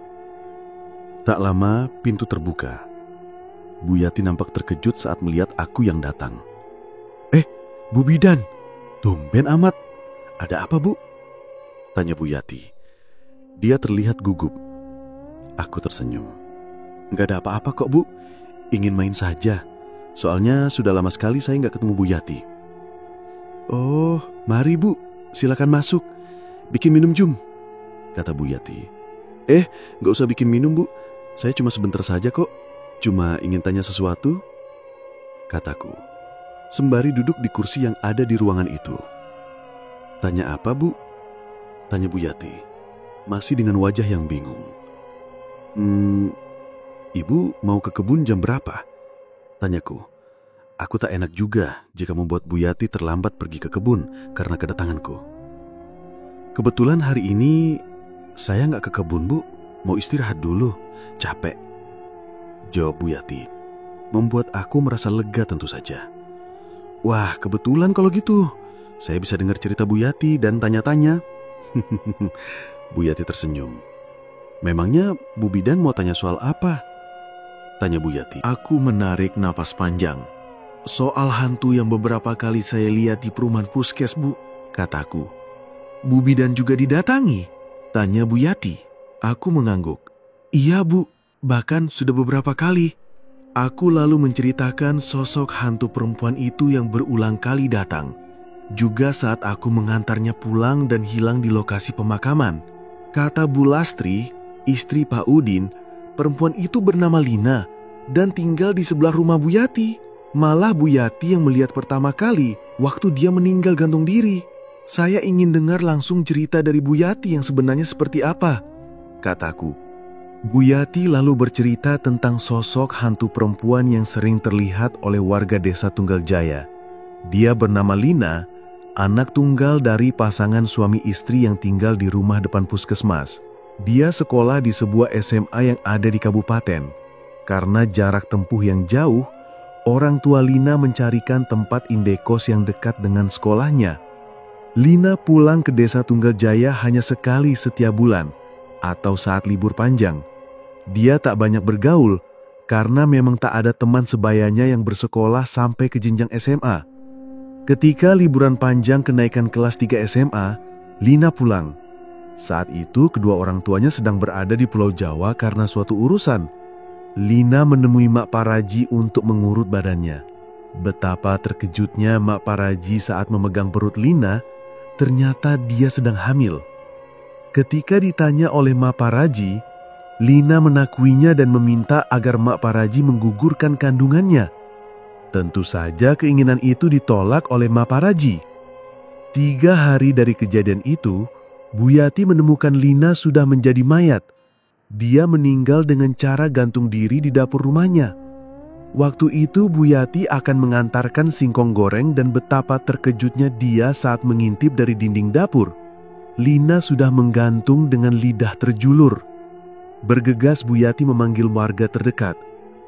Tak lama, pintu terbuka. Bu Yati nampak terkejut saat melihat aku yang datang. Bu Bidan, tumben amat. Ada apa, Bu?" tanya Bu Yati. Dia terlihat gugup. Aku tersenyum. "Nggak ada apa-apa kok, Bu. Ingin main saja. Soalnya sudah lama sekali saya nggak ketemu Bu Yati." "Oh, mari Bu, silakan masuk. Bikin minum, Jum," kata Bu Yati. Nggak usah bikin minum, Bu. Saya cuma sebentar saja kok. Cuma ingin tanya sesuatu," kataku, sembari duduk di kursi yang ada di ruangan itu. "Tanya apa, Bu?" tanya Bu Yati, masih dengan wajah yang bingung. Ibu mau ke kebun jam berapa?" tanyaku. Aku tak enak juga jika membuat Bu Yati terlambat pergi ke kebun karena kedatanganku. Kebetulan hari ini Saya nggak ke kebun, Bu. Mau istirahat dulu. Capek. Jawab Bu Yati. Membuat aku merasa lega tentu saja. Wah, kebetulan kalau gitu. Saya bisa dengar cerita Bu Yati dan tanya-tanya. Bu Yati tersenyum. Memangnya Bu Bidan mau tanya soal apa? Tanya Bu Yati. Aku menarik napas panjang. Soal hantu yang beberapa kali saya lihat di perumahan Puskes, Bu, kataku. Bu Bidan juga didatangi? Tanya Bu Yati. Aku mengangguk. Iya, Bu, bahkan sudah beberapa kali. Aku lalu menceritakan sosok hantu perempuan itu yang berulang kali datang. Juga saat aku mengantarnya pulang dan hilang di lokasi pemakaman. Kata Bu Lastri, istri Pak Udin, perempuan itu bernama Lina dan tinggal di sebelah rumah Bu Yati. Malah Bu Yati yang melihat pertama kali waktu dia meninggal gantung diri. Saya ingin dengar langsung cerita dari Bu Yati yang sebenarnya seperti apa, kataku. Bu Yati lalu bercerita tentang sosok hantu perempuan yang sering terlihat oleh warga desa Tunggaljaya. Dia bernama Lina, anak tunggal dari pasangan suami istri yang tinggal di rumah depan puskesmas. Dia sekolah di sebuah SMA yang ada di kabupaten. Karena jarak tempuh yang jauh, orang tua Lina mencarikan tempat indekos yang dekat dengan sekolahnya. Lina pulang ke desa Tunggaljaya hanya sekali setiap bulan, atau saat libur panjang. Dia tak banyak bergaul, karena memang tak ada teman sebayanya yang bersekolah sampai ke jenjang SMA. Ketika liburan panjang kenaikan kelas 3 SMA, Lina pulang. Saat itu kedua orang tuanya sedang berada di Pulau Jawa karena suatu urusan. Lina menemui Mak Paraji untuk mengurut badannya. Betapa terkejutnya Mak Paraji saat memegang perut Lina, ternyata dia sedang hamil. Ketika ditanya oleh Mak Paraji, Lina menakuinya dan meminta agar Mak Paraji menggugurkan kandungannya. Tentu saja keinginan itu ditolak oleh Mak Paraji. 3 hari dari kejadian itu, Bu Yati menemukan Lina sudah menjadi mayat. Dia meninggal dengan cara gantung diri di dapur rumahnya. Waktu itu Bu Yati akan mengantarkan singkong goreng dan betapa terkejutnya dia saat mengintip dari dinding dapur. Lina sudah menggantung dengan lidah terjulur. Bergegas Bu Yati memanggil warga terdekat.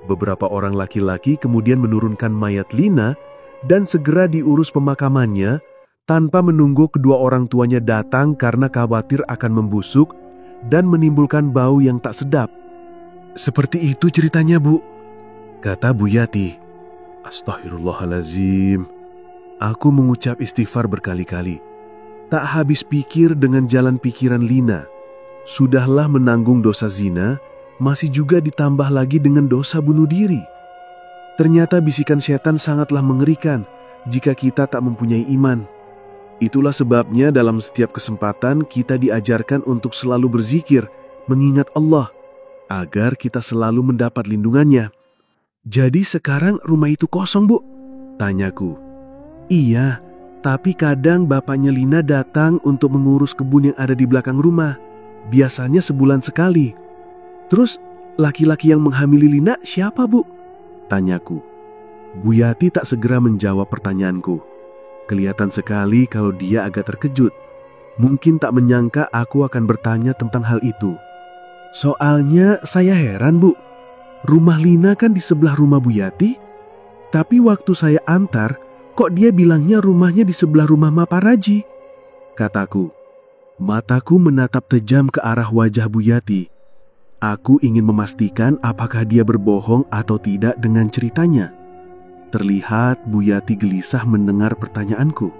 Beberapa orang laki-laki kemudian menurunkan mayat Lina dan segera diurus pemakamannya tanpa menunggu kedua orang tuanya datang karena khawatir akan membusuk dan menimbulkan bau yang tak sedap. Seperti itu ceritanya, Bu, kata Bu Yati. Astaghfirullahalazim. Aku mengucap istighfar berkali-kali. Tak habis pikir dengan jalan pikiran Lina. Sudahlah menanggung dosa zina, masih juga ditambah lagi dengan dosa bunuh diri. Ternyata bisikan setan sangatlah mengerikan jika kita tak mempunyai iman. Itulah sebabnya dalam setiap kesempatan kita diajarkan untuk selalu berzikir, mengingat Allah, agar kita selalu mendapat lindungannya. Jadi sekarang rumah itu kosong, Bu? Tanyaku. Iya, tapi kadang bapaknya Lina datang untuk mengurus kebun yang ada di belakang rumah. Biasanya sebulan sekali. Terus laki-laki yang menghamili Lina siapa, Bu? Tanyaku. Bu Yati tak segera menjawab pertanyaanku. Kelihatan sekali kalau dia agak terkejut. Mungkin tak menyangka aku akan bertanya tentang hal itu. Soalnya saya heran, Bu. Rumah Lina kan di sebelah rumah Bu Yati. Tapi waktu saya antar, kok dia bilangnya rumahnya di sebelah rumah Mak Paraji? Kataku. Mataku menatap tajam ke arah wajah Bu Yati. Aku ingin memastikan apakah dia berbohong atau tidak dengan ceritanya. Terlihat Bu Yati gelisah mendengar pertanyaanku.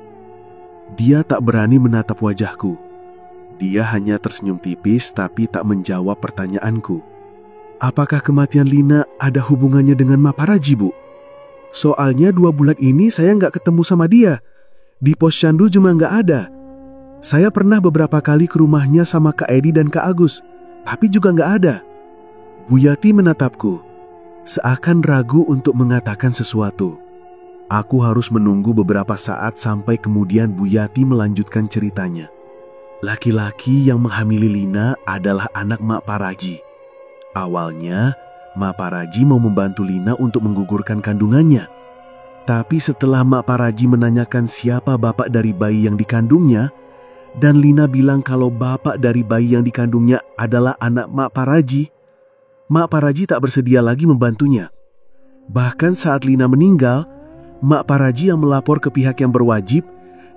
Dia tak berani menatap wajahku. Dia hanya tersenyum tipis tapi tak menjawab pertanyaanku. Apakah kematian Lina ada hubungannya dengan Mak Paraji, Bu? Soalnya 2 bulan ini saya nggak ketemu sama dia. Di posyandu cuma nggak ada. Saya pernah beberapa kali ke rumahnya sama Kak Edi dan Kak Agus, tapi juga nggak ada. Bu Yati menatapku, seakan ragu untuk mengatakan sesuatu. Aku harus menunggu beberapa saat sampai kemudian Bu Yati melanjutkan ceritanya. Laki-laki yang menghamili Lina adalah anak Mak Paraji. Awalnya, Mak Paraji mau membantu Lina untuk menggugurkan kandungannya. Tapi setelah Mak Paraji menanyakan siapa bapak dari bayi yang dikandungnya, Dan Lina bilang kalau bapak dari bayi yang dikandungnya adalah anak Mak Paraji. Mak Paraji tak bersedia lagi membantunya. Bahkan saat Lina meninggal, Mak Paraji yang melapor ke pihak yang berwajib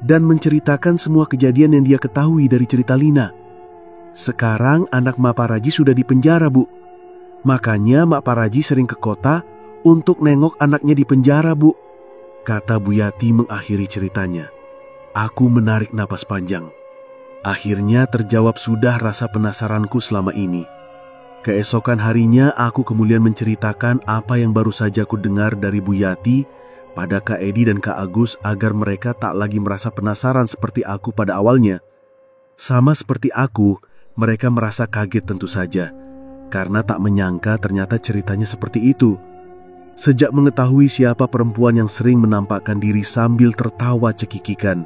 dan menceritakan semua kejadian yang dia ketahui dari cerita Lina. Sekarang anak Mak Paraji sudah di penjara, Bu. Makanya Mak Paraji sering ke kota untuk nengok anaknya di penjara, Bu, kata Bu Yati mengakhiri ceritanya. Aku menarik napas panjang. Akhirnya terjawab sudah rasa penasaranku selama ini. Keesokan harinya aku kemudian menceritakan apa yang baru saja ku dengar dari Bu Yati pada Kak Edi dan Kak Agus agar mereka tak lagi merasa penasaran seperti aku pada awalnya. Sama seperti aku, mereka merasa kaget tentu saja, karena tak menyangka ternyata ceritanya seperti itu. Sejak mengetahui siapa perempuan yang sering menampakkan diri sambil tertawa cekikikan,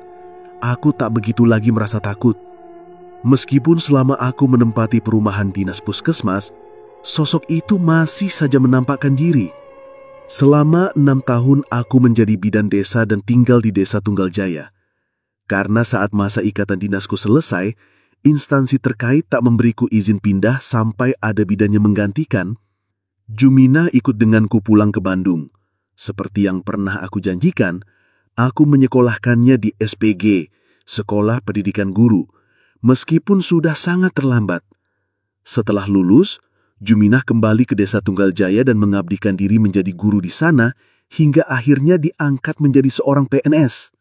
aku tak begitu lagi merasa takut. Meskipun selama aku menempati perumahan dinas puskesmas, sosok itu masih saja menampakkan diri. Selama 6 tahun aku menjadi bidan desa dan tinggal di Desa Tunggaljaya. Karena saat masa ikatan dinasku selesai, instansi terkait tak memberiku izin pindah sampai ada bidannya menggantikan, Jumina ikut denganku pulang ke Bandung. Seperti yang pernah aku janjikan, aku menyekolahkannya di SPG, Sekolah Pendidikan Guru, meskipun sudah sangat terlambat. Setelah lulus, Juminah kembali ke Desa Tunggaljaya dan mengabdikan diri menjadi guru di sana hingga akhirnya diangkat menjadi seorang PNS.